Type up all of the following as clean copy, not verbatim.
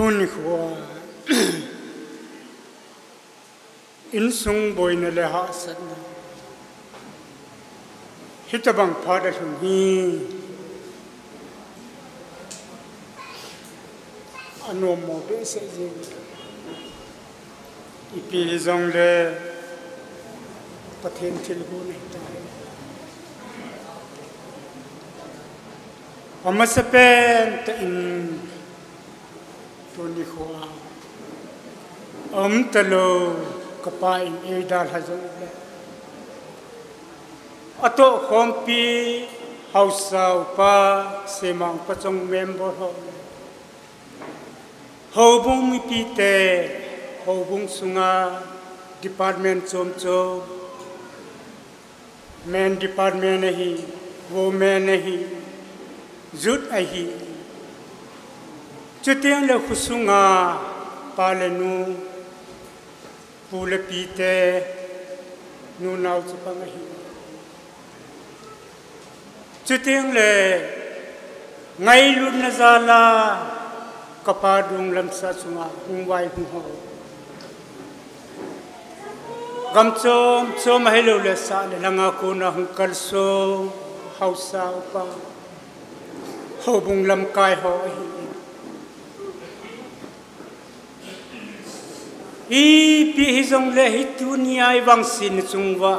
Tuni khua in sung boy na le ha san hitabang pada sungi ano mo be se je ipi zong le pathen tilgu nei ta amasapen ta in Tuni khua talo kapain edal hazong le ato khompi hausa pa semang pachong member ho hobung mi pite hobung sunga department chom men department hi women hi zut hi Chutiang le khusunga palenu pula pite nu nau chupangahi Chutiang le ngai lu nazala kapadung lamsa sunga hungwai hungho gamchom chom hello le sa le langa ko na hungkal so hausa pa hobung lam kai ho pi hizong le hitunia ibang sin chungwa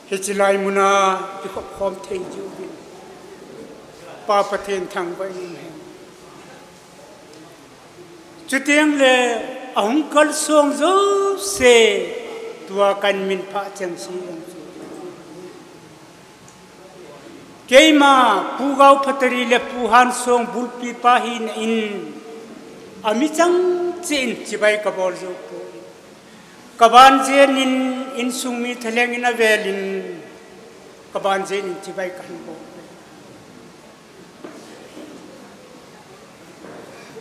hichilai muna ki khom thei ju pa pathen thang ba in he chutiang le ahungkal song zo se tua kan min pha chang si keima pugau phatari le puhan song bulpi pa hin in amichang chen chibai kabol zo kaban jen in sungmi thaleng in avelin kaban jen in chibai kan bo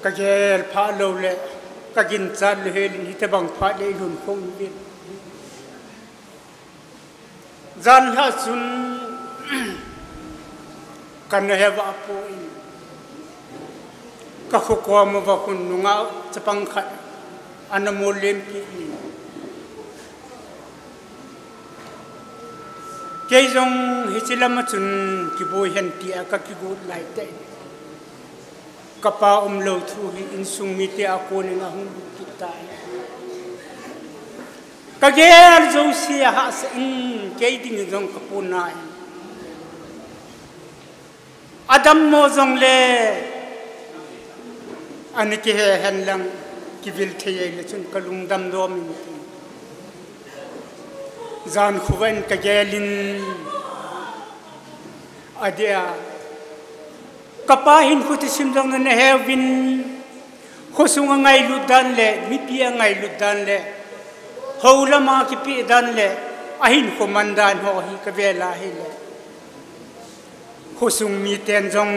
kagel pha lo le kagin chan le helin hitabang pha le lun khong bin zan ha sun kan heva po in kakukwa mo ba kun nunga chapang khat anamolem ki keizong hichilama chun ki boy hen ti aka ki go lai te kapa lo thu hi insung mi te ako ni nga hung ki tai kager zo si ha in keiding zong kapunai adam mo zong le aniki he henlang kibil theye le chun kalung dam do min zan khuwen ka gelin adia kapahin khuti simjang na hewin khosung ngai ludan le mipi ngai ludan le houlama ki pi dan le ahin komandan ho hi ka vela hi le khosung mi ten jong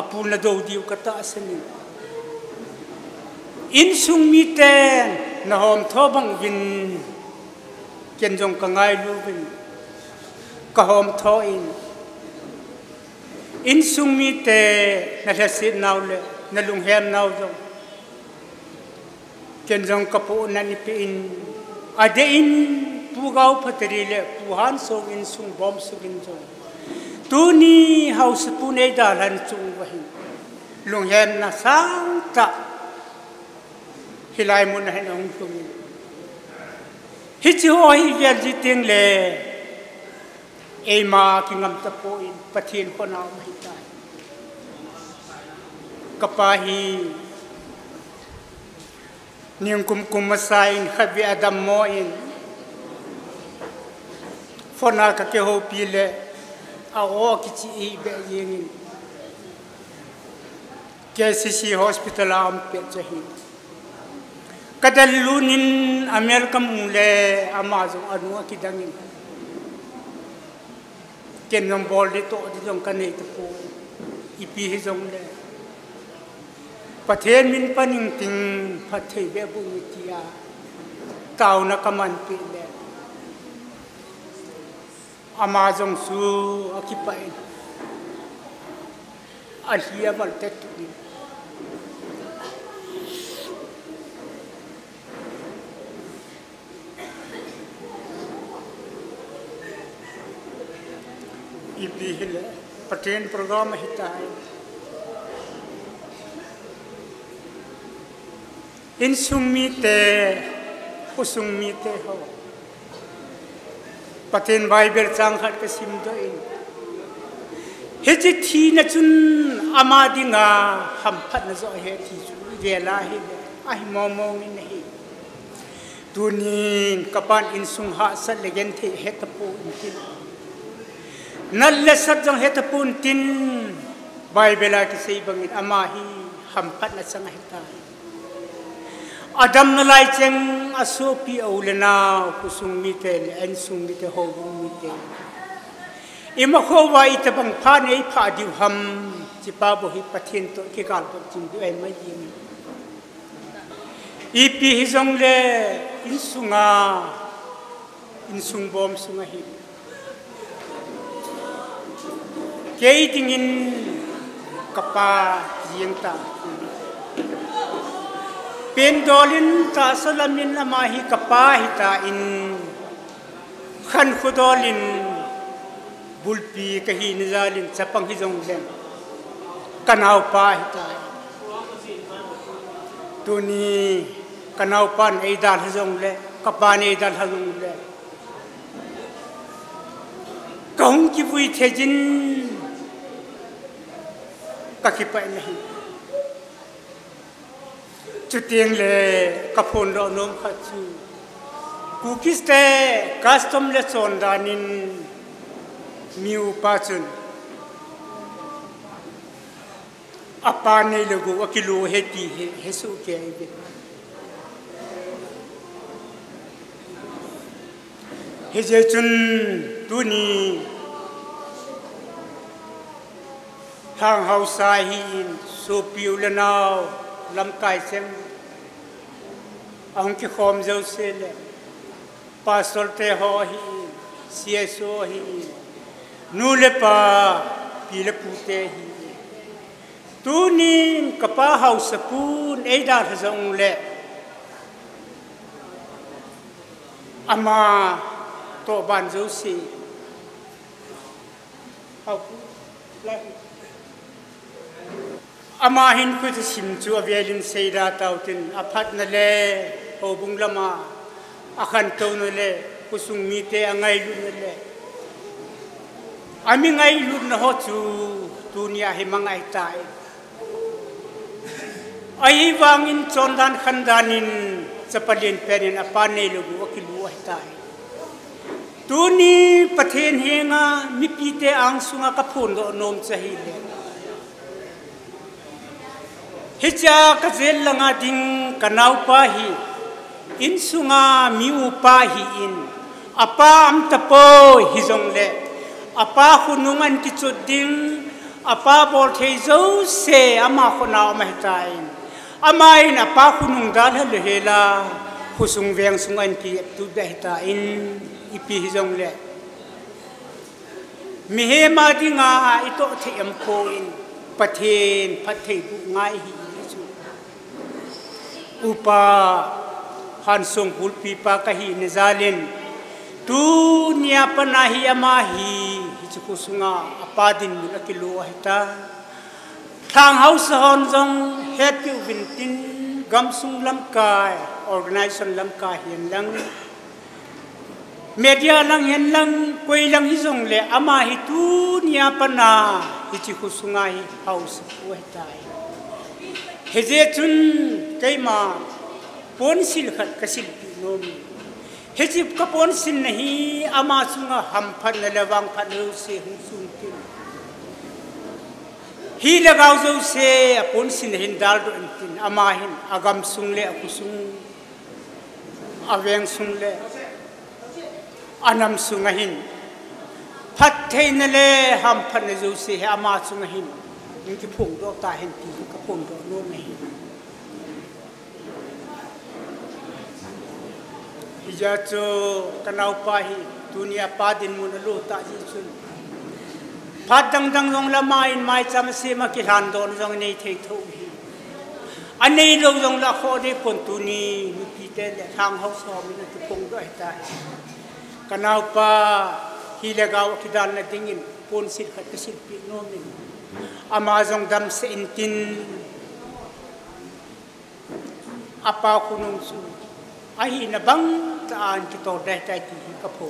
apun la do diu ka ta asani in sung mi ten na hom thobang vin ken jong ka ngai lu vin ka hom tho in sung mi te na la sit naw le na lung hem naw jong ken jong ka pu na ni pe in ade in pugau phatri le puhan so in sung bom su gin jong tu ni house pu nei da lan chung wa hin lung hem na sang ta hilai mun hai nong tum hichi ho hi vel ji ting le e ma ki ngam ta po in pathin ko na mai ta kapahi ning kum masain khabi adam mo in fona ka ke ho pi le a o ki chi i be yin KCC hospital am pe chahi kadalunin Amerika mule Amazon anu akidangin kenong boldi to dijong kanay po ipi hizong le pathen min paning ting pathe be bumitia tao na kaman pi le Amazon su akipain ahia baltet ipi hile paten program hitai in summi te usummi te ho paten bible chang khat ka sim do in heji thi na chun amadi nga ham phat na zo he thi chu vela hi ai mo ni nei tunin kapan in sung ha sat legen the hetapu tin nalle sat jong hetapun tin bible ki sei bangin ama hi ham phat na chang heta adam na lai cheng asopi aulena kusung mi te en sung mi te ho mi te ima kho wa ita bang pha nei pha diu ham chi pa bo hi pathin to ki kal to chin du ai mai yin ipi hi jong le in sung bom sunga hi kei tingin kapa jing ta pen dolin ta salamin ama hi kapa hi ta in khan khudolin bulpi kahi nizalin chapang hi jong lem kanau pa hi ta tuni kanau pan ei dal hi jong le kapa nei dal ha jong le kaung ki vui thejin kakipa nahi chutieng le kapon ro nom khachu cookies te custom le chon danin miu pa chun apa nei logo akilo heti hesu ke ai heje chun tuni hang hausa hi so piu le naw lam kai sem ang ki khom jo se le pastor te ho hi cso hi nu le pa pi le pu te hi tu ni kapa house pun ei da thong le ama to ban jo si au la ama hin ku te sim chu avelin seida tautin aphat na le obung lama akhan to no le kusung mi te angai lu na le ami ngai lu na ho chu dunia hi mangai tai ai wangin chondan khandanin chapalin perin apane lu akilu ai tai tuni pathen henga mi pi te ang sunga ka phun do nom chahi le hicha ka zel langa ding kanau pa hi in sunga miu pa hi in apa am tapo hi jong le apa khunungan ki choding apa bol thei zo se ama khona ma tai ama in apa khunung dal le hela khusung veng sungan ki tu be ta in ipi hi jong le mi he ma dinga ito them ko in pathen phathei bu ngai hi upa han song bulpi pa kahi nizalin tu nia panahi amahi hichu sunga apadin akilo hita thang house hon jong het ki vintin gamsung lam kai organization lam ka hian lang media lang hian lang koi lang hi jong le ama hi tu nia pana hichu sunga hi house wetai heje chun keima pon sil khat kasil pi nom heji ka pon sil nahi ama sunga ham phan le lawang phan lu se hung sung tin hi lagaw zo se pon sil hin dal do tin ama hin agam sung le akusung aweng sung le anam sunga hin phat thein le ham phan zo se ama sunga hin ki phung do ta hen ti ka phung do no mai ija cho kanau pa hi dunia pa din mun lo ta ji chun phat dang dang long la mai mai cham se ma ki han don jong nei thei tho hi anei lo jong la kho de pon tu ni mi pi te le thang hau so mi ki phung do ta kanau pa legaw kidal na dingin pon sil khat sil pi no min amazong dam se intin apa kunung su ai na bang taan ki to dai tai ti ka pho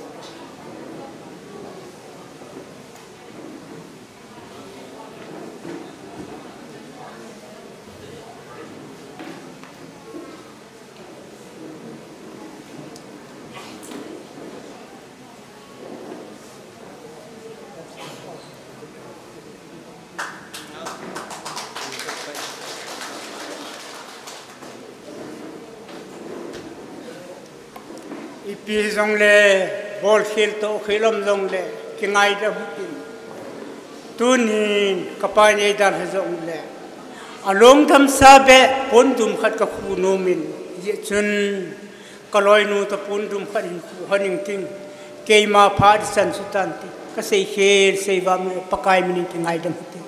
ipi zong le bol khel to khelom zong le kingai da hutin tunin kapani dar zong le along tham sa be pon dum khat ka khu no min ye chun kaloi nu ta pon dum khat hin khu haning ting keima phad san sutan ti ka sei khel sei wa me pakai min kingai da hutin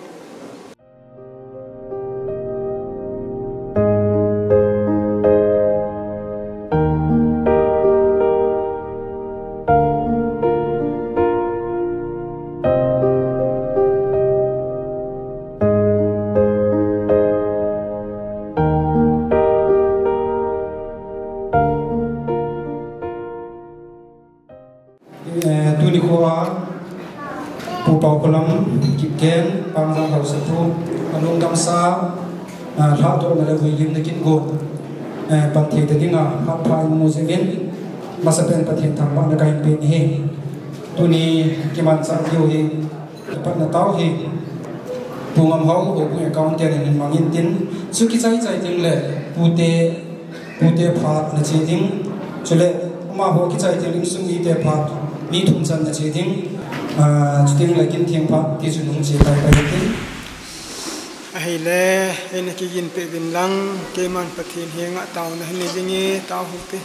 Ken pangzang hau satu alung damsa lato na lewi lim na kin go pathe te dinga ha phai mu zevin masapen pathe thangba na kai pe ni tuni kiman sa yo hi pat na taw hi pungam hau go ku account te ni mangin tin su ki chai chai ting le pute phat na chi ting chule ma ho ki chai ting sum ni te phat ni thum chan na chi ting chuting la kin thiang pha ti chu nung che tai pai tin ai le en ki yin pe bin lang ke man pathin henga taw na ni jingi taw hu te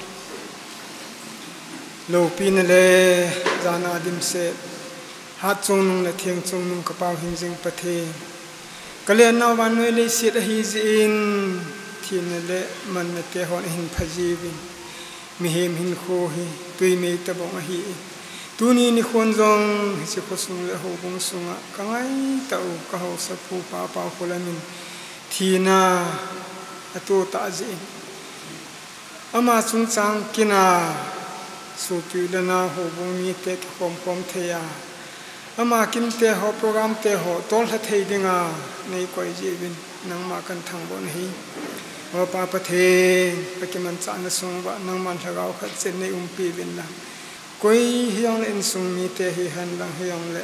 lo pin le jana dim se hat chung nung la thiang chung nung ka paw hin jing pathe kale na wan noi le sit hi zin thin le man na te hon hin phaji bin mi hem hin kho hi tui me ta bong hi tuni ni khon zong si ko sung le ho bong sunga kangai tau ka ho sa pu pa pa kholamin thina atu ta ji ama chung chang kina su tu le na ho bong ni te khom khom theya ama kin te ho program te ho tol ha thei dinga nei koi ji bin nang ma kan thang bon hi wa pa pa the pa ki man cha na sung ba nang man thagau khat chen nei pi bin la koi hiang le sung mi te hi han lang hiang le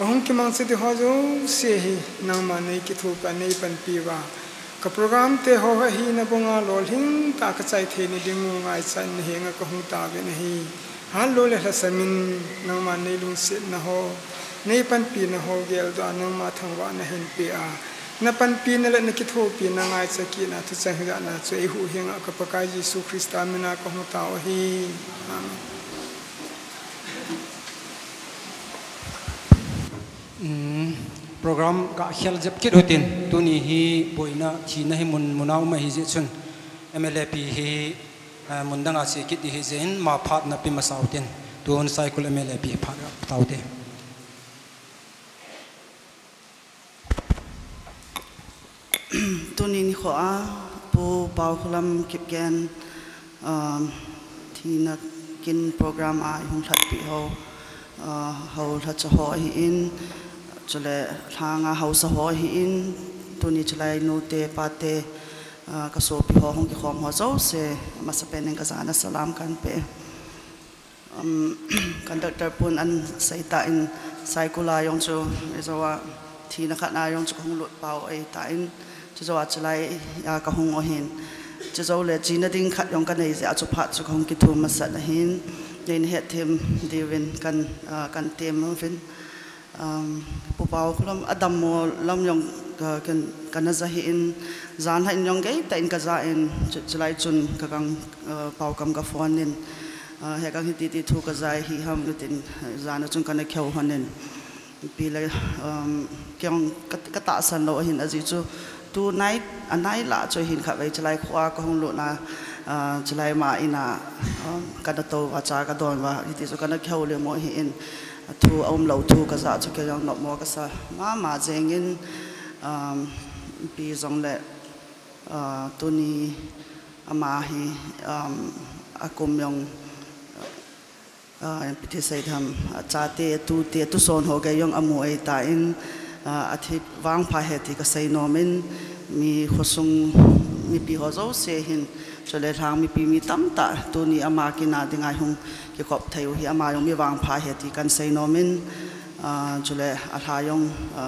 ahong ki mang se de ho jo se hi nang ma nei ki thu pa nei pan pi wa ka program te ho hi na bonga lol hing ta ka chai the ni ding ngai chan hi nga ko hung ta be hi han lo le ha samin nang ma nei lung se na ho nei pan pi na ho gel do nang ma thang wa na hin pi a na pan pi na le na ki thu pi na ngai cha ki na thu chang ga na chei hu hinga ka pa ka Jesu Christa mina ko hung ta hi amen program ka khel jep kit hotin tuni hi boina china hi munau ma hi je chun MLP hi mundanga che kit hi zen ma phat na pi ma sautin tun cycle MLP phat taute tuni ni kho a pu pau khulam kip gen thina kin program a hung that pi ho tha cha ho hi in chule thanga house ho hi in tuni chlai nu te pa te ka so pi ho hong ki khom ho zo se masapen ka sana salam kan pe conductor pun an saita in saikula yong chu ezawa thina khatna yong chu hong lut pau ai ta in chu zo chlai ya ka hong o hin chu zo le china ding khat yong kan nei se a chu phat chu hong ki thu masat hin yen het them divin kan tem fin pu pau khulam adam mo lam yong kan na zahi in zan ha in yong ge ta in ka za in chlai chun ka kang pau kam ka phone in he kang hi ti thu ka zai hi ham tin zan chun kan kheu hanen pi le kyong ka ta san lo hin aji chu tu night anai la cho hin kha vai chlai khwa ka hong lo na chlai ma ina ka da to wa cha ka don wa ti chu kan kheu le mo hi in thu om lo thu ka za chu ke yang no mo ka sa ma jengin pi zong le tuni ama hi akum yong piti sai tham cha te tu son ho ge yong amu ai ta in athi wang pha he ti ka sai no min mi khosung mi pi ho zo se hin chole thang mi pi mi tam ta tu ni ama ki na dingai hung ki kop theu hi ama yong mi wang pha he ti kan sei no min chole a tha yong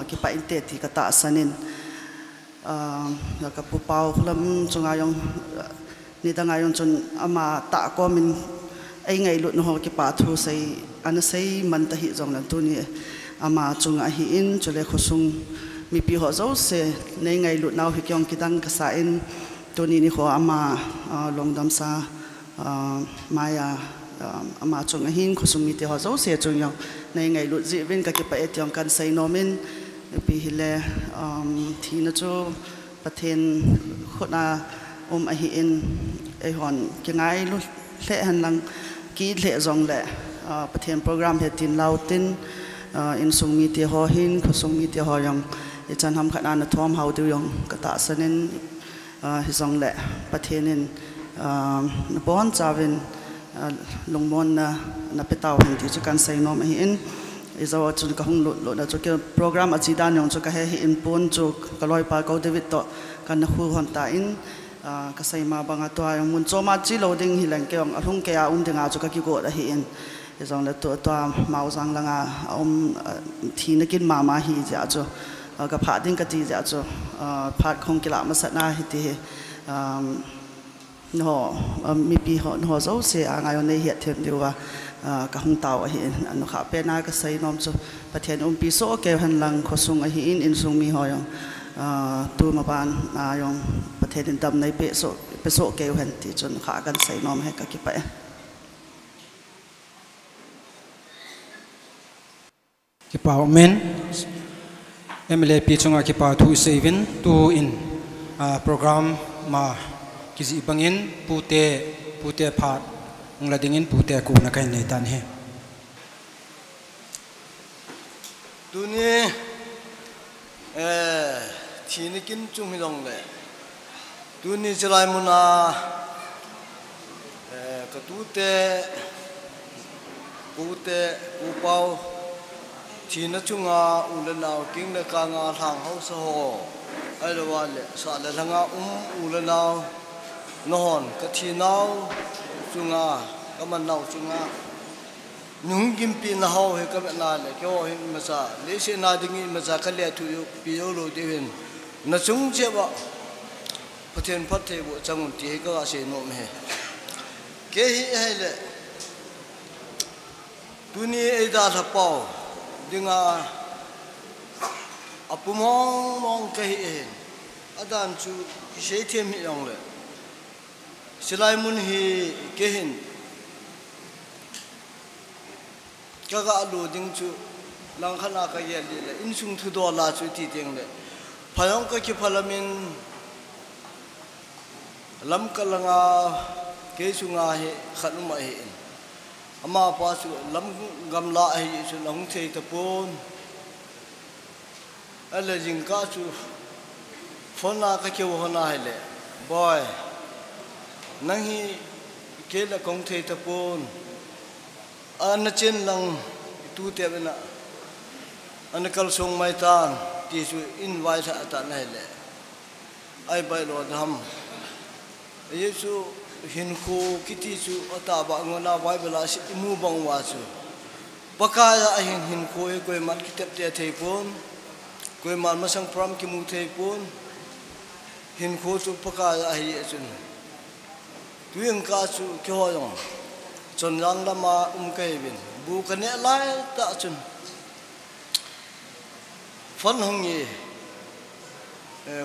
ki pa in te ti ka ta sanin ka pu pau khlam chunga yong ni danga yong chun ama ta ko min ai ngai lut no ho ki pa thu sei an sei man ta hi jong na tu ni ama chunga hi in chole khosung mi pi ho zo se nei ngai lut nau hi kyong ki dang ka sa in tu ni ho ama longdam sa maya ama chunga hin khosung mi te ho zo se chung yong nei ngai lut ji vin ka ki pa et yong kan sei no min pi hi le thi na chu pathen khona a hi in ai hon ki ngai lu le han lang ki le zong le pathen program he tin lau tin in sung mi te ho hin khosung mi te ho yong i chan ham khana na thom hau tu yong ka ta sanin hi zong le pathenin na bon chawin lungmon na petaw hin ti chu kan sei nom hi in i zaw chu ka hung lo na chu ke program a chi dan yong chu ka he in pon chu ka loi pa ko david to kan na khu hon ta in ka sei ma banga to ayong mun choma chi loading hi lang ke ong ahung ke a dinga chu ka ki go da hi in i zong le to mau sang langa thi na kin ma hi ja chu ka pha ding ka ti ja chu phat khong ki la ma sat na hi ti no mi pi ho no zo se a ngai on nei hi them diwa ka hung taw hi an kha pe na ka sei nom chu pathen pi so ke han lang khosung a hi in sung mi ho yong tu ma ban a yong pathen dam nei pe so ke han ti chun kha kan sei nom he ka ki pa ki pa men emle pi chunga ki pa thu sevin tu in program ma kizi bangin pute phat ngla dingin pute ku na kai nei tan he tu ni thini kin chung hi dong le tu ni chalai muna ka tu te pute u pau thina chunga ulanau king le ka nga thang ho so ho ai lo wa le sa le langa ulanau non ka thinau chunga ka man nau chunga nung kim pi na ho he ka na le kyo he ma sa le se na ding ma sa ka le thu pi yo lo de hin na chung che ba pathen phat the bo chang ti ka se no me ke hi he le tu ni ai da tha pau dinga apumong ke hi adan chu se them hi yong le silai mun hi kehin kaga lu ding chu lang khana ka ye le in sung thu do la chu ti teng le phayong ka ki phalamin lam kalanga ke sunga he khanuma he ama pa chu lam gamla he chu long thei ta pon ala jing ka chu phona ka ke ho na he le boy nang hi ke la kong thei ta pon an chen lang tu te bena an kal song mai tan ti su invite ta na le ai bai lo dham yesu hin ko kiti su ata ba ngona bible si mu bang wa su pakaya a hin ko e koi mat ki tep te thei pon koi man ma sang pram ki mu thei pon hin ko su pakaya a hi chun tuyeng ka chu ke ho yong chon yang lama ke bin bu ka ne lai ta chun phon hong ye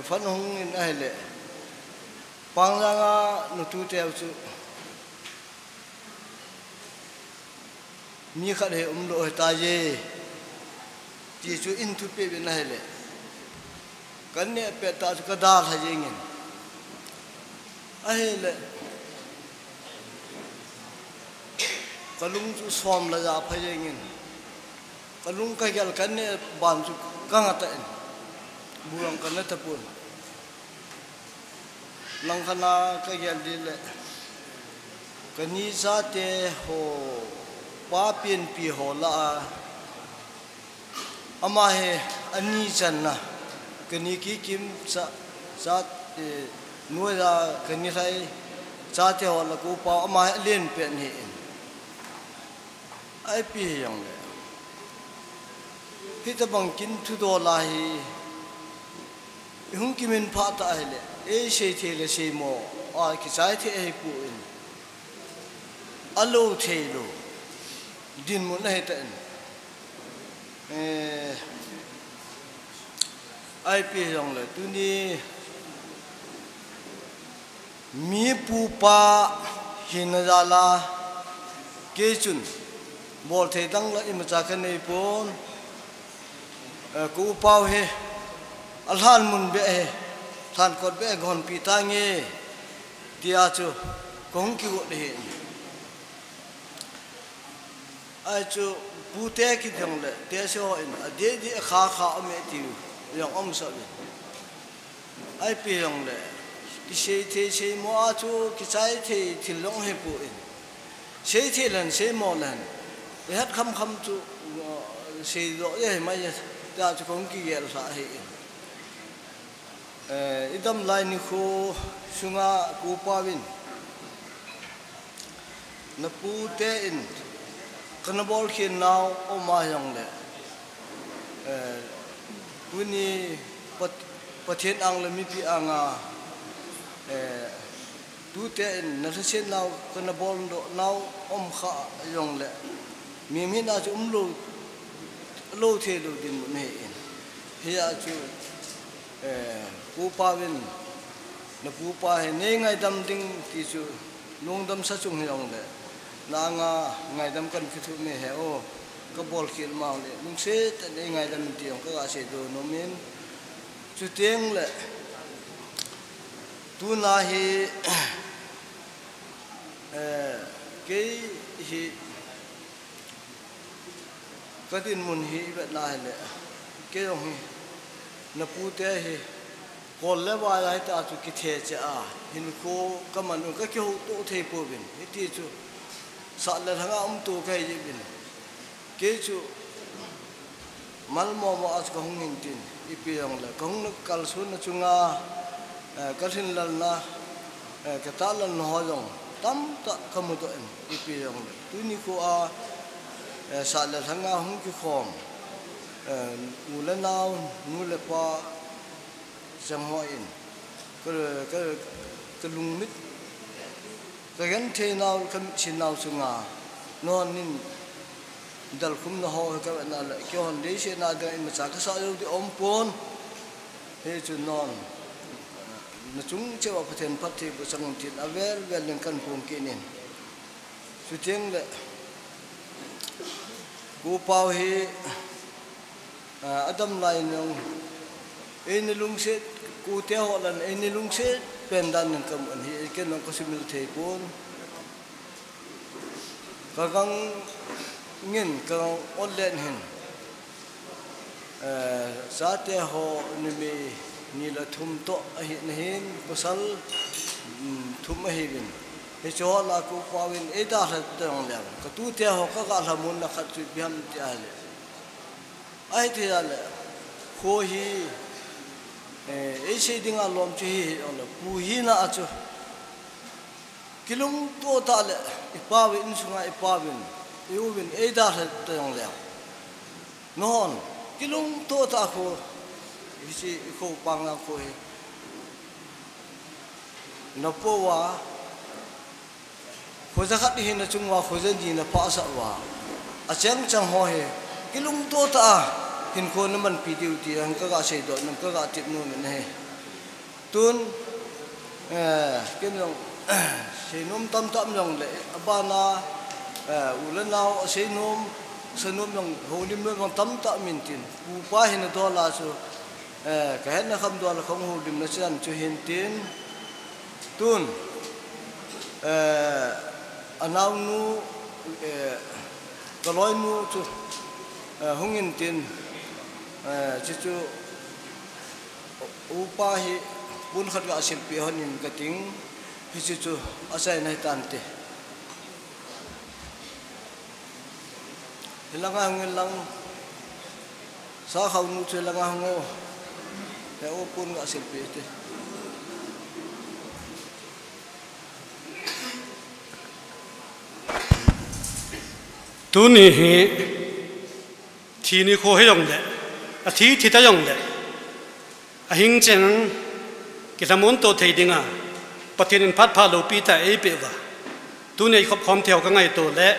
phon hong in ai le pang la nga nu tu te chu mi kha de lo ta ye ti chu in tu pe bin ai le kan ne pe ta ka da ha ye ngin ai le kalung chu som la ja phai ngin kalung ka gyal kan ne ban su ka ngata en burang kan ne tapun lang khana ka gyal di le kani sa te ho pa pin pi ho la ama he ani chan na kani ki kim sa nuôi ra kani sai cha te ho la ku pa ama len pen he ai pi yang le hi ta bang kin thu do la hi hung kimin pha ta ai le e she the le she mo a ki sai the ai pu in alo the lo din mo na he ta ai pi yang le tu ni mi pu pa hin ra la ke chun bol the dang la im cha khan nei pon ku pau he alhan mun be he than kot be gon pi ta nge tia chu kong ki wo de ai chu pu te ki thang le te so in a de di kha kha me ti yong om sa be ai pi yong le ki sei the sei mo a chu ki chai the thil long he pu in sei the lan sei mo lan hát khăm khăm chu sei ro ye mai ta chu kong ki gel sa he idam lai ni kho sunga ku pa win na pu te in kana bol khin naw o ma yang le tuni pathen ang le mi pi anga tu te in na sen naw kana bol do naw om kha yong le mi mi na chu lo the lo din mun he in he a chu pu pa win na pu pa he ne ngai dam ding ti chu long dam sa chung yong le na nga ngai dam kan ki thu me he o ka bol khil ma le lung se ta ne ngai dam ti yong ka se do no min chu teng le tu na hi ke hi kadin mun hi ba na le ke yong hi na pu te hi kol le wa lai ta chu ki the cha a hin ko ka man ka ke ho to the po bin ti chu sa le thanga tu kai ji bin ke chu mal mo mo as ka hung hin tin I pi yong le kong na kal su na chunga ka thin lal na ka ta lan ho yong tam ta ka mu to en I pi yong le tu ni ko a sa le thanga hung ki khom u le naw nu le pa sang ho in ka lung mit ka gan the naw ka chin naw sunga non nin dal khum na ho ka na la kyo hon de se na da in cha ka sa yo di om pon he chu non na chung che wa pathen phat thi bu sang tin a vel vel len kan pum ki nin su cheng le gu pau hi adam lai nong en lung se ku te ho lan en lung se pen dan nan kam an hi ken nong ko simil the pon ka gang ngin ka on len hin sa te ho ni me ni la thum to a hi na hin pasal thum a hi bin he cho la ku pawin e da ha tong le ka tu te ho ka ga la mun na khat chu biam ti a le ai ti a le kho hi e se ding a lom chi hi on la pu hi na a chu kilung to ta le I pa win sunga I pa win yêu bin e da ha tong le non kilung to ta ko isi ko pang na ko he na po wa ko za khat hi na chung wa ko zen ji na pa sa wa a chang chang ho he kilung to ta hin ko na man pi diu ti ang ka ga sei do nam ka ga tip nu men he tun ken long sei nom tam tam long le abana u le naw sei nom se nom long ho lim long tam ta min tin u pa hin do la su ka hen na kham do la khong ho lim na chan chu hin tin tun anaw nu ka loi nu chu hungin tin chichu upa hi bun khat ga silpi honin kating hi chichu asai nai tante langa ngin lang sa khau nu che langa ngo ya o pun ga silpi te tu ni hi thi ni kho he yong de a thi thi ta yong de a hing cheng ki thamon to thei dinga pathin in phat pha lo pi ta e pe wa tu nei khop khom theo ka ngai to le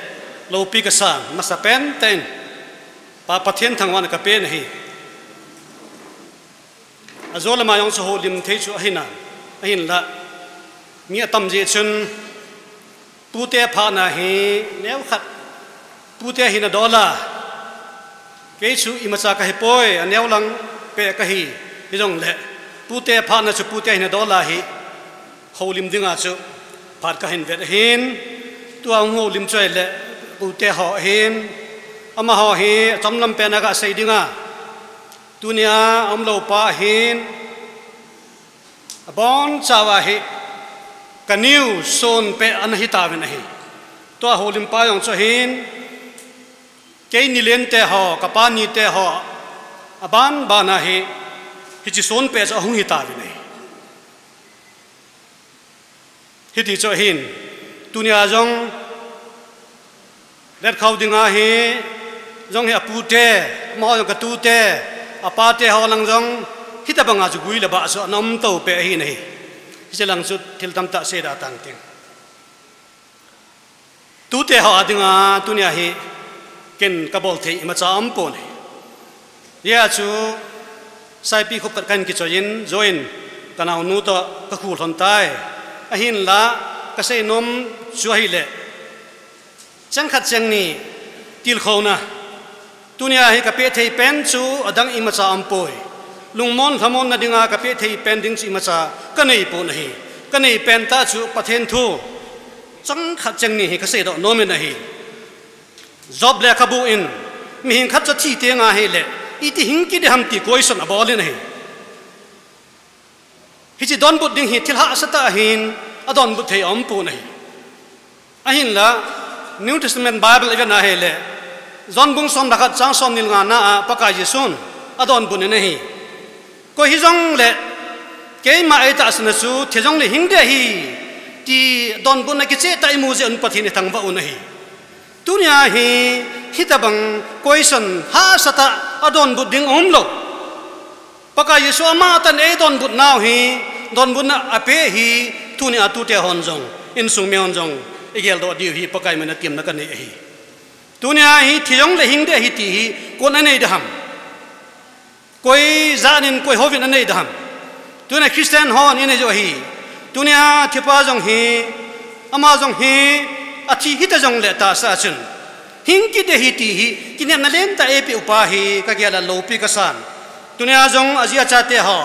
lo pi ka sang ma sa pen ten pa pathin thangwan ka pe nei azola ma yong so ho lim thei chu hina hin la mi atam je chun pu te pha na hi neu khat pu te hina dola ke chu imacha ka he poi aneu lang pe ka hi hidong le pu te pha na chu pu te hina dola hi holim dinga chu phat ka hin vet hin tu ang ho lim choi le pu te ho hin ama ho hi chamlam pe na ka sei dinga tunia om lo pa hin bon chawa hi kaniu son pe an hi ta ven hi to holim pa yong cho hin ke ni len te ho kapani te ho aban bana hi hi chi son pe cha hung hi ta ven hi hi ti cho hin tunia jong let khau dinga hi jong hi apu te mo yong ka tu te apa te ho lang jong hi ta banga ju gui la ba so nam to pe hi nei hi lang su thil tam ta se da tang ting tu te ho adinga tunia hi ken kabol thei ma cha am pon ya chu sai pi khop kan ki choin join kanau nu to ka khul thon tai a hin la ka sei nom chu hi le chang khat chang ni til khona tunia hi ka pe thei pen chu adang i ma cha am poi lungmon thamon na dinga ka pe thei pen ding chi ma cha ka nei pon hi ka nei pen ta chu pathen thu chang khat chang ni hi ka sei do nom na hi job le khabu in mi hing khat cha thi te nga he le iti hing ki de ham ti question abol ne hi hi chi don bud ding hi thil ha sata hin adon bud thei om pu nei a hin la new testament bible even na he le zon bung som dakhat chang som nil nga na paka yesun adon bun ne hi ko hi jong le ke ma ai ta asna chu thejong le hing de hi ti don bun na ki che tai mu je un pathi ni thang ba un hi tunia hi hitabang question ha sata adon bud ding lo paka yesu ama tan e don bud naw hi don bun na ape hi tunia tu te hon jong in sung me hon jong igel do di hi pakai mena tiam na kan ne hi tunia hi thijong le hing de hi ti hi kon anei daham koi zanin koi hovin anei daham tunia christian hon ine jo hi tunia thipa jong hi ama jong hi athi hita jong le ta sa chun hing ki de hi ti hi kine na len ta epi upa hi ka gyala lopi ka san tunia jong azia cha te ho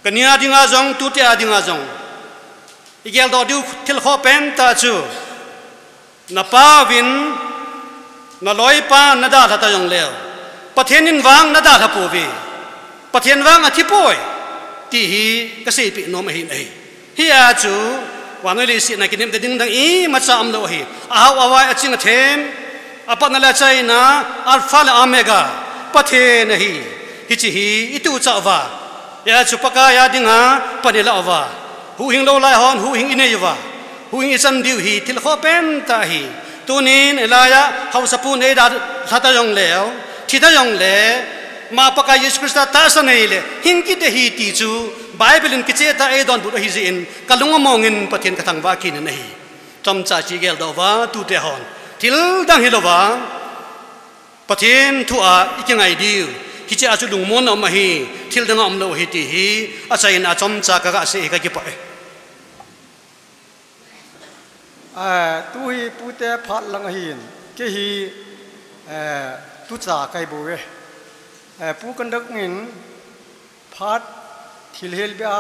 kania dinga jong tu te adinga jong igel do du thil kho pen ta chu na pa vin na loi pa na da ta jong leo pathenin wang na da tha pu vi pathen wang a thi poi ti hi ka sei pi nom hi nei hi a chu wanoi le si na kinem de ding dang i ma cha am lo hi aw awai aching a them apa na la chai na alpha la omega pathe nahi hi chi hi itu cha wa ya chu paka ya dinga panela wa hu hing lo lai hon hu hing ine wa hu hing san diu hi thil kho pen ta hi tunin elaya hau sapu nei da thata yong leo thita yong le ma paka yesu krista ta sa nei le hing ki de hi ti chu bible in kiche ta e don bu hi zin kalunga mongin pathen ka thang wa kin nei tom cha chi gel do wa tu te hon thil dang hi lo wa pathen thu a ikingai diu hi che achu lungmon am hi thil dang am lo hi ti hi a chain a chom cha ka ga se ka ki pa tu hi pu te phat lang hin ke hi tu cha kai bu we pu kan dak ngin phat thil hel bia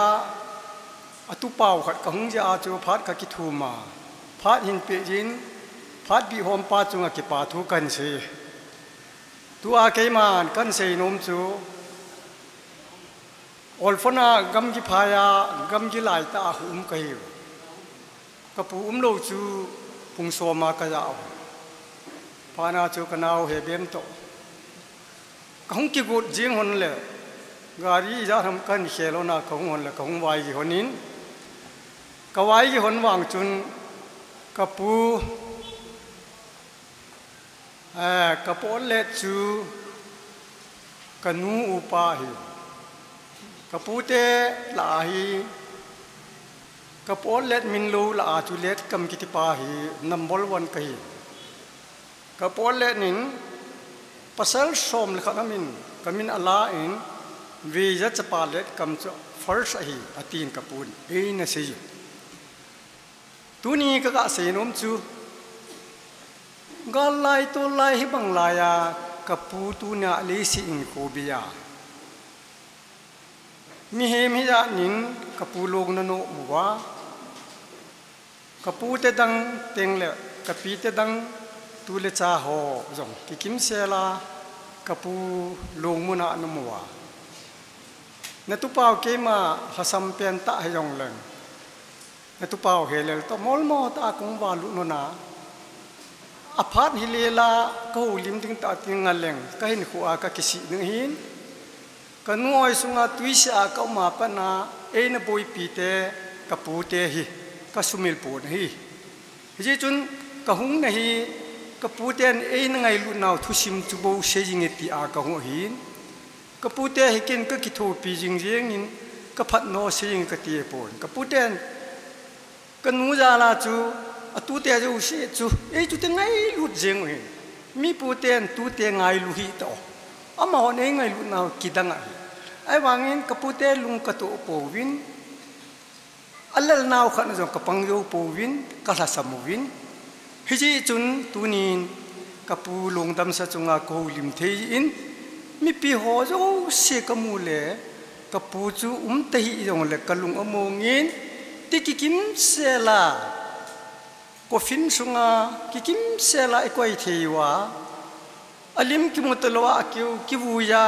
atu pau khat ka hung ja chu phat ka ki thu ma phat hin pe jin phat bi hom pa chunga ki pa thu kan se tua cái mà căn xây nôm chú Olfana gam ki phaya gam ki lai ta cái kapu lâu chú phung soma ka dao phana chú kanao he bem to không ki gut jing hon le gari ra tham kan khelo na khong hon le khong wai ki honin kawai ki hon wang chun kapu kapol le chú kanu upa hi kapute la hi kapol let min lo la chu let kam kiti pa hi number 1 kai kapol let nin pasal som le khana min kamin ala in vi ja chapa let kam cho first hi atin kapun e na se tu ni ka se nom chu gal lai to lai hi bang la ya kapu tu na le si in ko bia mi he mi ja nin kapu log na no wa kapu te dang teng le kapi te dang tu le cha ho jong ki kim se la kapu log mu na no wa na tu pau ke ma hasam pen ta ha yong leng na tu pau he le to mol mo ta kong wa lu no na aphat hi le la ko lim ting ta ting ngaleng ka hin khu a ka kisi ng hin kanuoi sunga tuisa ka ma pa na e na boy pi te kapu te hi ka sumil pu hi ji chun ka hung na hi kapu ten e na ngai lu naw thu sim chu bo se jing ti a ka ho hin kapu te hi ken ka ki tho pi jing jing in ka phat no se jing ka ti pon kapu ten kanu ja la chu atu te ju se chu e chu te ngai lu jing hi mi pu ten tu te ngai lu hi to ama ho nei ngai lu naw ki dang ai wangin kapute lung katu povin alal naw khan jong kapang yo povin kala samovin hiji chun tunin kapu lung dam sa chunga ko lim thei in mi pi ho jo se kamule kapu chu te hi jong le kalung amongin tikikim sela ko fin sunga kikim sela ekoi theiwa alim ki mutlowa akyu ki buya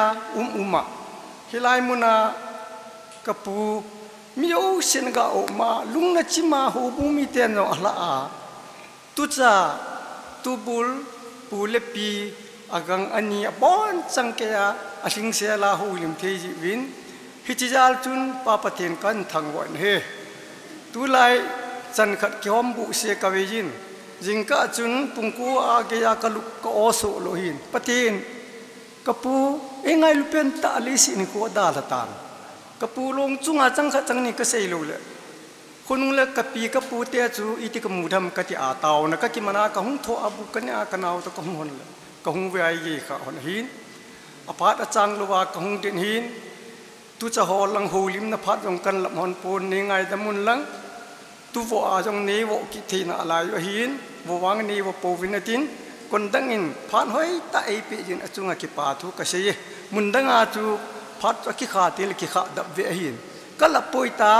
uma hilai muna kapu miyo senga o ma lungna chima ho bumi ten no ala a tucha tubul pulepi agang ani bon changkya asing se la ho lim theji win hichijal chun papaten kan thangwan he tulai chan khat kyom bu se kawejin jingka chun pungku a ge ya kaluk ko oso lohin patin kapu engai lupen ta ali sin ko da la tan kapu long chunga chang kha chang ni ka sei lo le khunung le kapi kapu te chu iti ka mudam ka ti a taw na ka ki mana ka hung tho abu ka nya ka naw to ka hon le ka hung ve ai gi kha hon hin apat a chang lo wa ka hung din hin tu cha ho lang ho lim na phat jong kan lam hon pon ni ngai da mun lang tu vo a jong ne vo ki thi na lai wa hin vo wang ni vo po vinatin kon dangin phan hoi ta ei pe jin achunga ki pa thu ka se mun danga chu phat ki kha tel ki kha dab ve hin kala poita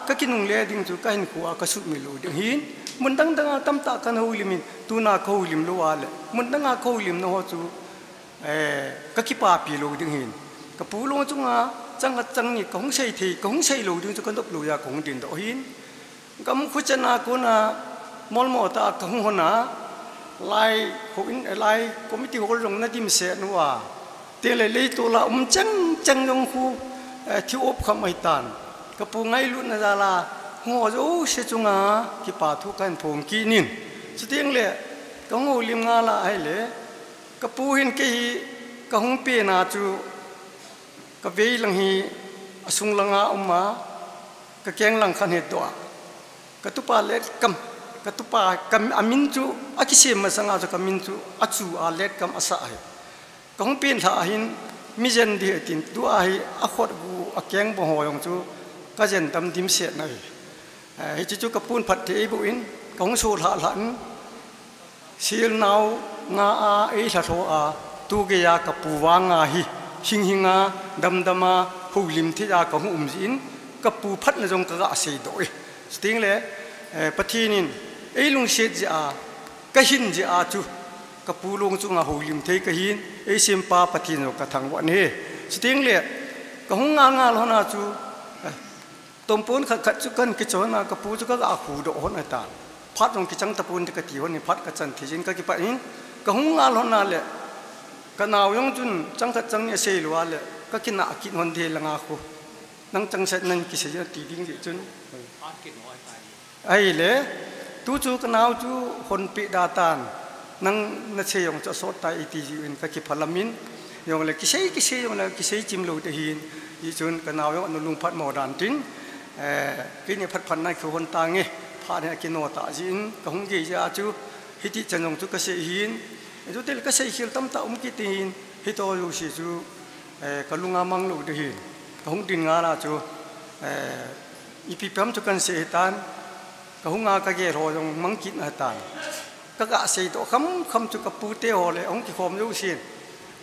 ka kinung le ding chu ka hin khuwa ka su mi lo ding hin mun dang danga tam ta kan ho limin tu na ko lim lo wale mun danga ko lim no ho chu ka ki pa pi lo ding hin ka pu lo chunga chang ni kong sei thi kong sei lo ding chu kan dop lo ya kong din do hin gam khu chana ko na mol mo ta ka hu na lai huin lai committee hol rong na dim se nuwa te le to la chang yong khu thi op kham ai tan ka pu ngai lu na la ngo zo se chunga ki pa thu kan phom ki nin chutiang le ka ngo lim nga la ai le ka pu hin ke hi ka hung pe na chu ka ve lang hi asung langa umma ka keng lang khan he to ka tu pa le kam katupa kam amin chu akise masanga chu kamin chu achu a let kam asa ai kong pin tha hin mi jen di tin tu a hi a khot gu a keng bo hoyong chu ka jen tam dim se nai hi chu kapun phat the bu in kong so la lan sil nau nga a e tha tho a tu ge ya kapu wa nga hi hing hinga dam dama hulim thi ya ka hum jin kapu phat na jong ka ga se doi sting le pathinin ei lung se ji a ka hin ji a chu กปูลงจุงอาหูลิมเทกหินเอซิมปาปฏิโนกะทังวันนี้สติงเลียกะหงงางาลหนาจูตมปูนขัดจุกันกิจวนากะปูจุกะอาหูโดหนาตาพัดลงกิจังตะปูนกะติวันนี้พัดกะจันทิจินกะกิปะอินกะหงงาลหนาเลยกะนาวยงจุนจังกะจังเนี่ยเซลวาเลยกะกินอากินวันเดียลงอาคูนังจังเซนันกิเสียตีดิ้งจุนไอ้เล่ตูจูกะนาวจูคนปิดาตานนังนัชเชยงจะสดตายตีจีนกะกิพลามินยงเลยกิเซยงเลยกิเซยจิมลูเตหินอีจุนกะนาวยงนุลุงพัดหมอดานตินกินเนี่ยพัดพันนั่นคือคนตางเงี้ยพาเนี่ยกินโนตาจินกะหงกีจะจูฮิติจันยงจูกะเซหินจูเตลกะเซหิลตั้มตากิติหินฮิโตยูชิจูกะลุงอามังลูเตหินกะหงดินงาลาจูอีพิพัมจูกันเสตันกะหงากะเกโรยงมังกินอาตานกะกะเสยโตคำจุกะปูเตโอเลยองกิคอมยูชิน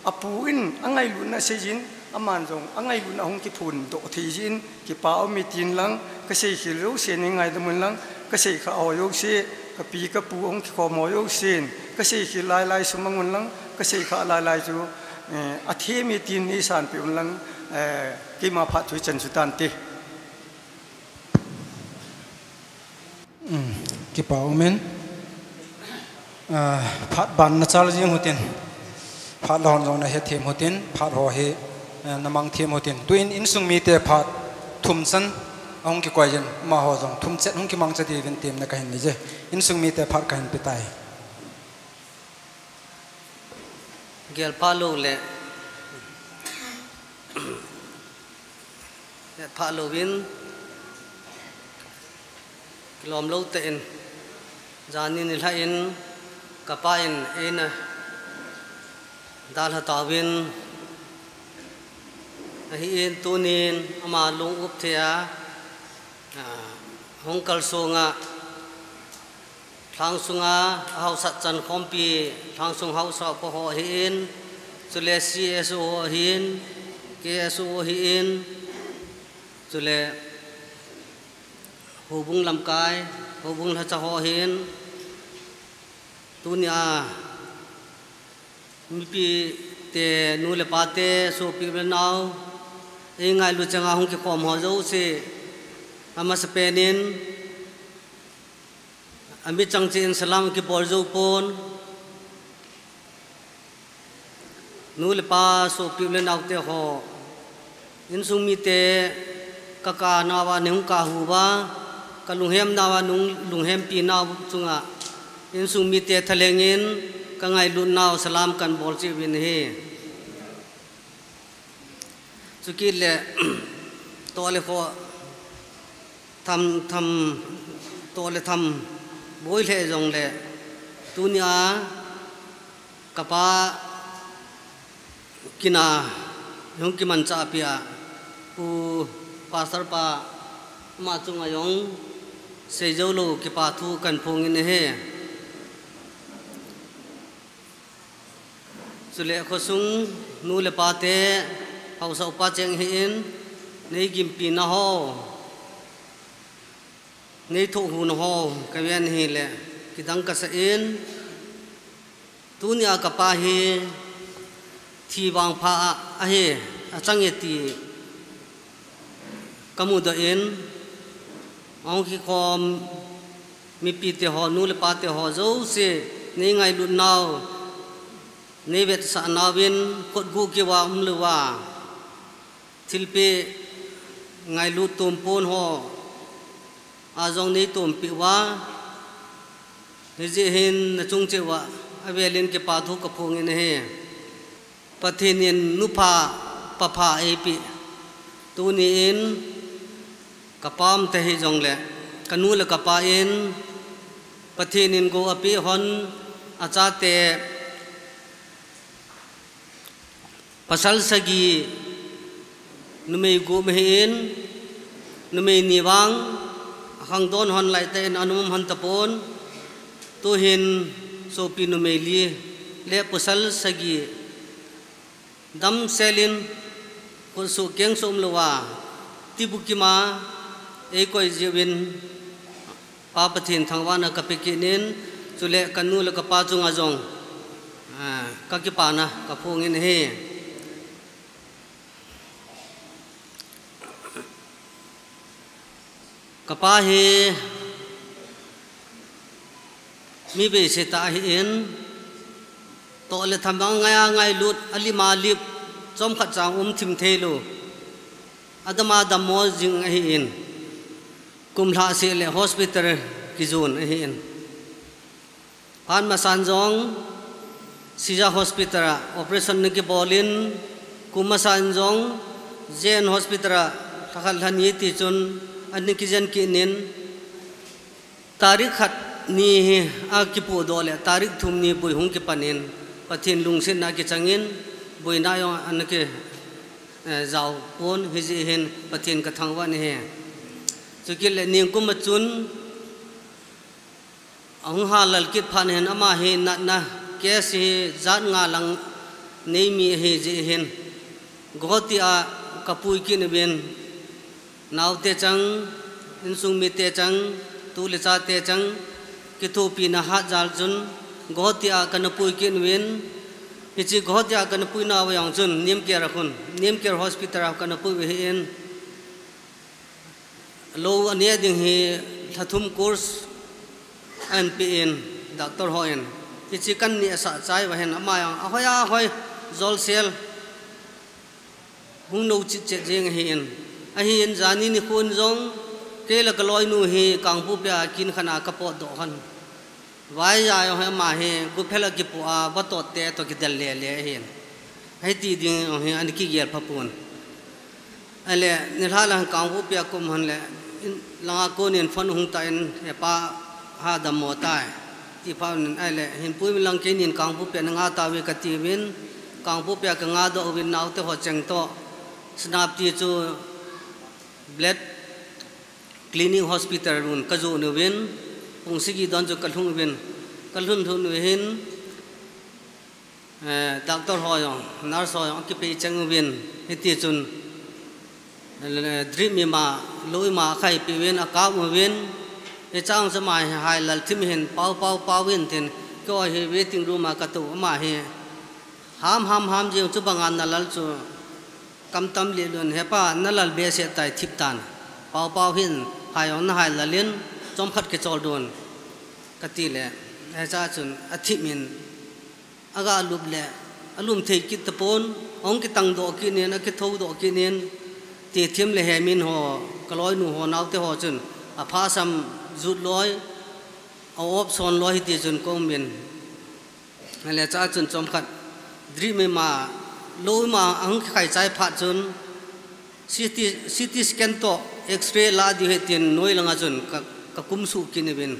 อปูอินอังไงลุนนะเซจินอามันจงอังไงลุนองกิพุนโตทีจินกิปาอมิตินลังกะเสยขิลูเซนยังไงตะมุนลังกะเสยขะออยเซกะปีกะปูองกิคอมอยูชินกะเสยขิลายสุมังมุนลังกะเสยขะลายจูอเทมิตินนิสานปิอุนลังกิมาพัดถุยจันสุตันติกิปาอเมนพัดบันนัชาลจิงหุตินพัดหลอนจงนะเฮเทียมหุตินพัดหัวเฮนมังเทียมหุตินตัวอินสุงมีเตพัดทุ่มสันองกิกวยยันมาหัวจงทุ่มเจ็ดองกิมังจะดีเป็นเทียมนะกันนี่เจอินสุงมีเตพัดกันไปตายเกี่ยวพาลูเลยพาลูวินลอมโลเตนจานินิลาอินกะปาอินเอ็นดาลฮตาวินฮีอินตูนินอามาลุงอุปเทียฮงกัลซุงะทางซุงะเฮาสัจจันคอมปีทางซุงเฮาสอบพอฮีอินสุเลซีเอสโอฮีอินเกเอสโอฮีอินสุเลหูบุงลำกายหูบุงทัชหอเห็นตุนยามีปีเตนูเลปาเตสูปีเบนาวเองไงลุจังอาหงกิคอมหัวเจ้าเสอามาสเปนินอามิจังจีนสลามกิปอลเจ้าปนนูเลปาสูปีเบนาวเตหออินซุงมีเตกะกานาวาหนึ่งกาหูบากะลุงเฮมนาวานุงลุงเฮมปีนาวจุงะอินซุงมีเตทะเลงินกะไงลุนนาวสลามกันบอลจิวินเฮสุกิเลตัวเลขทำตัวเลขทำบุยเลจงเลตุนยากะปากินาหงกิมันจาเปียปูpasar pa macung ayong sejaulo kipathu kan phongin he sule khosung nu le pate hausa upa cheng hin nei gimpi na ho nei tho hu na ho kawen hi le kidang ka sa in tunya ka pa hi thi wang pha a he achang yeti kamu da in ông khi com mi pi te ho nu le pa te ho zo se nei ngai lu nau nei vet sa na win kot gu ki wa lu wa thilpe ngai lu tum pon ho a jong nei tum pi wa ni je hin na chung che wa avelin ke pa thu ka phung in he pathin nu pha pa pha e pi tu ni in kapam te hi jong le kanu le kapa in pathinin go api hon acha te pasal sagi numei go mehin numei niwang hang don hon lai te anum han tapon tu hin so pi numei li le pasal sagi dam selin ko su keng som lowa tibukima ekoi jewin pa pathin thangwana kapikinin chule kanu la kapa chunga jong ka ki pa na ka phung in he ka pa he mi be se ta hi in to le tham ngai lut ali ma lip chom khat chang thim thelu adama damo jing hi in kumla se le hospital ki zone hi in pan ma san jong sija hospital operation ne ki bolin kuma san jong jen hospital thakal hani ti chun an ki jen ki nin tarikh khat ni a ki pu dole tarikh thum ni bui hung ki panin pathin lung sin na ki changin bui na yo an ki zau pon hi ji hin pathin ka thangwa ni he chukil le ning kum chun ang ha lal kit phan hen ama he na ke si zat nga lang nei mi he ji hin goti a kapui ki ne ben naw te chang in sung mi te chang tu le cha te chang ki thu pi na ha jal chun goti a kan pui ki ne ben hi chi goti a kan pui na wa yang chun nim ke ra khun nim ke hospital kan pui he in lo ania ding hi thathum course NPN doctor hoen hi chi kan ni sa chai wa hen ama yang ahoya hoi zol sel hung no chi che jeng hi in a hi in jani ni khun jong ke la kaloi nu hi kang pu pya kin khana ka po do han vai ya yo he ma he gu phela ki pu a ba to te to ki dal le le hin hai ti ding he an ki ger phapun ale ni hala kang pu pya kum han le la ko nin phon hung ta in he pa ha da mo tai ti pa nin ai le hin pui lang ke nin kang pu pya nga ta we ka ti win kang pu pya ka nga do win naw te ho cheng to snap ti chu blood cleaning hospital run ka zo nu win ung sigi don jo kalhung win kalhun thun win doctor ho yo nurse ho yo ki pe cheng win he ti chun dream mi ma loi ma khai pi win aka mu win he chang samai hai lal thim hen pau win tin ko he waiting room ma ka tu ma he ham je chu bangan na lal chu kam tam le lon he pa na lal be se tai thip tan pau hin hai on hai lalin chom khat ke chol don ka ti le he cha chun athi min aga lup le alum thei kit tapon ong ki tang do ki ne na ki thau do ki nen ti thim le he min ho kaloi nu ho naw te ho chun a pha sam zut loi a op son loi ti chun ko min le cha chun chom khat dream ma loi ma ang khai chai pha chun CT scan to x-ray la di hetin noi langa chun ka kum su ki ne bin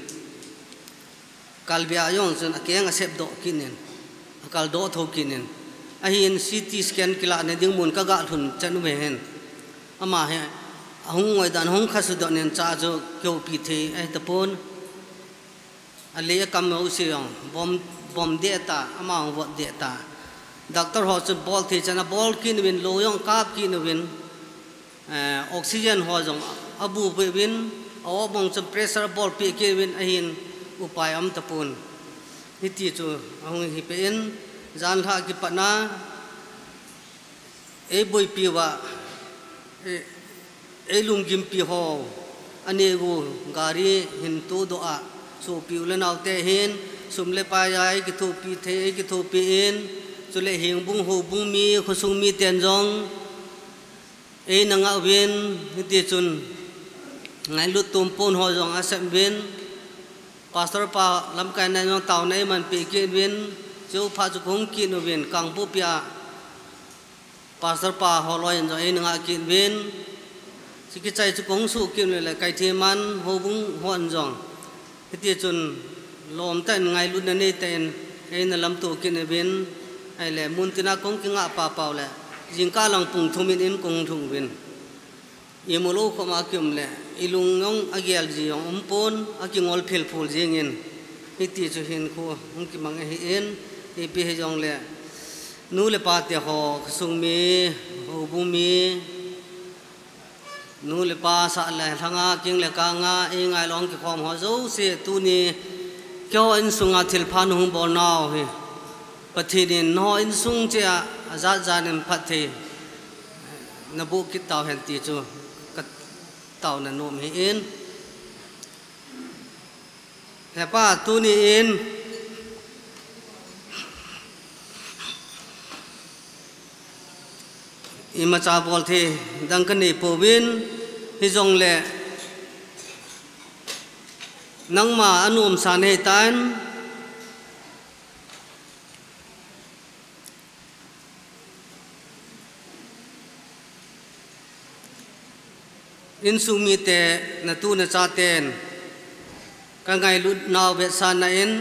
kalbia yong chun akeng a sep do ki nen akal do tho ki nen a hin CT scan kila ne ding mun ka ga thun chan we hen ama he hung ngoi dan hung khasu do nen cha jo kyo pi the ai tapon ale kam no se yong bom de ta ama wo de ta doctor ho chu bol the chana bol kin win lo yong kap kin win oxygen ho jong abu be win aw bong chu pressure bol pi ki win a hin upai am tapon hiti chu hung hi pe in jan tha ki pana e boi pi wa e lung gim pi ho ane go gari hin tu do a so pi le naw te hin sum le pa yai ki thu pi the ki thu pi in chu le hing bung ho bung mi khu sung mi ten jong e nanga win hiti chun ngai lu tum pon ho jong asem win pastor pa lam kai na jong taw nei man pi ki win chu pha chu khong ki no win kang pu pya pastor pa ho loi jo e nanga ki win siki chai chu kong su ki le kai the man ho bung hon jong hiti chun lom tan ngai lu na nei ten e na lam tu ki ne win ai le mun tina kong ki nga pa paw le jing ka lang pung thumin in kong thung win imolo ko ma kyum le ilung ngong agial ji ong umpon akingol phel phul jingin hiti chu hin khu ong ki mang hi en e pi he jong le nu le pa te ho sung mi ho bu mi nu le pa sa le thanga king le ka nga e ngai long ki khom ho zo se tu ni kyo in sunga thil phan hung bol naw hi ปฏินินน้อยสุ่งเจ้าอาจารย์จานิมพัฒน์นบุกิตเต่าเห็นตีจูกัเต่านันโนมเห็นแต่ป้าตัวนี้เองอิมาจาบอลที่ดังกันในปูวินฮิจงเล่นังมาอนุมสานให้ตันอินสุมีเตนตูนจาเตนกังไงลุดนาวเวสานอิน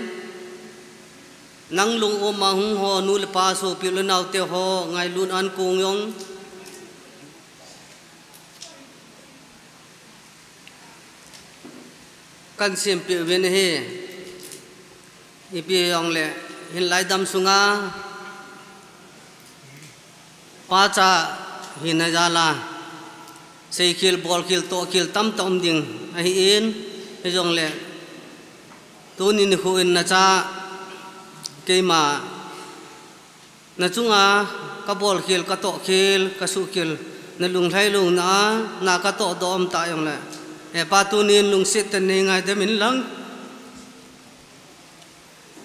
นังลุงโอมาหุงหอนูลปาโซปิลนาวเตหอไงลุนอันกงยงกันเสียมเปียเวนเฮอีเปียองเล่เห็นไหลดำสุงาป้าจ่าเห็นจาลาเสียคิลบอลคิลโตคิลตั้มตั้มดิ่งไอเอ็นไอจงเล่ตัวนี้นึกว่าน่าจะเกี่ยมาน่าจุงากบอลคิลกระโตคิลกระสุคิลนั่นลุงไทยลุงน่ากระโตดอมตายองเล่เอป้าตัวนี้ลุงเสร็จแต่ในไงเดมินลัง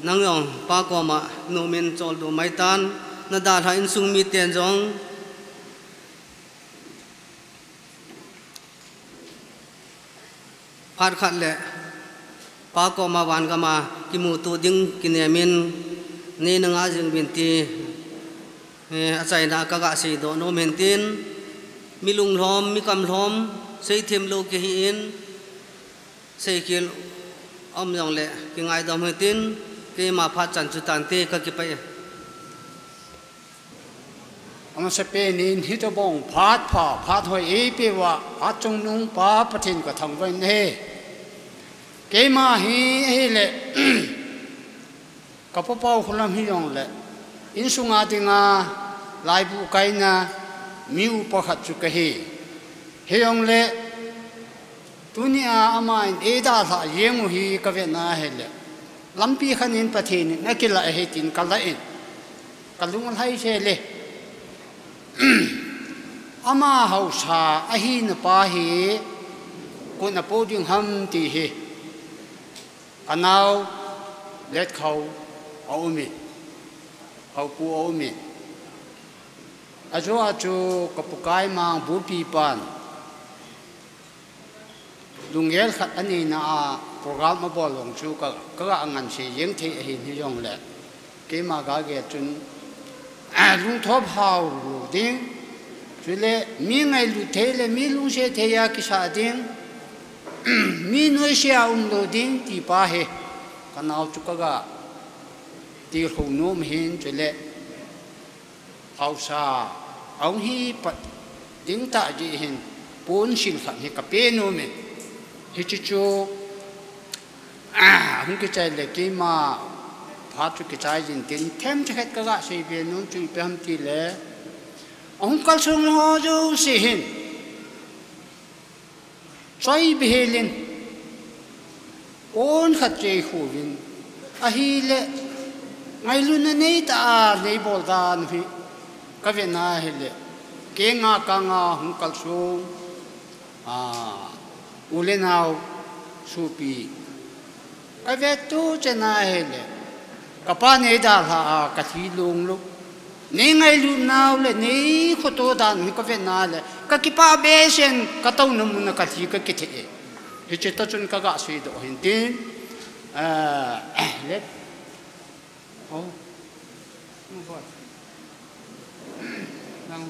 นังยองป้าก็มาโนมินจอลดูไม่ตันนาดาทาอินซุงมีเตียนจงพาดขัดแหละป้าก็มาวันก็มากิมูตัวดิ้งกินเอมินนี่นึงอาจึงบินตีอาศัยนากะกะสีโดโนเมนตินมีลุงล้อมมีกำล้อมใส่เทียมโลกหินใส่กิลอมยองเละกิงไอดอมเฮตินที่มาพัดจันจุตันตีก็กิไปอมสเปนินฮิตบงพัดผ่าพัดหอยเอเปวะพัดจงนุงป้าปะทินก็ทำไว้เน่เกมาฮีเอเละกับพ่อพ่อคนละฮิยองเละอินสุงาติงาลายบุไกนามิวปะขัดจุกเฮเฮียงเล่ตัวนี้อามาอินเอดาสะเยี่ยงหูฮีก็เวียนนาเฮเล่ลำปีขันอินประเทศนี้นักกีฬาเฮตินกัลละอินกัลลุงไทยเชเล่อามาเฮาชาอหินปาฮีกุนปูดิงฮัมตีเฮกันเอาเล็ดเขาเอามีเขาปูเอามีอาจูกับปุกายมังบูปีปันลุงเอลขัดอันนี้นะโปรแกรมมาบอลลงชูก็งานเสียงที่เห็นที่ยองแหละเกี่ยมากาเกจุนลุงทบหาวลุดิ้งจุเล่มีไงลุเทเลมีลุงเสียเทียกิชาดิ้งมีหน่วยเสียลุดิ้งที่ป้าเฮกันเอาจุกกะที่หูนุ่มเห็นจุเล่เอาซาเอาฮีปัดดิ้งตาจีเห็นปูนสิลขันเฮกับเปนูเมฮิจิจูหุ่นกิจเล็กมาพาจุกิจจินตินเทมจะเห็ดกระสีเปนูจุยเปมตีเล่องค์กัลสุงหอจูสิเห็นใจเบลินโอนขัดใจหูวินอาฮีเล่ไงลุนนี่ตาในบอลตาหนิก็เวียนนาเฮเล่เก่งกังหุ่นกัลสุงอุเลนาวสูปีก็เวทูจะน่าเห็นเลยกับป้าเนี่ยดาลากะทิลุงลูกนี่ไงลูกนาวเลยนี่ขดตัวดันก็เวน่าเลยก็กิป้าเบสเซนก็ต้องนมุนกะทิก็กิเทเอเจตจุนก็กะสวยดอกเห็นดิเล็ดโอ้ไม่พอนั่ง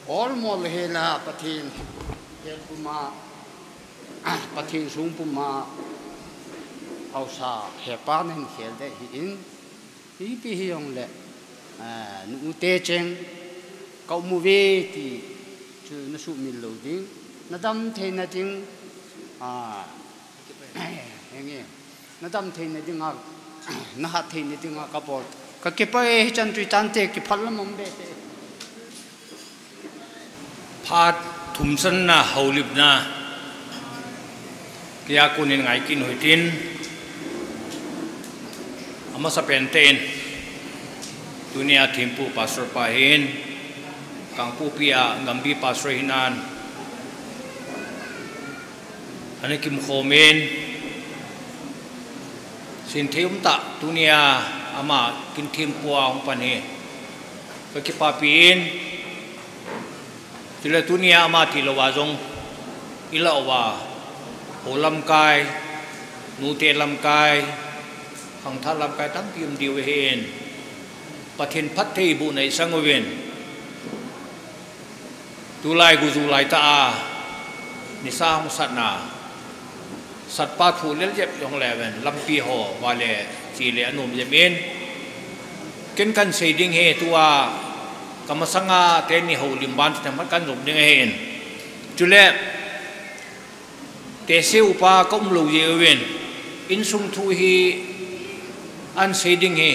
all hela patin hel puma patin sung puma hausa hepanen hel de hin hi pi hiong le nu te cheng kau mu ve ti chu na su mil lo ding na dam the na ding henge na dam the na ding na ha the na ding ka bol ka ke pa e chan tu tan te ki phal mom be teพาดถุมสันนาเฮาลิบนา kia kunin ngai kin hoitin ama sa penten dunia timpu pastor pahin kangpu pia ngambi pastor hinan ane kim khomen sin theum ta dunia ama kin thim puwa hong pani ka ki papin tila dunia ama tilawa jong ilawa holam kai nu te lam kai hang tha lam kai tam pium diu hen pathin phat thei bu nei sangowen tu lai gu zu lai ta ni sa hong sat na sat pa thu lel jep yong lewen lam pi ho wa le chi le anum je men ken kan sei ding he tua kamasanga te ni ho lim ban ta man kan rum ding hen chule te se upa kom lo ye wen in sung thu hi an sei ding he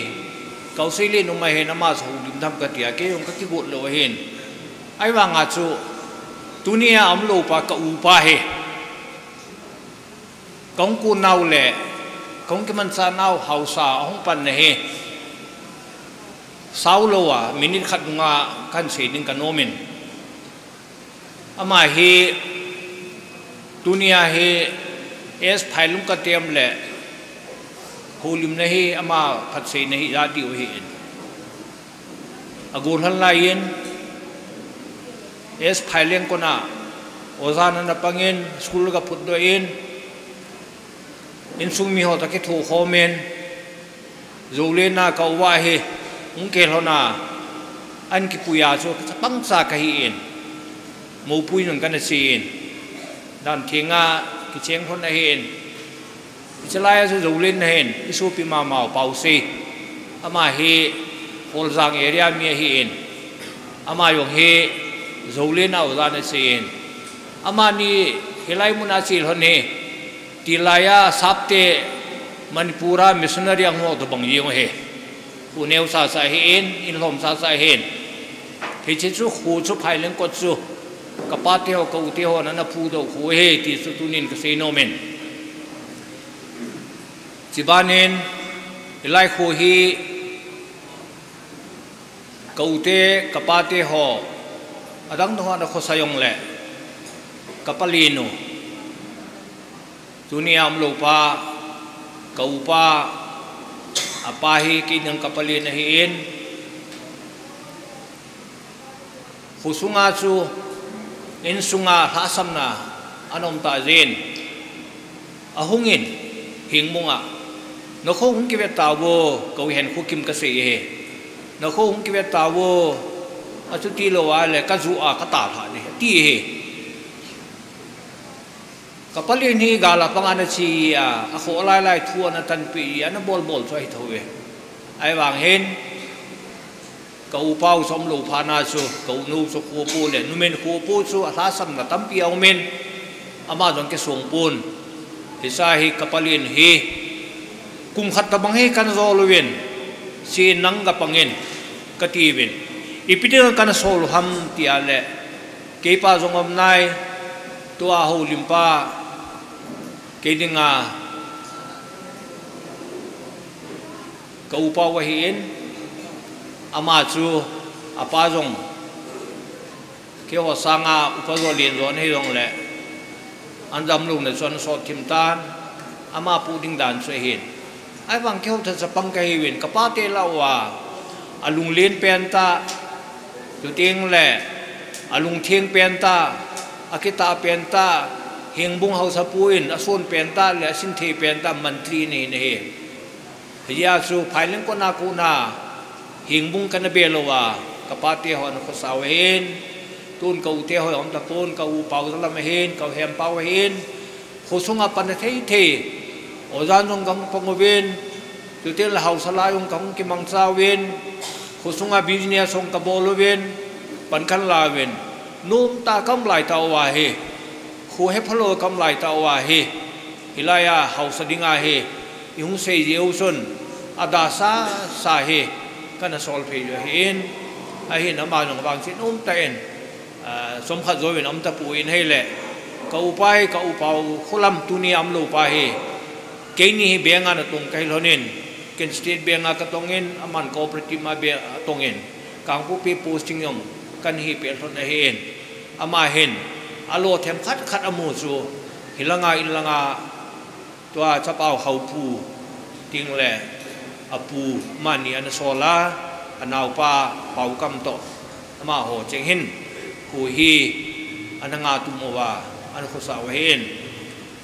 kau sei le no mai he nama so lim tham ka tia ke yong ka ki gut lo hen ai wa nga chu dunia am lo pa ka upa he kong ku nau le kong ke man sa nau hau sa hong pan ne he sau lo wa minit khat nga kan sei ding ka nomen ama he dunia he es phailum ka tem le holim na he ama phat sei na hi ya di o he agur hal la yin es phaileng ko na ozana na pangin school ka put do in sung mi ho ta ke thu khomen zole na ka wa he ung ke hona an ki puya so pang sa ka hi in mo pui nang kan sin dan thinga ki cheng hon na hen chalaya so zole na hen isu pi ma ma pau se ama he hol jang area mi hi in ama yong he zole na o na sin ama ni helai muna sil hon he tilaya sapte manipura missionary ang ho to bang yong he puneu sa sa hen in lom sa sa hen thi chi chu khu chu phai leng ko chu kapate ho ko te ho na phu do khu he ti su tunin ka se no men chibanen ilai khu hi ko te kapate ho adang no na kho sayong le kapalino dunia am lo pa kau pa apahi kinang kapalin na hiin husunga chu insunga hasam na anom ta zin ahungin hingmunga nakho hung kiwet tawo kau hen khukim ka se he nakho hung kiwet tawo achu ti lo wa le ka zu a ka ta tha ni ti he kapalin hi gala pangana chi a kho lai lai thu na tan pi ana bol bol choi thowe ai wang hen kau pau som lo phana chu kau nu chu khu pu le nu men khu pu chu a sam na tam pi au men ama jong ke song pun hisa hi kapalin hi kum khat ta bang he kan zo lo wen si nang ga pangin ka ti wen ipidil kan sol ham ti ale ke pa jong om nai tua ho limpa ke dinga kau pa wa hin ama chu apa jong ke ho sanga upazo lin ron he rong le andam lu ne son so tim tan ama pu ding dan so hin ai wang ke ho tha sapang ka hi win ka pa te la wa alung len pen ta tu ting le alung thieng pen ta akita pen ta hingbung hau sapuin ason pen ta le sin the pen ta mantri ni ne he ya su phailing ko na ku na hingbung kan be lo wa kapate ho na ko sawen tun ka u te ho om ta tun ka u pau la me hen ka hem pau hen khosunga pan thei the ozan jong kam pangoven tu te la hau sala yong kam ki mang sawen khosunga business song ka boloven pan kan la wen num ta kam lai ta wa he khu he phalo kam lai ta wa he hilaya house dinga he yung sei jeu sun ada sa he kana sol phe yo hin a hin ama jong bang sin ta en som khat zo wen om ta pu in he le ka upai ka upau khulam tuni amlo pa he keini benga na tung kai lonin ken state benga ka tongin aman cooperative ma be tongin kang pu pi posting yom kan hi pe thon na hen ama hen alo them khat khat amu chu ilanga tua chapau hau pu ting le apu mani an sola anau pa pau kam to ama ho cheng hin ku hi ananga tu mo wa an kho sa wa hen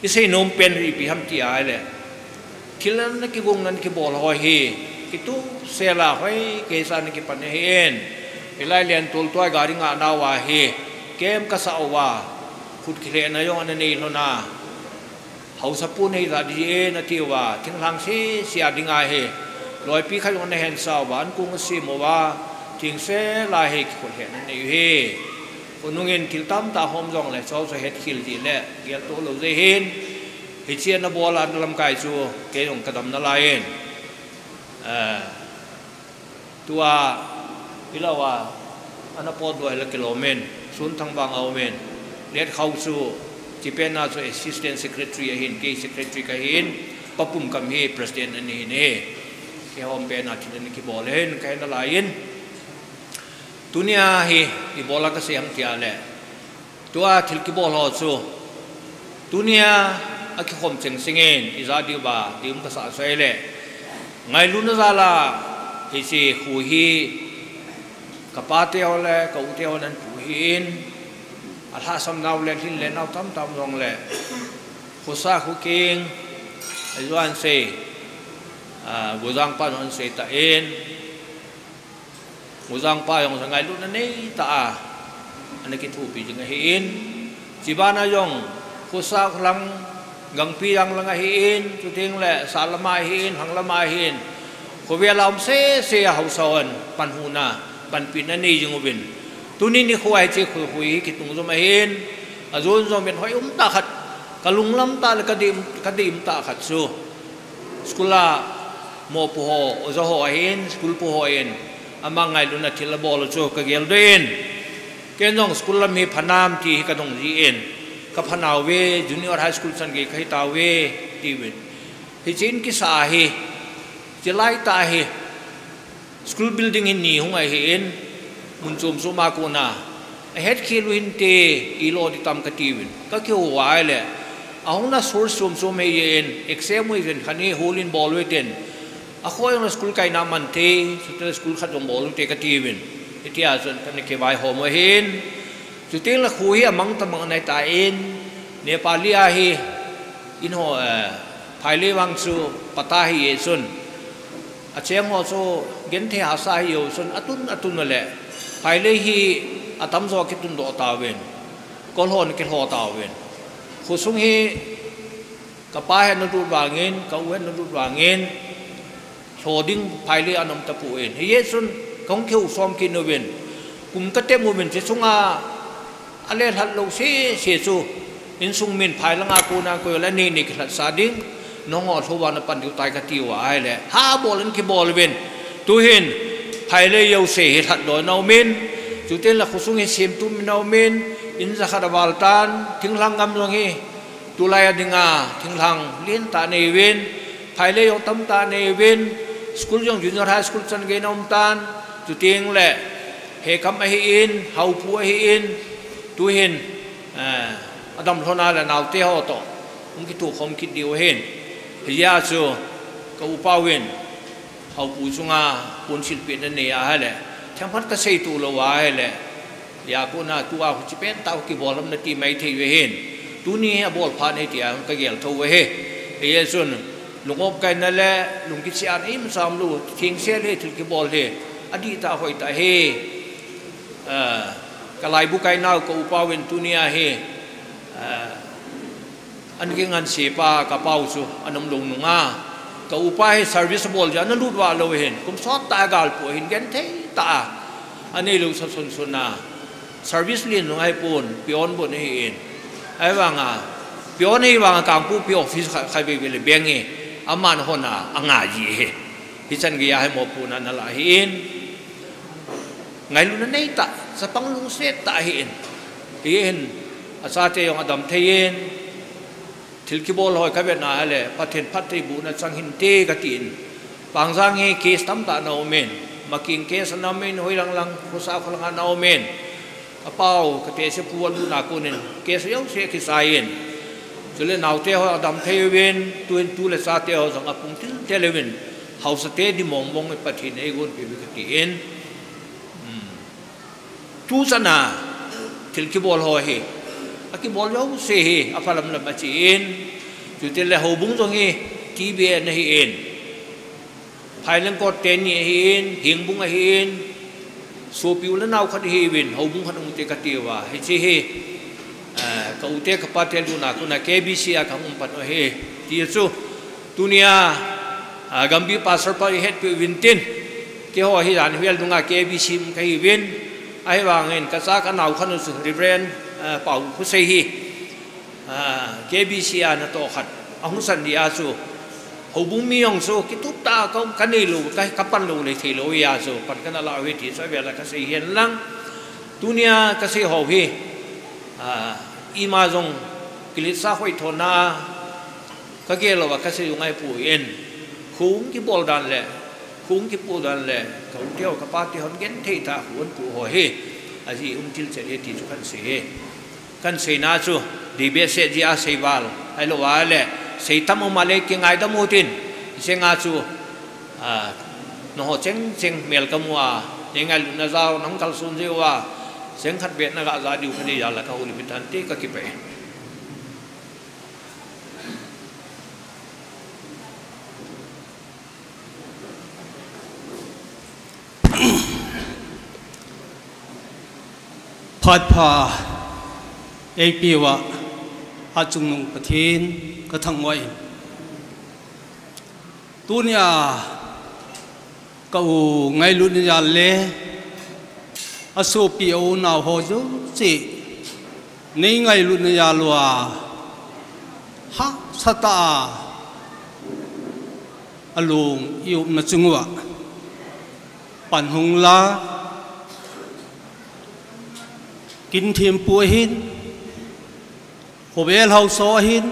ise nom pen ri pi ham ti ai le kilan na ki gong nan ki bol ho hi ki tu se la hoi ke sa ni ki pan hen ilai lian tul toy gari nga na wa hi kem ka sa wa khut khile na yong an nei lo na hau sa pu nei da di e na ti wa thing lang si sia dinga he loi pi khai on hen sa wa an kung si mo wa ting se la he ki khol he na nei he unungin til tam ta hom jong le so so het khil di le gel to lo ze hin hi chian na bola lam kai chu ke jong kadam na la yen tua ilawa ana pod do le kilomen sun thang bang au men let khau chu chi pen na chu assistant secretary hin ke secretary ka hin papum kam he president ani ne ke hom pe na tin ki bol hen ka na la yen dunia hi i bola ka siang tia le tua thil ki bol ho chu dunia a ki khom cheng singen i za di ba dim ka sa sai le ngai lu na za la hi si khu hi ka pa te ho le ka u te ho nan pu hin a tha sam nau le hin le nau tam tam rong le khu sa khu king ai zuan se bu jang pa non se ta en muzang pa yong sangai lu na nei ta ane ki thu pi jing hi in chibana yong khusa khlang gang pi yang lang hi in chu ting le salama hi in hanglama hi in khowia lam se hausawan pan huna pan pin na nei jing ubin tuni ni khwai che khu hui ki tung zo ma hin azun zo men hoi ta khat kalung lam ta le kadim ta khat su skula mo pu ho zo ho hin skul pu ho in amang ngai lu na thil bol chu ka gel den ken jong school lam hi phanam ti ka dong ji en ka phanaw we junior high school san ge khai ta we ti we hi chin ki sa hi chilai ta hi school building in ni hung ai hi en mun chum su ma ko na a het khil win te i lo di tam ka ti win ka ke wa le a hung na source sum me en exam we ven khani holin bol we ten a khoi on school kai na man te hotel school khat jong bol te ka ti win itia zon kan ke vai ho mo hin chu ting la khu hi amang ta mang nai ta in nepali a hi in ho phai le wang chu pata hi ye sun a cheng ho chu gen the ha sa hi yo sun atun le phai le hi atam zo ki tun do ta wen kol hon ke ho ta wen khu sung hi ka pa he no du wangin ka wen no du wangin choding phai le anom ta pu en hi ye sun kong khiu som ki no wen kum ka te mu men che sunga ale hat lo se chu in sung min phai la nga ko na ko la ni ni khat sa ding no ngo thowa na pan diu tai ka ti wa ai le ha bolen ki bol wen tu hin phai le yo se hi that do no min chu ten la khusung hi sim tu min no min in za kha wal tan thing lang ngam long hi tu lai dinga thing lang lin ta nei wen phai le yo tam ta nei wen school jong junior high school chan ge nom tan chu ting le he kam hi in hau pu hi in tu hin adam thona la naw te ho to ki tu khom ki diu hen ya chu ka upa wen hau pu chunga pun sil pe na ne a le thang phat ka sei tu lo wa le ya ko na tu a chi pen taw ki bolam na ti mai thei we hen tu ni a bol pha ne ti a ka gel tho we he ye sun lungop kai na le lung ki chi an im sam lu thing se le thil ki bol he adi ta hoi ta he ka lai bu kai naw ko upa wen tu ni a he an ge ngan se pa ka pau chu anom lung nunga ka upa he service bol ja na lu wa lo hen kum sot ta gal pu hin gen thei ta ani lu sa sun suna service lin ngai pun pion bon he in ai wanga pion he wanga kang pu pi office khai be le beng he aman hona anga ji he hi chan ge ya he mo pu na na la hin ngai lu na nei ta sa pang lung se ta hin hin sa te yong adam thein thil ki bol hoi ka be na le pathen phat te bu na chang hin te ka tin pangjang he case tam ta no men making case na men hoi lang lang khusa khulang na men apau ka te se puan lu na ko nen case yo se ki sain chule naw te ho adam thei wen tuin tu le sa te ho jang apung til televen house te di mong mong e pathin e gon pe ka ti en tu sana til ki bol ho he aki bol yo se he apalam la ma chi en chu te le ho bung jong he ti be na hi en phai lang ko ten ni hi en hing bung a hi en so piu la naw khat hi win ho bung khat ung te ka ti wa he chi he ka u te ka pa te lu na ku na KBC a ka pat o he ti chu dunia gambi pasar pa het pe win tin ke ho hi ran hwel dunga KBC ka hi win ai wang en ka sa ka naw khan su reverend pau khu sei hi KBC na to khat ahung san dia chu ho bung mi yong so ki tup ta ka kan nei lu ka kapan lu le thei lo ya so pat kana la we ti sa ve la ka sei hian lang dunia ka sei ho hi ima jong kilit sa hoi thona ka ge lo wa ka sei ngai pu en khung ki bol dan le khung ki pu dan le ka teo ka pa ti hon gen thei ta huan pu ho he aji til che ti chu kan sei na chu di be se ji a sei wal ai lo wa le sei tam o male ki ngai da mu tin se nga chu no ho cheng mel ka mua ne ngai lu na zao nang kal sun je wa seng khat bet na ga za diu khani ya la ka uli bitan ti ka ki pe phat pha ei piwa a chung nung pathin ka thang wai tunia ka u ngai lu ni ya le aso pi o na ho jo chi nei ngai lu ni ya lwa ha sata alung yu na chungwa pan hung la kin thêm pu hin hồ bel hậu so hin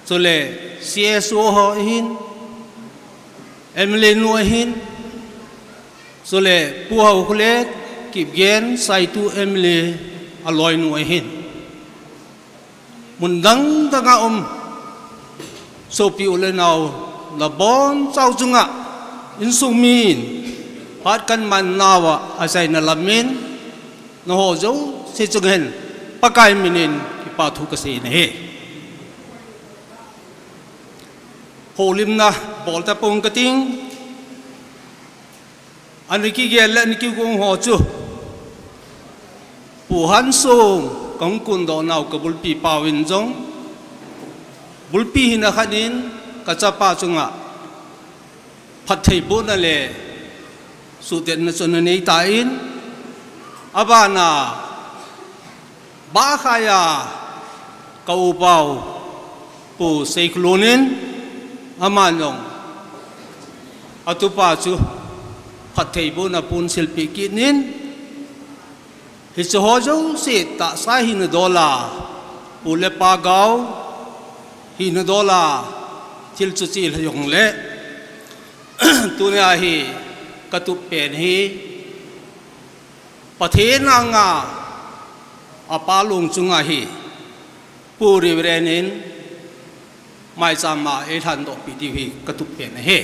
rồi lệ CSO họ hin em lên nuôi hin rồi lệ pu hậu khule kịp gen sai tu em lệ alloy nuôi hin mun dang ta nga so piu le nào là bon sau chunga in sung min phát kan man nawa asai na lamin nó hồ dấu sẽ chung hình bắc cái mình cái bảo thủ cái gì này hồ lim na bỏ ta bông cái tiếng anh ấy kia lên kêu con hồ chú bù hắn sông công quân đó nào cái bul pi bao in giống bul pi hình là khát in cái chắp ba chung à phát thầy bố là lệ số tiền là số này ta in abana ba khaya kau pau pu seiklonin amanong atupa chu phathei bu na pun silpi kinin hi chu ho jo se ta sa hin dola pu le pa gao hin dola chil chu chil yong le tunia hi katup pen hi pathe na nga apa lung chunga hi puri brenin mai chama e than do pi ti hi katup pen he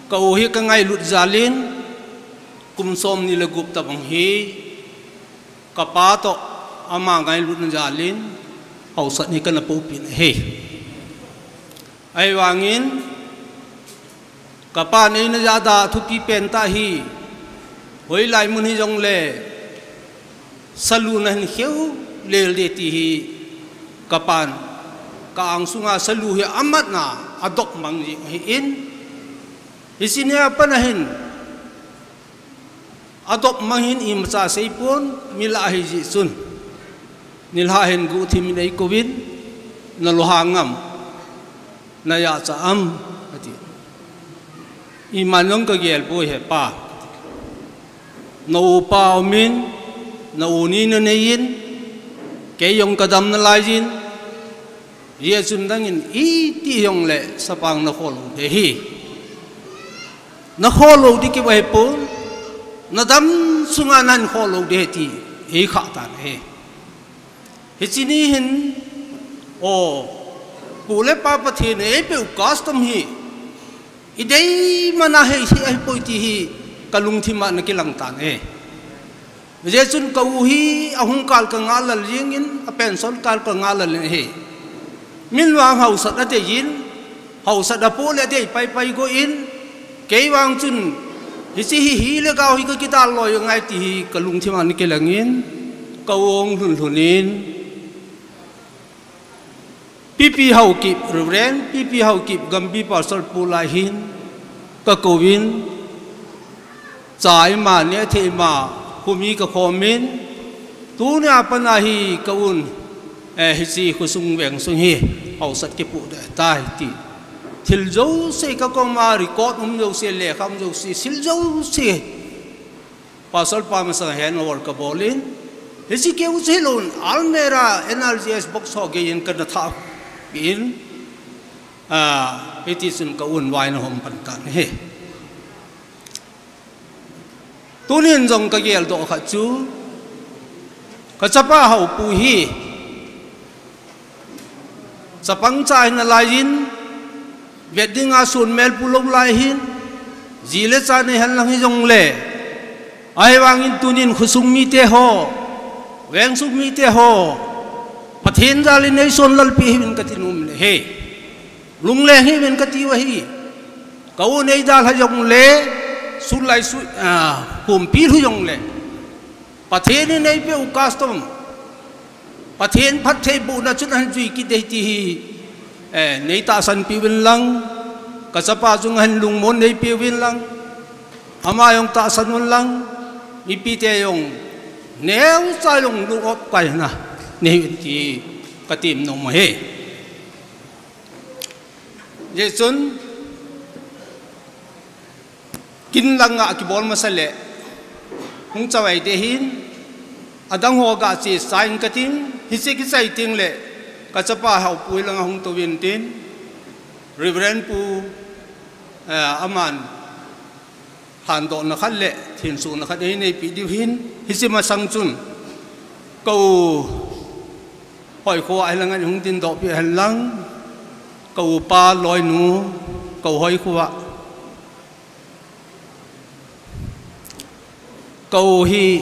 ka o hi ka ngai lut zalin kum som ni le gup ta bang hi ka pa to ama ngai lut zalin au sat ni kana po pin he ai wangin ka pa nei na jada thu pi pen ta hi hoi lai mun hi jong le salu na hin kheu le le ti hi kapan ka ang sunga salu hi amat na adok mang hi in isinya panahin adok mang hin im cha sei pon mila hi ji sun nilha hin gu thim nei covid na lo hangam na ya cha am ati imanong ka gel bo he pa no pao min na uni na nein ke yong kadam na lajin ye chun dangin I ti yong le sapang na kholo de hi na kholo di ki bai pon na dam sunga nan kholo de ti hi kha ta he hi chini hin o pule pa pa the ne pe custom hi idei mana he hi poi ti hi kalung thi ma na ki lang tan he je chun kau hi ahung kal ka ngal al ringin a pension kal ka ngal al he min wang hau sat ate yin hau sat da pole ate pai pai go in ke wang chun hi chi hi le ka hi ka ki ta loi ngai ti hi kalung thi ma ni ke langin kawong hun hunin pipi hau kip ren pipi hau kip gambi pasal pulai hin ka kowin chai ma ne the ma kumi ka khomin tu ne apana hi kaun hi chi khusung weng sung hi hau sat ki pu de tai ti thil zo se ka ko ma record zo se le kham zo se sil zo se pasal pa ma sa hen or ka bolin hi chi ke u se lon almera NRGS box ho ge yin ka na tha in it is in ka un wai na hom pan kan he tunin jong ka gel do kha chu ka chapa hau pu hi chapang chai na lai in wedding a sun mel pu lo lai hin zile cha ne han lang hi jong le ai wang in tunin khusung mi te ho weng suk mi te ho pathin jali nei son lal pi hin ka tinum le he lung le hi men ka ti wa hi kau nei dal ha jong le su lai su hum pi hu jong le pathin nei pe u custom pathin phat thei bu na chun han jui ki dei ti hi nei ta san pi win lang ka chapa chung han lung mon nei pi win lang ama yong ta san win lang mi pi te yong neu chai long lu op kai na nei ti ka tim no ma he ye chun kin langa ki bol masale hung chawai de hin adang ho ga chi sain ka tin hi se ki sai ting le ka chapa hau pui langa hung to win tin reverend pu aman han do na khal le thin su na kha dei nei pi diu hin hi se ma sang chun câu hỏi cô ai là ngành hung tin độ bị hành lang câu pa loi nu câu hỏi cô ạ câu hi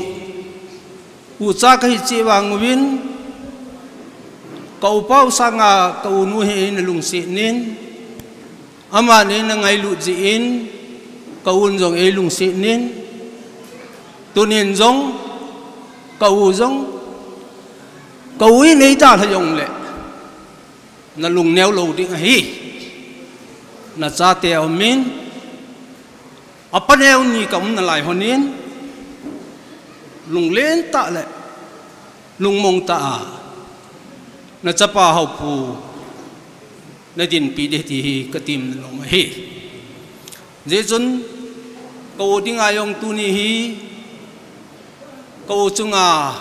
u cha cái chi wang win câu pau sang à câu nu hi na lung si nin ama ni na ngai lu ji in câu un jong e lung si nin tunin jong câu jong câu ấy nei ta thay dùng lệ na lùng neo lâu đi hi na cha teo min apa neo ni kam na lai honin lùng lên ta lệ lùng mong ta na chapa hau pu na din pi de ti ka tim na long hi je chun câu ding ayong tu ni hi câu chunga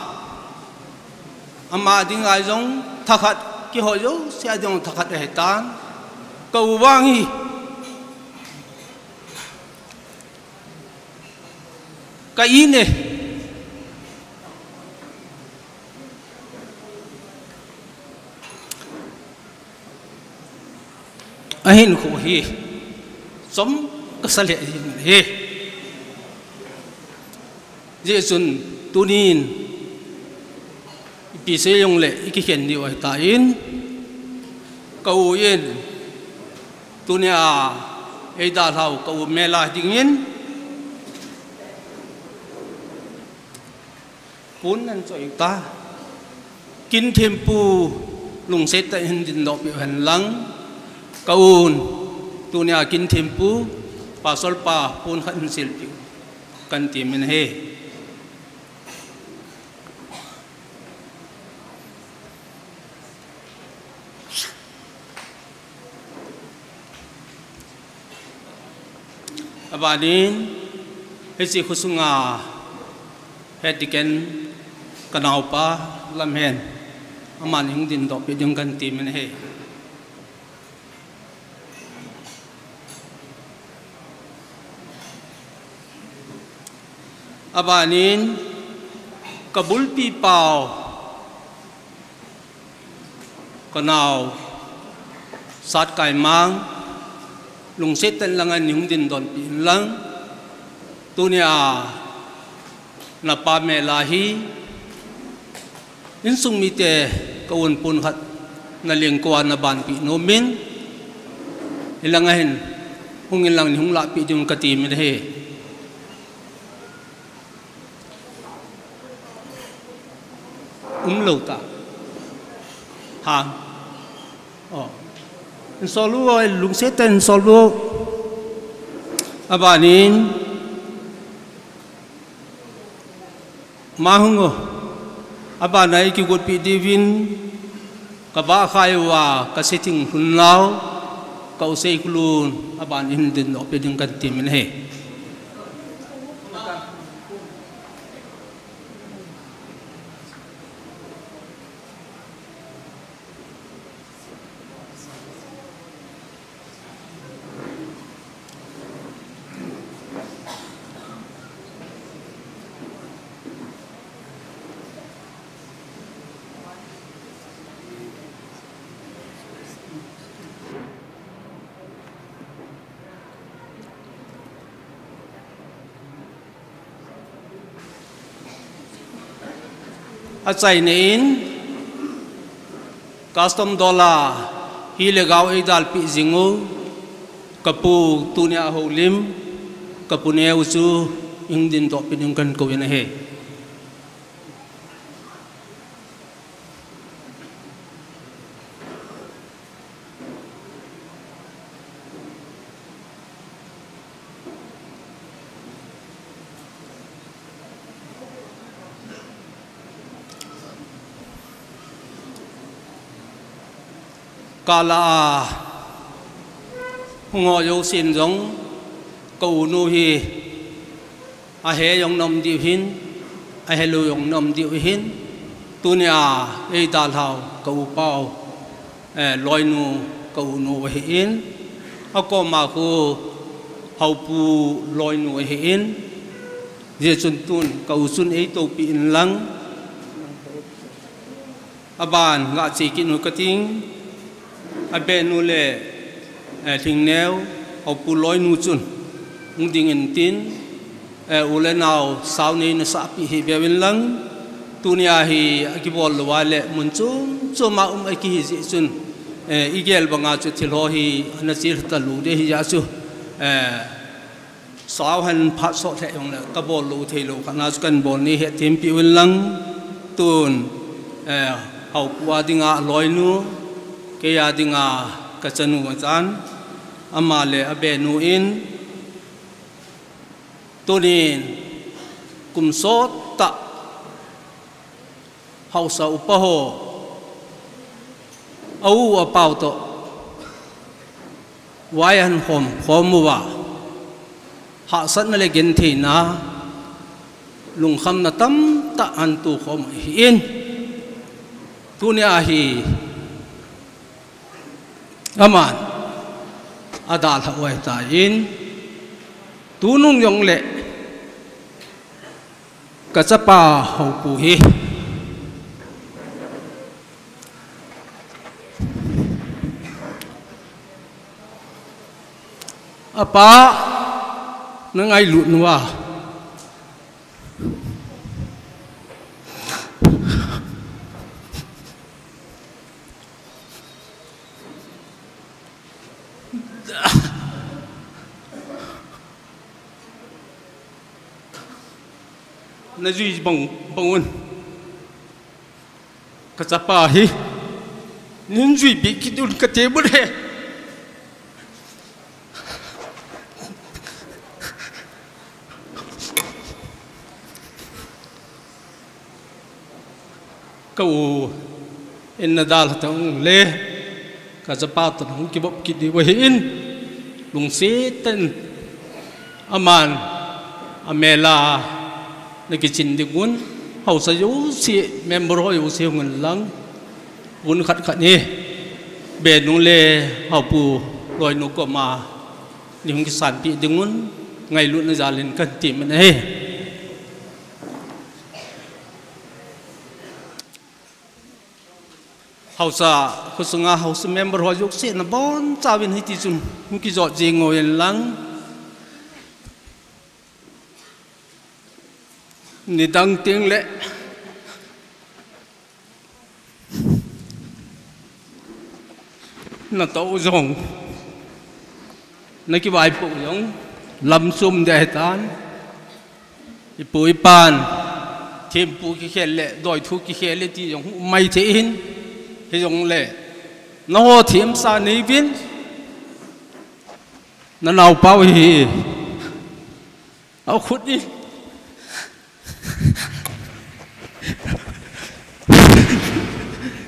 ama ding ai jong thakhat ki ho yo sia jong thakhat he tan câu wang hi ka ine ahin khu hi som ka sale hi je chun tunin pi se yong le ki khen ni wa ta in câu yên tunia ai da thau câu mela ding in pun nan choi ta kin thêm pu lung se ta hin din do bi han lang câu tunia kin thêm pu pa sol pa pun khan sil pi kan ti min he abanin hesi khusunga hediken กันเอาป้าลำเห็นอามันยังดินดอกไปยังกันตีมันเฮอาบานินกบุลปีเปล่ากันเอาสัตว์ไก่มังลุงเสตันลังอันยังดินดอนปีลังตัวเนี้ยนับปาเมลาฮีอินสุงมิเตกวนปุนขัดนาเลียงกวนนาบานปีโนมินอิลังเห็นหงอิลังหงละปีจุนกตีมิเฮโลตาฮะอ๋อสอลูลุงเสตันสอลูอาบานินมาหงอาบานไหนกิกดปีดีวินกับบ้าใครว่ากับเสติงหุ่นเล้ากับอุเซกลูนอาบานินดินออกไปดึงกันตีมันเฮอาศัยนินคัสตอมดอลลาร์ฮิเลกาวไอดัลปิจิงูกับปูตุเนียโฮลิมกับปูเนียอุซูอิงดินตอกเป็นยังกันกูยันเฮกาลาหงอยสินจงกูนูฮีอาเฮยงนมดิวหินอาเฮลุยงนมดิวหินตุเนียไอดาลาวกูเป้าลอยนูกูนูหินอาก็มาคูเฮาปูลอยนูหินเจจุนตุนกูซุนไอโตปีนลังอาบานงาจีกินุกติงอาเบนูเลทิงเนวเอาปูลอยนูจุนมุดิงเงินตินอุเลนาวสาวนี้นสับปีเบียวินลังตุนีอาฮีกิบอลวาเลมุนจุนจุมาไอกิฮิจิจุนอีเกลบังอาจุทิลโฮฮีนัสิรตลูเดฮิยาจุสาวหันพัดโซเทยงเลกบอลลูเทโลขนาดกันบอลนี้เหตุทีมปีวินลังตุนเอาปูอาดิงาลอยนูเกียดิงากจันูอาจารย์อามาเลอเบนูอินตัวนี้กุมโซตะเฮาสาอุปโภเอาอเป่าโตวายันหอมหอมมัวหาสันนั่นเลยกินทีนะลุงคำนัตั้มตะอันตุหอมอินตัวนี้อาฮีอามันอาดาลหวยตายินตูนุ่งยงเละกัจจปาหาปูฮีอาปานังไงหลุดนัวนจุยบังวนกัจจปาฮีนินจุยบิกิดุนกเทบุเรกูเอ็นนาดาลตั้งเล่กัจจปาตั้งกิบกิดีวะหินลุงเสตันอามันอเมลาในกิจดิกุน hậu sa yếu si member ho yếu si ngun lang un khat khat ni be nu le hậu pu loi nu ko ma ni hung ki san pi dingun ngai lu na jalin kan ti men he hậu sa khusunga hậu sa member ho yếu si na bon chawin hi ti chun hung ki zo ji ngoi lang ni dang tiếng lệ nó tàu rồng nó cái bài phụ giống lâm sum để tan bụi pan thêm bụi cái khe lệ đòi thu cái khe lệ thì giống mày thế hin thì giống lệ nó thêm sa ní viên nó nào bao hi áo khuất đi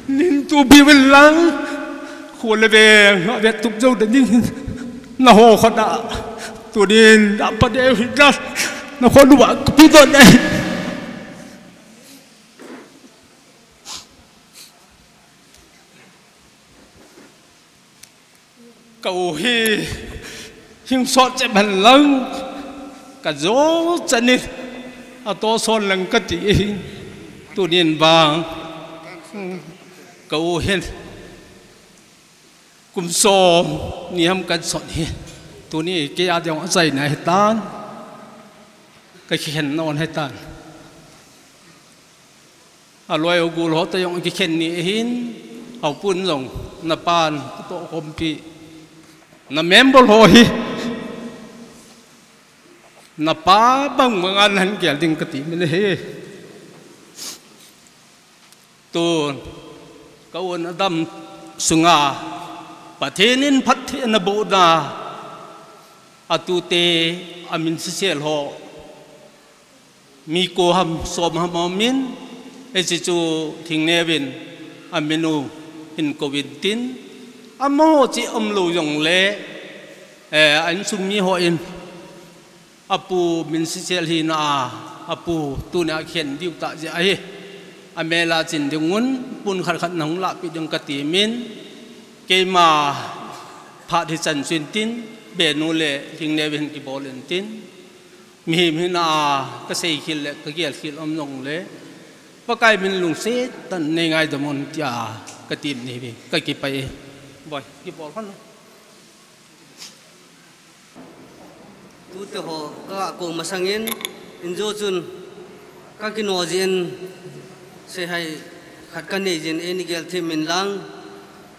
nên tu bị bên lăng khuôn là về họ về tục dâu đến nhưng nó hồ khó đã tu điên đã bắt đều hết ra nó khó đủ bạn biết rồi này cầu hi hiểm sọt chạy bàn lăng cả gió chân đi à to son lăng cất chỉ tu điên vàng cầu hiền cùng xóm ni ham cắt sọt hiền tu ni cái áo dòng dày này hết tan cái khen non hết tan à loài ô gù lót tay dòng cái khen ni hiền hậu pun dòng na pan to hôm pi na member hồi na pa bang mangan han kia ding kati mình he tu câu Adam sunga pathenin pathe na boda atute amin sel ho mi ko ham som ham amin echichu thingnevin aminu in covid tin amo chi omlo yong le an sumi ho in apu min sel hi na apu tu na khen diu ta je ai amela chin dingun pun khat khat nang la pi ding kati min keima pha thi chan swin tin be nu le hing ne ben ki bolen tin mi mi na ka sei khil le ka gel khil om nong le pa kai min lung se tan ne ngai domon tia ka tin ni bi ka ki pai boy ki bol khan tu te ho ka ko masangin injo chun ka ki no jin se hai khat kan nei jin enigel thimin lang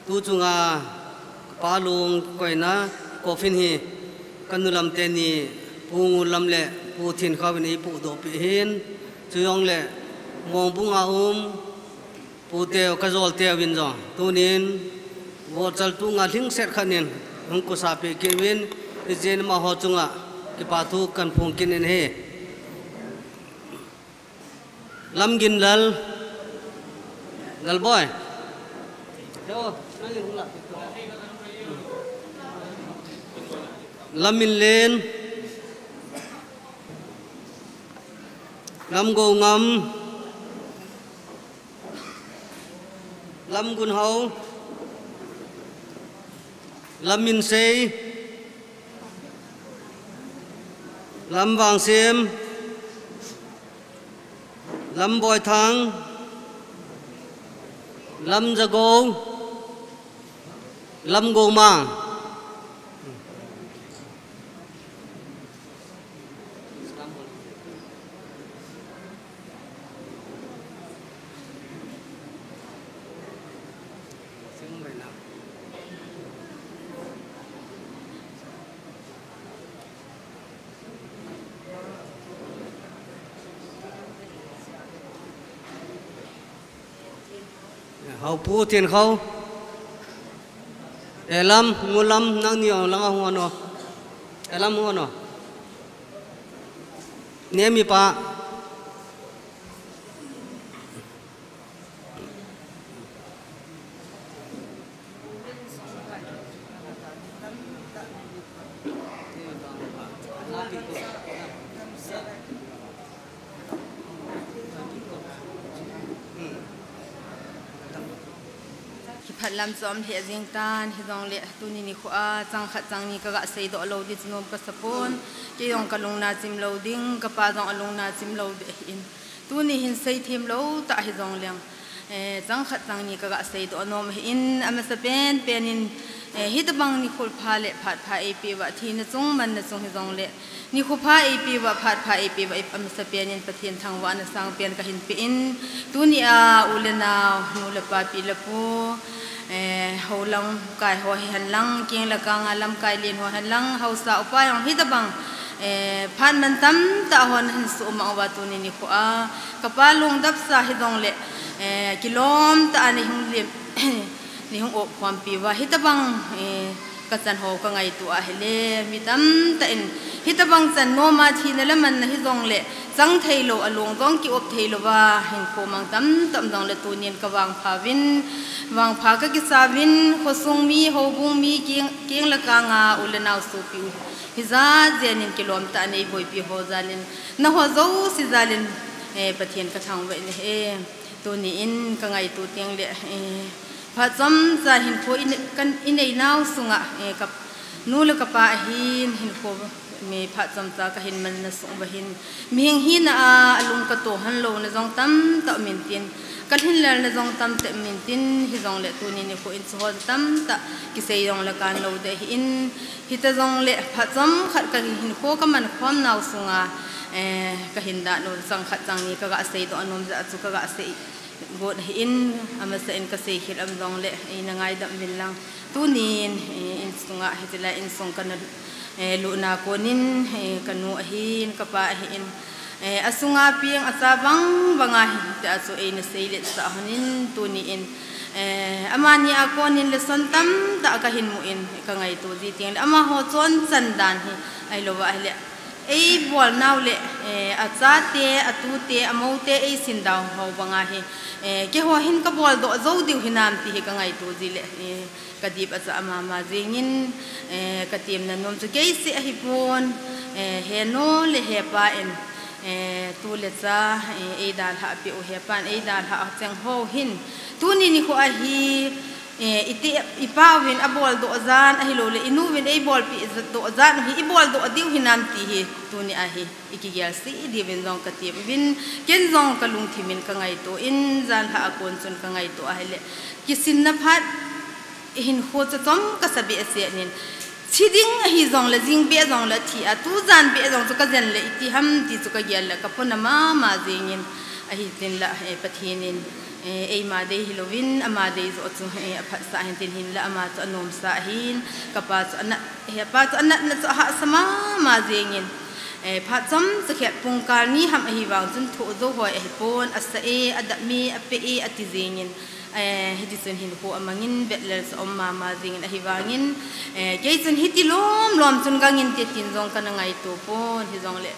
tu chunga palung koina kofin hi kanulam te ni pungulam le pu thin khawin hi pu do pi hin chuyong le mong bunga pu te ka zol te win zo tunin wo chal tu nga thing set khanin hung ko sa pe ke win jen ma ho chunga ki pa thu kan phung kin en he lam gin lal boy yo nangin hula lamin len lam go ngam lam gun hau lamin sei lam vàng xiêm lam boy thang lam jago lam go mang hậu pu tiền khâu elam ngulam nang nhiều lang ang ano elam ano nemi pa ขัดลำซ้อมเทียจิงตานฮิดองเละตุนินิขวาจังขัดจังนี้ก็กะเสยดอโลดิจนมกสะปนเกี่ยงกะลงนาจิมโลดิ้งกะปาจองอลงนาจิมโลเดอินตุนิหินเสยเทมโลตะฮิดองเลียงจังขัดจังนี้ก็กะเสยดอนมอินอเมสเป็นนินฮิตบังนิคุลพาเละผัดพาเอปีวะทีนจงมันจงฮิดองเละนิคุพาเอปีวะผัดพาเอปีวะอเมสเป็นนินปะเทียนทางวานสังเปียนกะหินปีอินตุนิอาอุเลนานูเลปาปีเลปูhầu long cài hoa hành lăng kiêng là càng làm cài liền hoa hành lăng hầu sao phải ông hít bằng phan man tâm tạo hoàn hình số mạng và tu ni khoa kapa lung đắp sa hít dong lệ kilom ta ni hung liệm ni hung opความปีว่า hít bằng cái chân hồ cái ngày tu ahele mi tâm ta in hít bằng chân no ma thi nè man hít dong lệจังเทโลอลงต้องกิอบเทโลว่าเห็นโคมังตั้มตั้มดองเลตูเนียนกวางพาวินวางพากกิสาวินโคซุงมีโฮบุงมีเกียงละกางาอุลนาวสูปิวฮิซาเจนินกิโลมตาในบอยปีโฮซาลินนะฮัวโซซิซาลินประเทศกระทางเวเนตัวนี้อินกังไงตัวเตียงเละพระจอมจะเห็นโคกันอินในนาวสุงะกับนูลกับปาหินเห็นโคมีพระจอมจากเห็นมันนส่งไปเห็นมีเฮงหินลุงกระโตหันโลในจงตั้มตะมินตินกันเห็นแล้วในจงตั้มตะมินตินฮิจงเละตัวนี้เนี่ยคนอินสอดตั้มตะกิเซยองละการโลเดหินฮิตจงเละพระจอมขัดกันเห็นโคก็มันความนาวสุงก็เห็นด่านโนสังขัดจังนี้ก็กะเซยตัวอนมจะจุกกะเซยบทหินอามาเซนก็เซยหิลอัมจงเละอินง่ายดับวิลลังตัวนี้อินสุงฮิตละอินสงกันลูนาโกนินกันนูหินกปะหินอสุงาเปียงอาซาบังบังอาหินแต่อสุเอนเซเลสาหนินตัวนี้อินอามานีอาโกนินเลสันตัมตะกะหินมุอินกังไงตัวจีเตียงอามาโฮจอนสันดานหิไอโลวะเลไอบอลนาวเลอาซาเตอตูเตอโมเตไอสินดาวเฮาบังอาหิเกหัวหินกับบอลโดโจดิวหินามตีกังไงตัวจีเลกระดิบอาซามามาเจงินกระเทียมนั้นนมจะเกยเสียหิปนเฮโนเลเฮปาเอ็นตัวเลจ้าเอดาลหาปิโอเฮปานเอดาลหาจังโฮหินตัวนี้นี่ขวาฮีอิติอิป้าวินอบอลโดอซานอหิโลเลอินูวินไอบอลปิโดอซานฮีอิบอลโดอดิวหินามตีฮีตัวนี้อาฮีอิกิเกลซีดีวินซองกระเทียมวินเกนซองกะลุงทิมินกังไงตัวอินจานหาคนจนกังไงตัวอาฮีเลกิสินนภัทหินโคจะต้องกระสเบียเสียนินชีดิ้งฮิซองละจิงเบียซองละที่อาตูจานเบียซองสุกเจนละอิติฮัมที่สุกเยลละกับพนมาเจงินอหิตินละปะทีนินเอมาเดฮิโลวินอามาเดจอดซุพัสาหินตินหินละอามาจอนมสาหินกับปาจอนปาจอนนัจหะสมาเจงินพระจอมจะเขียนปงการนี้ทำอหิวังจนถูกโจหอยอหิปนอัสเออดับมีอเปเออติเจงินฮิตจนหินโคอามังินเบลเลสอมมาจิงอหิวางินเกยจนฮิตล้อมจนกังินเตตินจงกันไงตัวปนฮิจงเล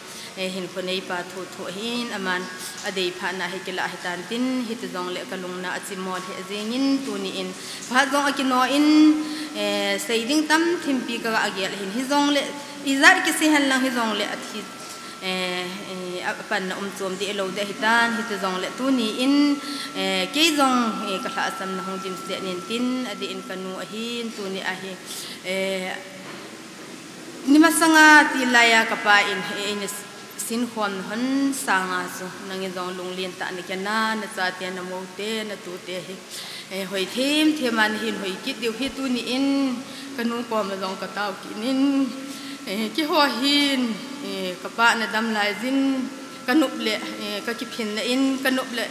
หินคนในป่าทุหินอามันอดีพานาฮิกละฮิตันตินฮิตจงเลกลุงนาอจิมอดเฮเจงินตัวนี้อินพระจงอกินออินเสดิ้งตั้มทิมปีกะอาเกียลหินฮิจงเลอิซาร์กิเซฮันลังฮิจงเลอธิปันจมดีเอโลเดฮิตันฮิตจงเลตัวนี้อินเกยจงกะลาสัมนะฮงจิมเสนินตินอดีอินกันูอหินตัวนี้อาฮีนิมัสงาติลายากะปาอินสินความหันสางาสุนังจงลงเลียนตานิกันนานะจาเตียนโมเตนะตูเตหอยเทมเทมันหินหอยกิดเดียวฮิตัวนี้อินกันูปอมจงกะตาวกินินกี่หัวหินกับป้าเนี่ยดำลายจินกันนุบเละกับกิพินเนี่ยอินกันนุบเละ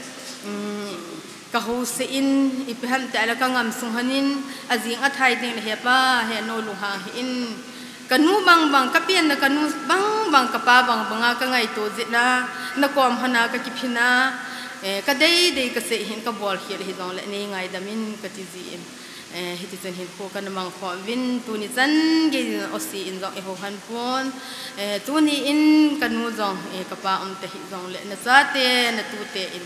กับหูเสียนอีพิหันแต่ละกังงำสุงหันินอาจิงอัฐายดิ่งเฮียป้าเฮียโนลุงหาหินกันนูบางกับเปียนนะกันนูบางกับป้าบางกังไงตัวจิตนะนักความหนากับกิพินาก็ได้ก็เสียหินกับบอลเขียนหินจงเละนี่ไงดามินกับจิจิมฮิตจันหินโคกันมังขอวินตัวนี้จันเกี่ยอสีอินจงเอโฮฮันพอนตัวนี้อินกันนูจงกับป้าเตหิจงเละนะซาเตนะตูเตอิน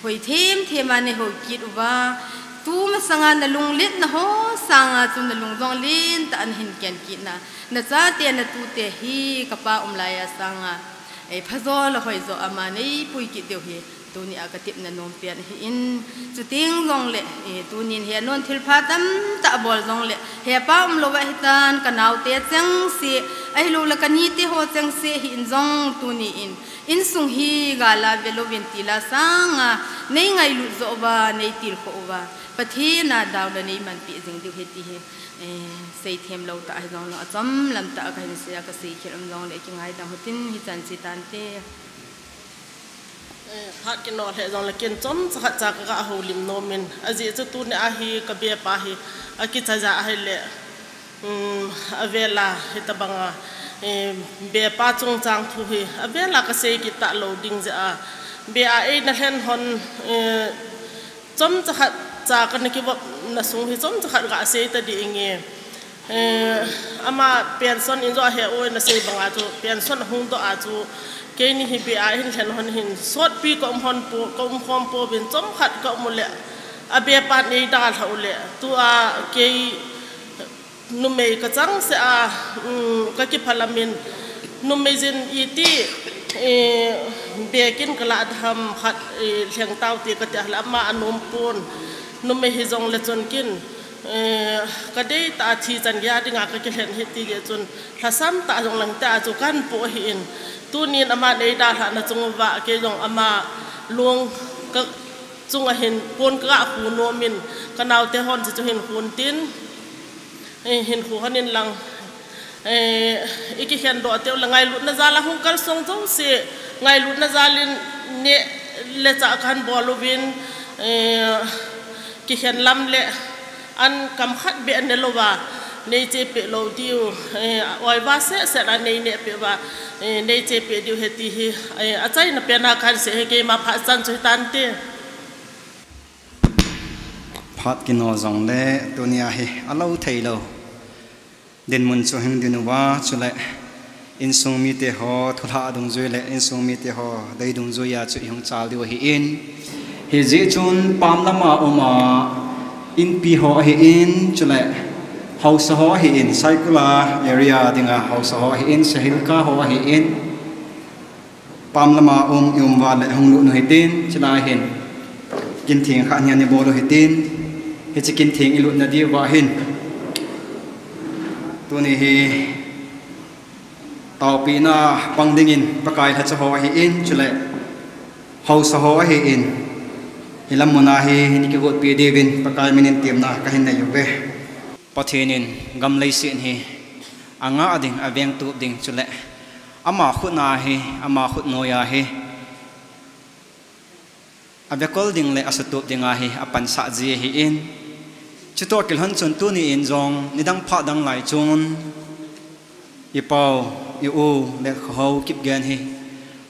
หอยเทมมันเนี่ยหอยกิดว่าตัวมันสังานลุงเล็ดนะฮะสังอาจุนลุงจงลินแต่อันหินเกียนกิดนะซาเตนะตูเตฮีกับป้าลายสังอาพะโซละหอยโซอามานี่ปุยกิดเดียวฮีต tu ni akatip na nom pian in chu ting long le tu nin he non thil pha tam ta bol long le he pam lo wa hitan kanau te chang si ai lo la kani te ho chang se hin zong tu ni in sung hi gala velo ventila sanga nei ngai lu zo ba nei til kho ba pathi na daw la nei man pi jing du heti he sei them lo ta ai zong lo acham lam ta ka ni se ka sei khiram zong le ki ngai da hotin hi chan si tan te phát cái nọ hệ dòng là kiên chấm chắc chắn các hồ lim nô mình à gì cho tu này ahi cái bia pa hi à cái cha cha hay lệ à về là hệ ta bằng bia pa chung trang thu hi à về là cái xe cái tạ loading ra bia ai na hen hon chấm chắc chắn cái này cái vật na sung hi chấm chắc chắn cái xe ta đi nghe ama pension in do he oi na se banga chu pension hung do a chu ke ni hi bi a hin than hon hin sot pi ko hon po ko hom po bin chom khat ko mu le a be pat ni dal hau le tu a ke nu me ka chang se a ka ki phalamin nu me jin i ti be kin kala dham khat theng taw ti ka ta la ma anom pon nu me hi jong le chon kin cái đấy ta chỉ chân gia đình ngạc cái hiện hiện thì chun là sắm ta dùng lăng ta chụp căn bộ hiện tu niên ama đấy đã là chung vạ cái dùng ama luông cái chung hiện quân cả khu nô min cái nào thế hòn chỉ hiện quân tin hiện khu hòn nên lăng cái hiện đó tiêu là ngày lúc nó ra là không cần song giống gì ngày lúc nó ra lên nè lệ trả căn bộ lovin cái hiện lâm lệ an kam khat be an lo ba nei che pe lo tiu oi ba se la nei ne pe ba nei che pe diu he ti hi a chai na pe na khan se he ke ma pha chan choi tan te phat ki no zong le dunia hi alo thei lo den mun chu hing dinu wa chu le in sung mi te ho thula dung zui le in sung mi te ho dei dung zui ya chu hong chal diu hi in hi ji chun pam lama oma in pi ho hi in chule house ho hi in circular area dinga house ho hi in sahilka ho hi in pamlama yumwa le honglu no hitin chila hin kin thing kha nya ni bolo hitin hi chikin thing ilu na di wa hin tuni hi tau pi na pangdingin pakai ha cha ho hi in chule house ho hi in hilam mona hi ni ki got pi devin pakai minin tim na ka hin na yuwe pathinin gam lei sin hi anga ading aveng tu ding chule ama khuna hi ama khut noya hi avekol ding le asatu dinga hi apan sa ji hi in chuto kilhan chun tu ni in jong nidang pha dang lai chun ipau yu le khau kip gen hi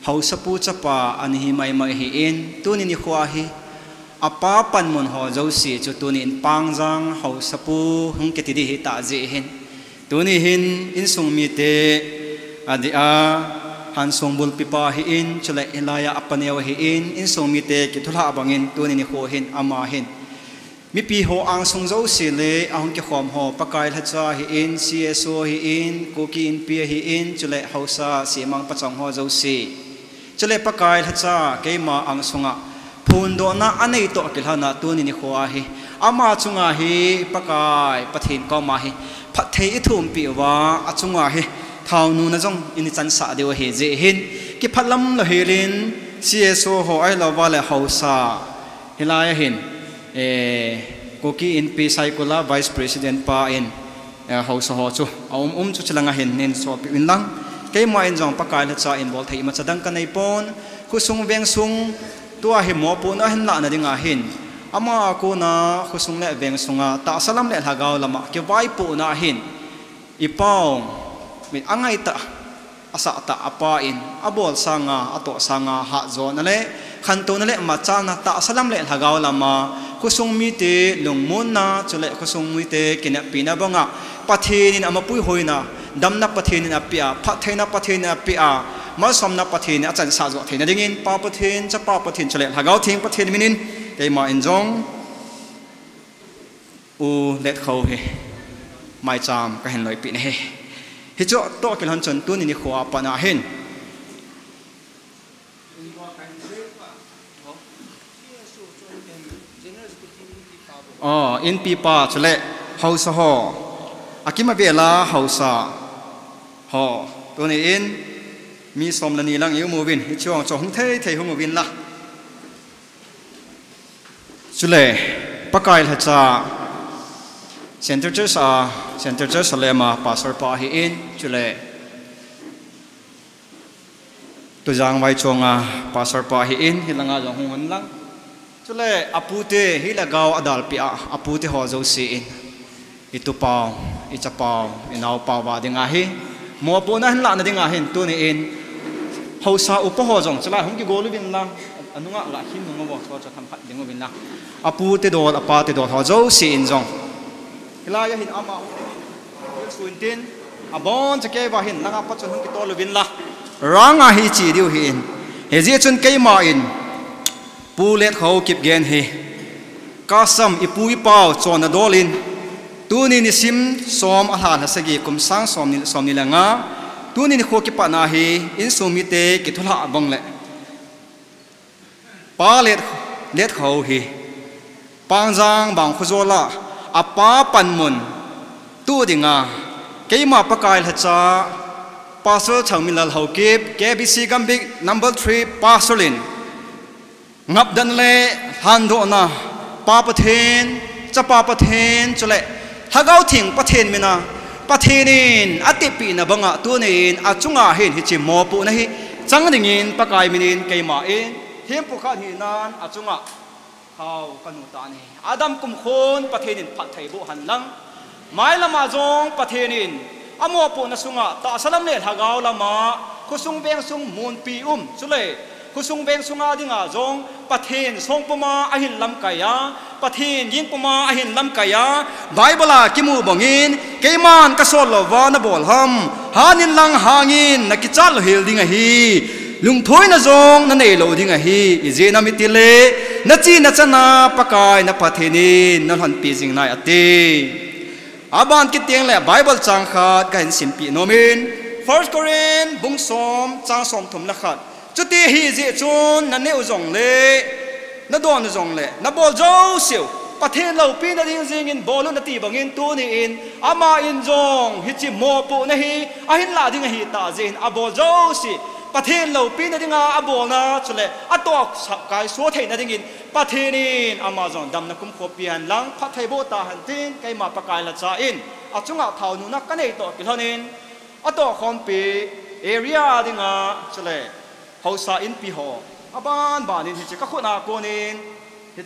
hau sapu chapa ani hi mai mai hi in tu ni khwa hi apa pan mon ho zo si chu tu ni in pangjang hau sapu hung ke ti di hi ta ji hin tu ni hin in sung mi te adia han song bul pipa hi in chule ilaya apanewa hi in song mi te ki thula bangin tu ni ho hin ama hin mi pi ho ang sung zo si le ahong ki khom ho pakai la cha hi in cso hi in koki in pi hi in chule hausa si mang pachang ho zo si chule pakai la cha ke ma ang sunga phun do na anei to kilhana tu ni ho hi ama chunga hi pakai pathin ko ma hi phathei thum pi wa achunga hi thau nu na jong in chan sa dewa he je hin ki phalam lo helin cso ho ai lo wala hausa hilaya hin koki in pi saikula vice president pa in hausa ho chu chu chalanga hin nen so pi in lang ke ma in jong pakai la cha in bol thei ma chadang kanai pon khusung veng sung tua hi mo pon a hin la na dinga hin ama ko na khusung le veng sunga ta salam le hagaw lama ke vai pu na hin ipong mit angai ta asa ta apa in abol sanga ato sanga ha zo na le khanto na le ma cha na ta salam le hagaw lama khusung mi te lungmun na chule khusung mi te kina pina banga pathin ama pui hoina damna pathin apia phatheina pathin apia ma somna pathin achan sa zo theina dingin pa pathin cha pa pathin chule hagaw thing pathin minin ke ma enjong u let kho he mai cham ka hen loi pi ne he hi cho to kel han chon tu ni khwa pa na hen in pipa chule hausa ho akima bela hausa ho to ni in mi som la ni lang yu movin hi chuang cho hung thei hung movin la chule pakai la cha center church salema pastor pa hi in chule tu jang vai chonga pastor pa hi in hilanga jong hung han lang chule apute hi la gaw adal pia apute ho zo si in itu pau icha pau inau pau wa dinga hi mo po na han la na dinga hin tu ni in hausa upo ho jong chula hung ki golu bin lang anunga la hin nunga bo cho cha tham khat dingo bin la apute do apate do ho zo si in jong hilaya hin ama suintin abon cha ke wa hin langa pa chon hung ki to lu bin la ranga hi chi diu hin he je chun ke ma in pu let khau kip gen hi kasam ipui pau chon na dolin tu ni ni sim som a han hasagi kum sang som ni langa tu ni kho ki pa na hi in sumi te ki thula bang le pa let khau hi pangjang bang khuzola apa panmun tu dinga keima pakai hacha pastor changmilal haukip KBC Gambik number 3 pastorlin ngap dan le hando na pa pathen cha pa pathen chule hagau thing pathen mina pathenin atipi na banga tunin achunga hin hichi mopu na hi changdingin pakai minin keima in hempu kha hinan achunga hau kanu ta ni adam kum khon pathenin phathai bo hanlang mai lama jong pathenin amo po na sunga ta salam le hagaw lama khusung beng sung mun pi chule khusung beng sunga dinga jong pathen song puma ahin lam kaya pathen yin puma ahin lam kaya bible kimu bangin keiman ka sol wa na bol ham hanin lang hangin nakichal hil dinga hi lung thoi na jong na nei lo dinga hi ije na mitile na chi na chana pakai na pathenin na han pi jing nai ate aban ki tiang le bible chang khat ka hin simpi nomin 1 Korean bung som chang som thum la khat chuti hi je chun na ne uzong le na don uzong le na bol jo siu pathen lo pi na ding jing in bolu na ti bangin tu ni in ama in jong hi chi mo pu na hi a hin la ding hi ta jin a bol jo si pathen lo pi na dinga a bol na chule a tok kai so thei na ding in pathenin amazon dam na kum khopian lang phathai bo ta han tin kai ma pakai la cha in achunga thau nu na kanei to kilhonin ato khom pi area dinga chule hausa in pi ho aban banin hi ka khona konin hi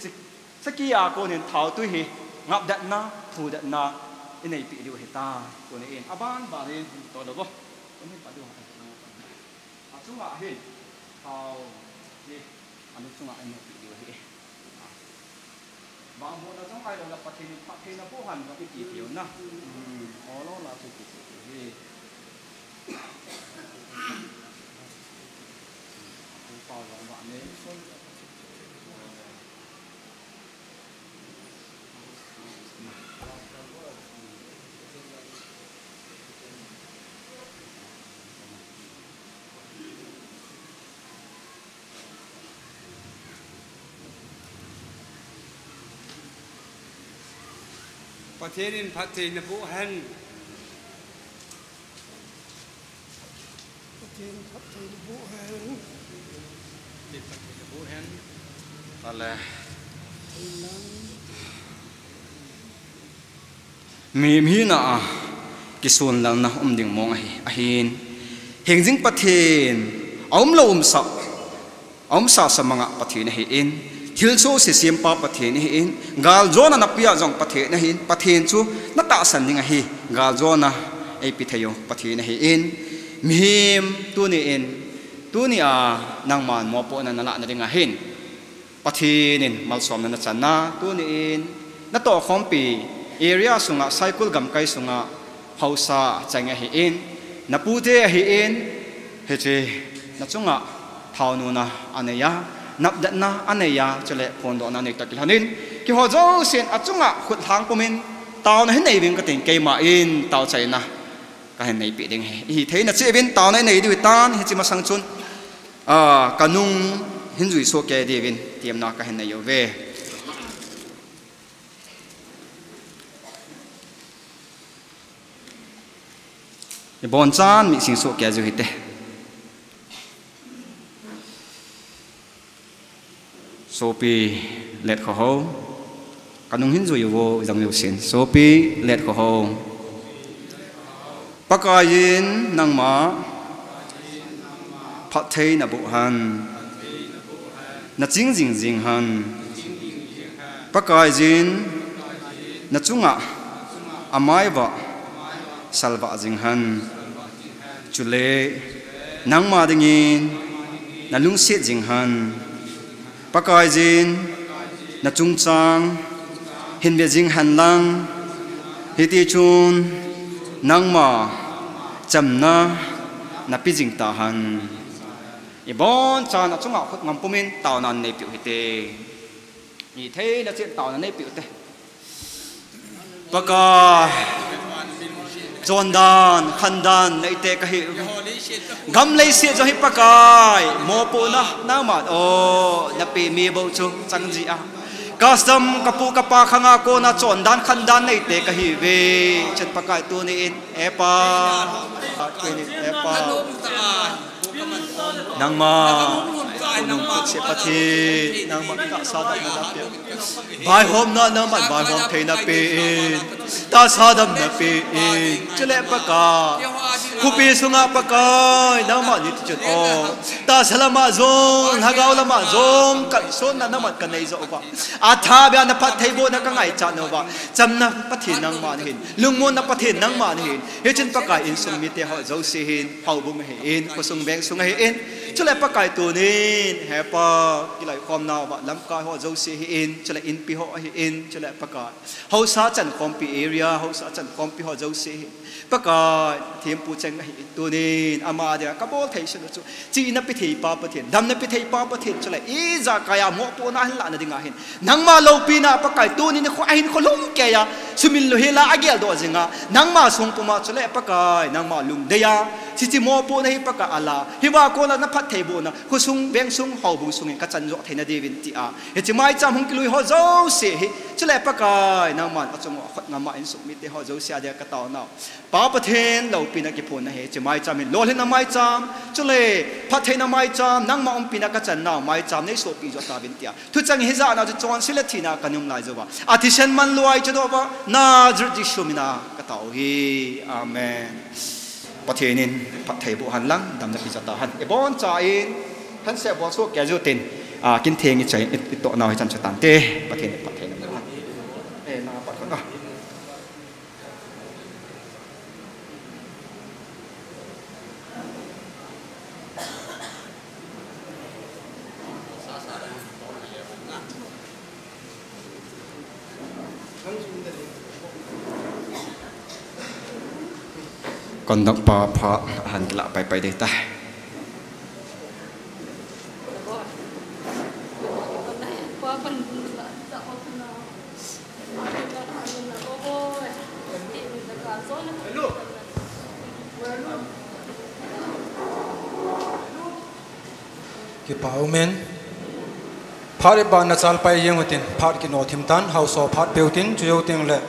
sakia konin thau tu hi ngap dat na thu dat na inei pi diu hita konin aban banin to lo bo ini padu achunga hi thau ni anu chunga ai pi diu hi bang mo na jong ai lo la pathin na po han ka pi pi na olo la su pi hi pathenin pathin na po han ale mi na kisun lang na ding mong ahin hengjing pathin om sa sa mga pathin hi in thilso si simpa pathin hi in gal zona na pia jong pathin hi pathin chu na ta san ding hi gal zona ai pithayo pathin hi in mihim tu ni a nang man mo po na nala na ding hin pathinin malsom na channa tu ni in na to khompi area sunga cycle gam kai sunga hausa changa hi in na pute hi in he che na chunga thau nu na aneya nap dat na aneya chale phon do na nek takil hanin ki ho zo sen achunga khut thang pomin taw na hin nei wing ka ting ke ma in taw chai na ka hin nei pi ding hi thei na che bin taw na nei di tan hi chi ma sang chun kanung hinjui so ke di win tiam na ka hin nei yo ve bon chan mi sing so kya ju hite sopi let kho ho kanung hin ju yo jang yo sin sopi let kho ho pakayin nang ma phat thei na bu han na jing jing jing han pakayin na chunga amai ba salva jing han chule nang ma dingin na lung se jing han pakai jin na chung chang hin be jing han lang hiti chun nang ma chamna na pi jing ta han i bon cha na chunga khut ngam pumin taw nan nei piu hite i thei na chen taw nan nei piu te pakai chon dan khan dan nei te ka hi gam lei se jo hi pakai mo po na ma o na pe mi bo chu chang ji a custom kapu kapa khanga ko na chon dan khan dan nei te ka hi ve chen pakai tu ni in epa nang ma nang ma se pathi nang ma ta sa da na pe bai hom na na ma bai hom thei na pe ta sa dam na pe chule paka kupi sunga paka nang ma ni chut o ta salama zong hagaw lama zong ka son na namat ka nei zo ba a tha bya na phat thei bo na ka ngai cha no ba cham na pathi nang ma hin lungmon na pathi nang ma hin he chen paka in sung mi te ho zo si hin hau bung he in ko sung beng sung he in chule pakai tu nin he pa kilai kom na ba lam ka ho zo si in chule in pi ho hi in chule pakai ho sa chan kom pi area ho sa chan kom pi ho zo si pakai thim pu cheng hi tu nin ama dia ka bol thei shu chu chi na pi thei pa pa thien dam na pi thei pa pa thien chule i za kaya mo po na la na dinga hin nang ma lo pi na pakai tu nin kho ahin kho lum ke ya sumil lo hela agel do jinga nang ma sung pu ma chule pakai nang ma lung de ya chi chi mo po na hi paka ala hi wa ko na phat thei bo na khu sung beng sung hau bu sung ka chan jo thei na devin ti a he chi mai cham hung ki lui ho zo se hi chule pakai nang ma achong khot nga ma in suk mi te ho zo sia de ka taw na pa pa then lo pi na ki phon na he chi mai cham hin lo le na mai cham chule phat thei na mai cham nang ma pi na ka chan na mai cham nei so pi jo ta bin tia thu chang he za na chu chon sile thi na kanum lai zo ba athisan man luai chu do ba na jur ji shumina ka taw hi amen pathenin phat thei bu han lang dam na pi cha ta han e bon cha in han se bo so kya ju tin kin theng i chai to na hi chan cha tan te pathen phat thei na han e na pat ko na còn đọc pa pa hẳn lạ bay đây ta ki pau men phare ba na chal pai yeng utin phar ki no thim tan house of phat peutin chu ting le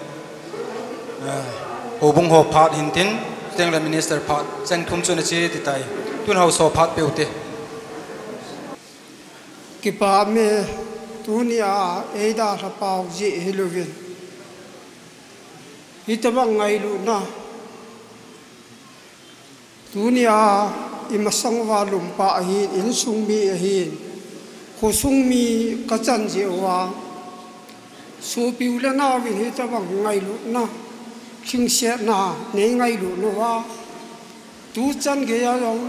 obung ho phat hin tin teng la minister phat chang thum chu na chi ti tai tun house of phat peute ki pa me tunia eida sa pau ji hilovin hitabang ngai lu na tunia imasang walum pa hi in sung mi hi khu sung mi ka chan je wa su piu la na vi hitabang ngai lu na khing se na nei ngai lu no wa tu chan ge ya yong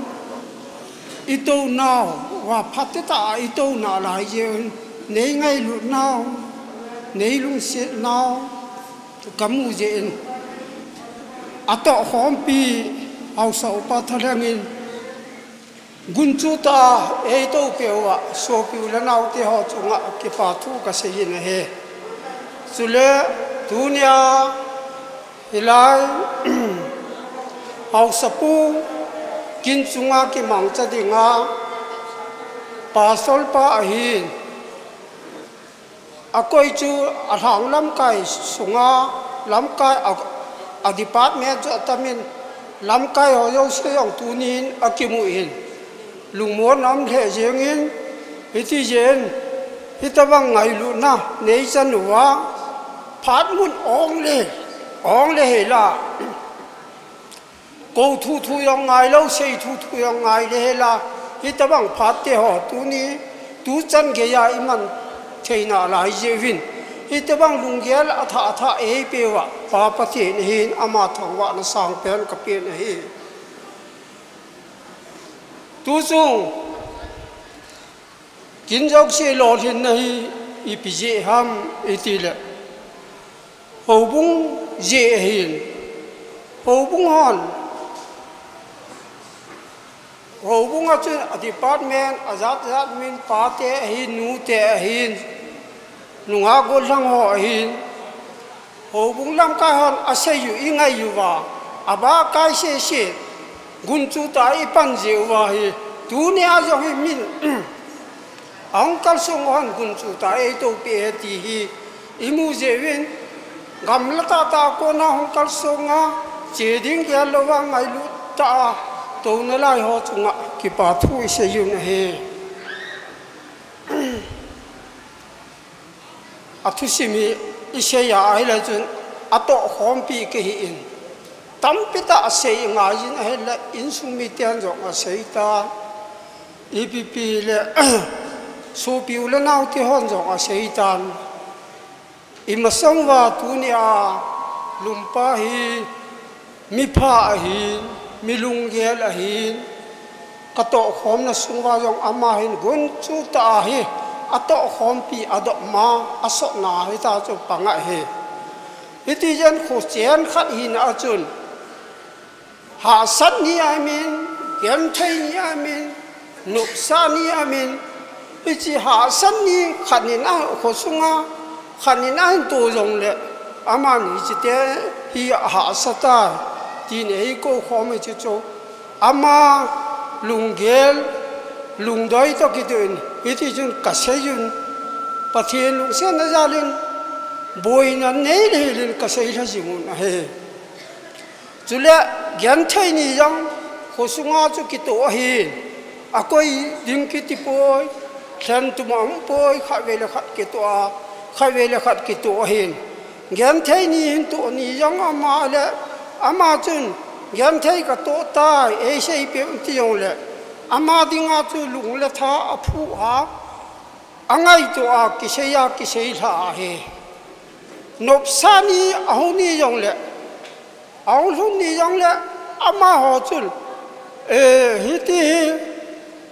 ito now wa phat ta ito na lai je nei ngai lu now nei lung se now kamu je in ato khom pi au sau pa tharangin gunchu ta e to pewa so piu la nau te ho chunga ki pa thu ka se yin he sule dunia hilai au sapu kin chunga ki mang cha dinga pa sol pa hin akoi chu arhang lam kai sunga lam kai a department jo tamin lam kai ho yo se yong tu nin akimu in lung mo nam the jeng in hiti jen hitawang ngai lu na nei chan wa phat mun ong le he la ko thu thu yong ngai lo sei thu thu yong ngai le he la hitawang phat te ho tu ni tu chan ge ya iman theina lai je win hitawang lunggel atha e pewa pa pathin hin ama thangwa na sang pen ka pen hi tu chung kin jok se lo hin nahi ipije ham itile hobung je hin hobung hon hobung a chu department azat min pa te hin nu te hin nunga gol lang ho hin hobung lam ka hon asayu ingai yuwa aba kai se gun chu ta ipan je wa hi tu ne a jo hi min angkal sung hon gun chu ta e to pe ti hi imu je win gam la ta ko na angkal sung a che ding ya lo wa ngai lu ta to na lai ho chunga ki pa thu se yu na he athu simi ise ya ai la chun ato khom pi ke hi in tam pita se nga jin he la in sumi tian jo nga se ta ipp le so piu le nau ti hon jo nga se tan imasang wa tu ni a lumpa hi mi pha hi mi lung gel hi ka to khom na sungwa jong ama hin gun chu ta hi ato khom pi adok ma aso na hi ta chu panga he iti jan khu chen khat hin a chun ha san ni I mean yan thai ni I mean nup sa ni I mean iti ha san ni khat ni na khu sunga khat ni na tu jong le ama ni chi te hi ha sa ta ti nei ko khom chi chu ama lunggel lungdoi to ki tun iti jun ka se jun pathian lung sen na jalin boi na nei le lin ka se la jimun he chule gyan thai ni yang khosunga chu ki to hi akoi ding ki ti poi khan tu mam poi kha ve la khat ki to a kha ve la khat ki to hin gyan thai ni hin to ni yang ama le ama chun gyan thai ka to tai e sei pe ti yong le ama dinga chu lung le tha aphu ha angai to a ki sei tha he nop sani ahuni yong le ahun ni yong le ama ho chul hiti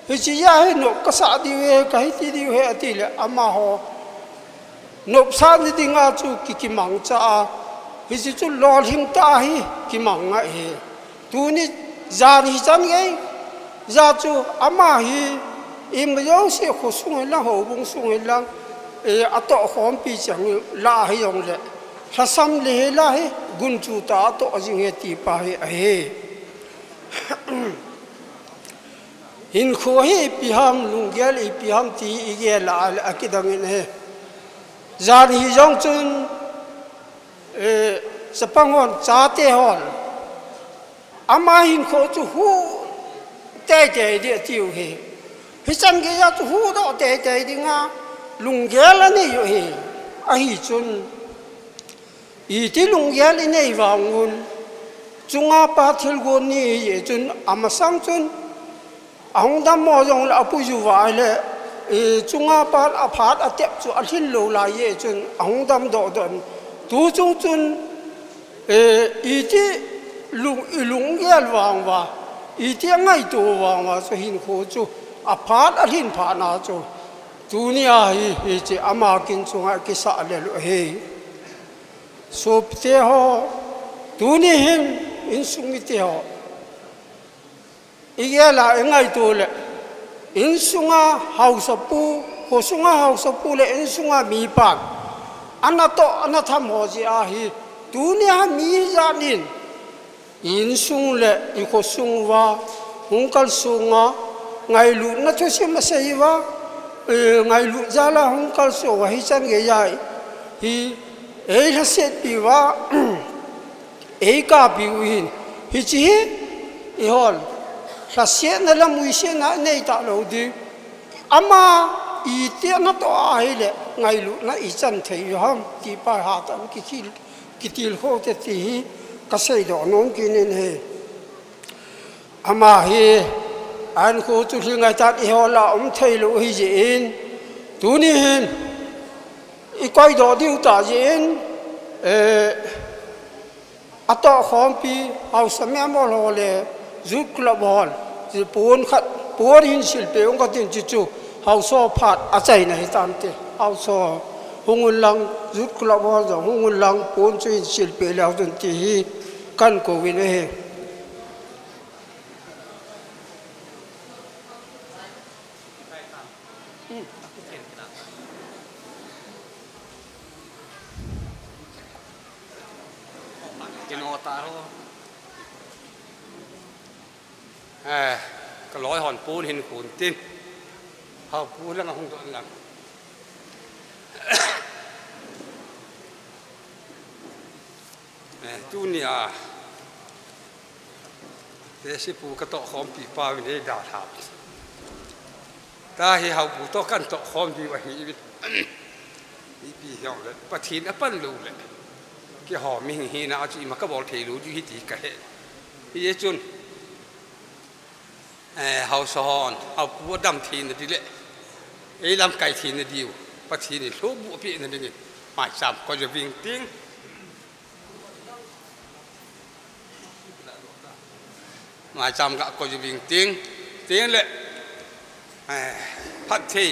hi ya he no ka sa di we ka hiti di we ati le ama ho nop sani dinga chu ki mang cha hi chu lol hing ta hi ki mang nga he tu ni jan hi chan ge za chu ama hi im yo se khu sung la ho bung sung la ato khom pi chang la hi yong le hasam le la hi gun chu ta to ajing he ti pa hi he hin kho hi pi ham lung gel i pi ham ti i ge la akidang in he zan hi jong chun sapangon cha te hol ama hin kho chu hu te de tiu he hisan ge ya chu hu do te dinga lung gel ani yo he a hi chun i ti lung gel nei wangun chunga pa thil go ni ye chun amasang chun ahong dam mo jong la pu ju wa le chunga pa a phat a tep chu a thin lo la ye chun ahong dam do don tu chung chun i ti lung gel wang wa i ti ngai to wang wa so hin kho chu a phat a hin pha na chu tu ni a hi chi ama kin chunga ki sa le lo he so te ho tu ni hin in sung te ho igela ngai to le in sunga house pu ho sunga house pu le in sunga mi pa anato anatham ho ji a hi tu ni ha mi ja nin in sung le i ko sung wa hungkal sunga ngai lu na thu sim ma sei wa ngai lu ja la hungkal so wa hi chan ge yai hi e la set pi wa e ka pi win hi chi ihol sa sia na lamui sia na nei ta lo di ama i te na to a hele ngai lu na i chan thei ham ti pa ha ta ki til ho te ti ka sei do non ki nen he ama he an ko tu ngai ta ihol la thei lu hi jin tu ni hin i koi do diu ta jin ato khom pi au samya mo lo le zu club hall ji pon khat por hin sil pe ong ka tin chi chu hau so phat a chai na hi tam te hau so hungul lang zu club hall zo hungul lang pon chu hin sil pe la dun ti hi kan ko win heก็ร้อยหอนปูนเห็นขุนติ้นเขาปูนแล้วก็คงตัวหลังตู้นี่เดี๋ยวสิปูกระโตคอมปีปาวินได้ดาวถามตาเหี่ยวปูโตกันโตคอมดีกว่าหีวินี่ปีเหี่ยวเลยปะทีนปั้นรูเลยกี่หอมมีหีนะเอาจีมาก็บอกเทรูอยู่ที่ตีไก่ที่เยจุนเฮาสอนเฮาปูดำทีนดีเลยไอ้ลำไก่ทีนดีอยู่ปะทีนี่โลบุปีนั่นนี่หมายซ้ำก็จะวิ่งติ้งหมายซ้ำก็จะวิ่งติ้งเลยพัดที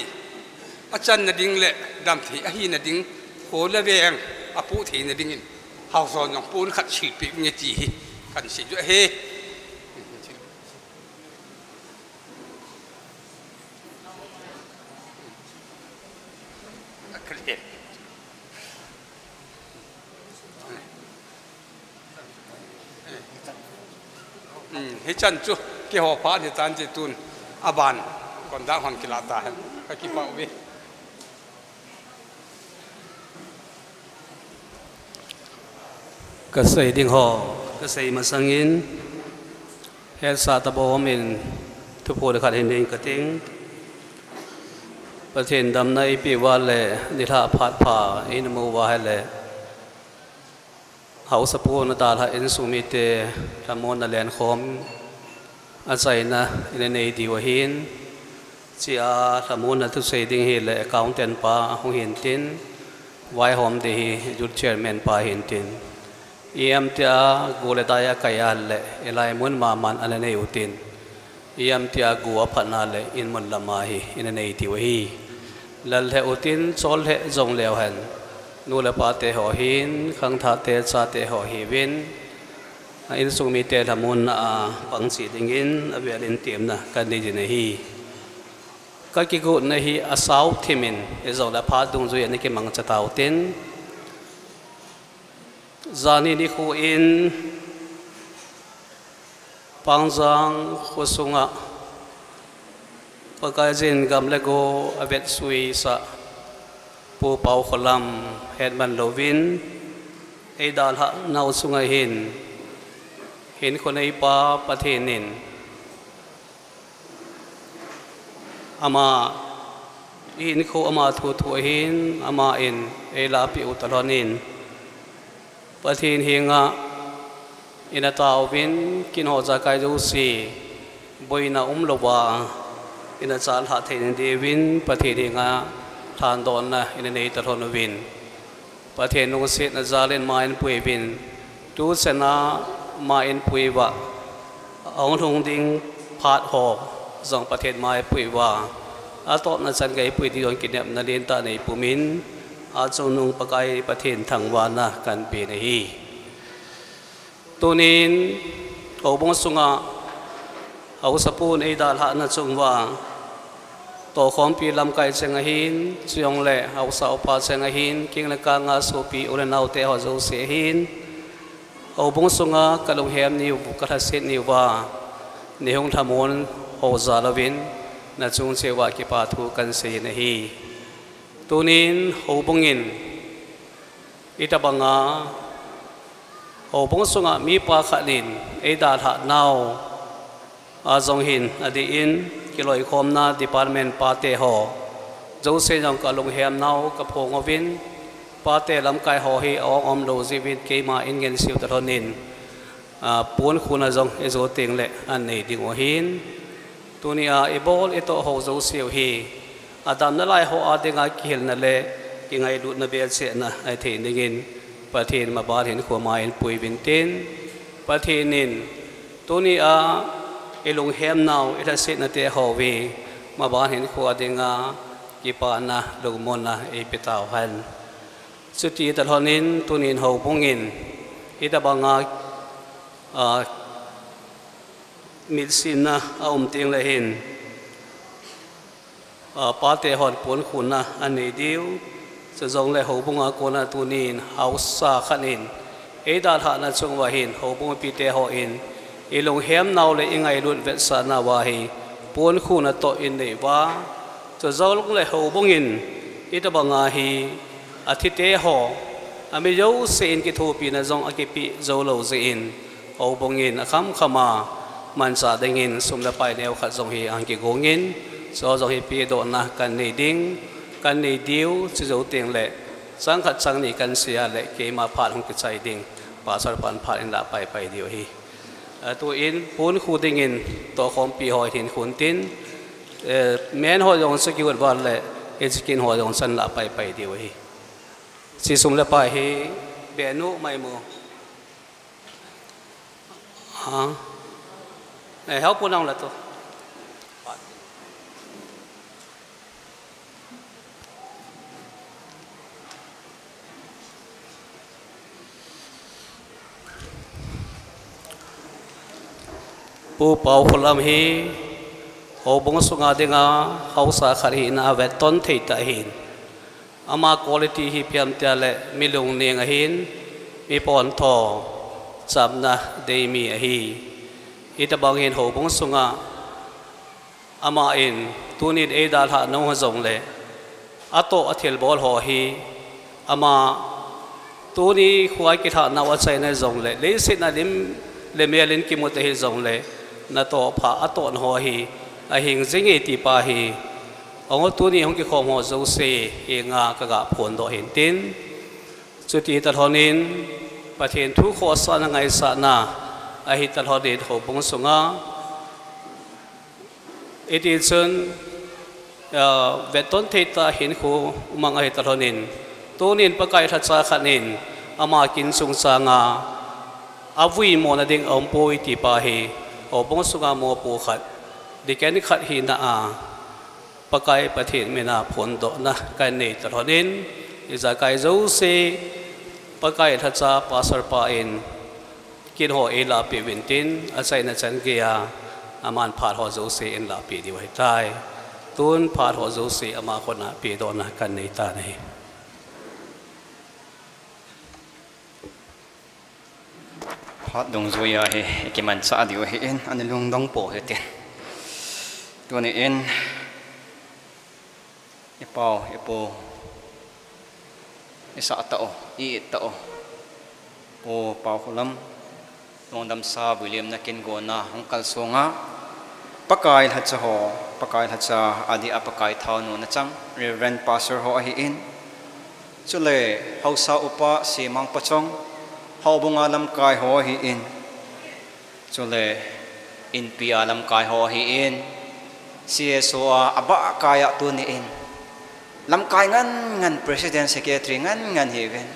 อาจารย์นดิ่งเลยดำทีอาฮีนดิ่งโหละเวียงอาปูทีนดิ่งเฮาสอนอย่างปูนขัดฉีดปีเงี้ยจีขัดฉีดด้วยเฮให้จันจุเกี่ยวกับพระที่จันจิตุนอาบานก่อนด่างหอนกิลาตาก็คิดว่าวิก็ใส่ดิ่งหอก็ใส่มาสังอินเฮสาตบอมินทุกผู้ได้ขัดเห็นเองก็ทิ้งประเทศดำในปีว่าแหละนิทาพัดผ่าอินโมวาให้แหละเขาสปูนตาลอินสุมิเตทำมนต์แลนคอมอาศัยนะในดีวหินเสียทำมนต์ทุกสิ่งดิ่งเห็นเลยก้าวเต็นป่าหงเห็นตินไว้หอมดีจุดเชิญแมนป่าเห็นตินเยี่ยมเจ้ากูเลตายกายาเลยเอลัยมุนมามันอันในอุตินเยี่ยมเจ้ากูพันนาเลยอินมุนละมาฮีอินในดีวหีลัลเลอุตินโซลเลจงเลวเห็นนูเลปาเตหอหินขังทัดเตซาเตหอหิวินอินสุมีเตธมุนปังสีดิงินอเวลินเตียมนะกันดีจีนฮีก็กิกุนฮีอาสาวทิมินเอจงเลปาดุงจุยนี่กิมังจะตาวตินจานีนิคูอินปังจังขุสุงะปะกายจินกัมเลโกอเวตสุยสะปูเปาขลัมเฮดมันโลวินไอดาลฮะนาวสุงหินเห็นคนในป่าประเทศนินอามาอินโคอามาทูทูหินอามาอินเอลาปิอุตรนินประเทศเฮงะอินาตาวินกินหัวใจกายดูสีบอยนาลวาอินาจาลฮะเทนเดวินประเทศเฮงะทานดอนนะอินเนตรอนวินประเทศนุสิตนะจาเลนมาอินปุยวินดูเสนามาอินปุยวะองทงดิงพาดหอกส่งประเทศมาปุยวะอาตอบนะจันไกปุยที่โดนกินเนี่ยนาเรียนตาในปุมินอาจงนุงปะไกประเทศทั้งวานะกันเปนฮีตัวนี้เขาบงสุงะเขาสปูนไอดาลหะนะจงว่าตัวของปีลำไก่เซงหินจงเล่เอาสาวปาเซงหินกิงเลกางาสุปีอุเรนเอาเตหะจูเสหินเอาบงสุงะกะลงเฮมนิวกะทัสเซนิวว่านิฮงทามนโฮซาลวินนะจงเสวะกิปาทูกันเสนฮีตัวนี้เอาบงอินอิตาบังาเอาบงสุงะมีปาขะนินไอดาลหะนาว zong hin adi in kiloi khom na department pate ho zo se jong ka lung hem nau ka phong ovin pate lam kai ho hi om lo zivin ke ma in gen siu ta honin pon khuna jong ezo teng le an nei ding o hin tunia ebol eto ho zo siu hi adam na lai ho adenga kil na le ki ngai lu na bel se na ai the ningin pathin ma bar hin khoma in pui bin tin pathinin tunia elung hem nau ila se na te ho vi ma bar hin kho adenga ki pa na lugmon na e pitaw han suti ta honin tunin ho pungin ita banga milsin na ting la hin pate hon pon khuna ani diu so zong le ho bunga kona tunin hausa khanin e da tha na chung wa hin ho bung pi te ho in ilung hem naw le ingai lut vet sa na wa hi pon khuna to in nei wa so zong le ho bungin ita banga hi athite ho ami yo se in ki thu pi na zong akipi zo lo ze in ho bungin akham khama man sa dengin sum la pai neu khat zong hi ang ki gongin so zong hi pi do na kan nei ding kan nei diu chu zo teng le sang khat sang ni kan sia le ke ma phat hong ki chai ding pa sar pan phat in la pai pai diu hi tu in pun khu dingin to khom pi hoi hin khun tin men ho yong secure wal le ejikin ho yong san la pai pai diu hi si sum la pai hi be nu mai mo ha help pun la to pu pau khulam hi ho bong sunga denga hausa khari na vet ton thei ta hin ama quality hi piam tia le milung neng a hin mi pon tho chamna dei mi a hi ita bang hin ho bong sunga ama in tunin e dal ha no zong le ato athil bol ho hi ama tuni khuai ki tha na wa chai na zong le sit na lim le melin ki mo te hi zong le na to pha aton ho hi a hing zingi ti pa hi ong tu ni hong ki khom ho zo se e nga ka ga phon do hin tin chu ti ta thonin pathen thu kho sa na ngai sa na a hi ta thodin ho bung sunga it is an veton theta hin khu mang a hi ta thonin tunin pakai tha cha khanin ama kin sung sa nga avui mo na ding om poi ti pa hi o bong sunga mo pu khat diken khat hi na a pakai pathin me na phon do na kan nei ta honin iza kai zo se pakai tha cha pasar pa in kin ho e la pi wintin a sai na chan ge ya aman phat ho zo se in la pi di wai tai tun phat ho zo se ama khona pi do na kan nei ta nei phát đồng rồi à he cái mình xã điều he en anh luôn đóng bộ hết tiềnตัวนี้เองไอ้เปาไอ้ปูไอ้สะตะอีตะโอเปาคนล้ำลงดำซาบุเลียมนักกินโกนาของกัลสงะปากายหัดจะห่อปากายหัดจะอดีอปากายเท่านู้นนะจังเรเวนพาสเซอร์ห่อให้เองจุเลยเฮาซาอุปะสีมังปะจงเฮาบุงอาลำกายห่อให้เองจุเลยอินปีอาลำกายห่อให้เองเสียสัวอบะกายตัวนี้เองลำกายงั้น president secretaryงั้นเฮเวน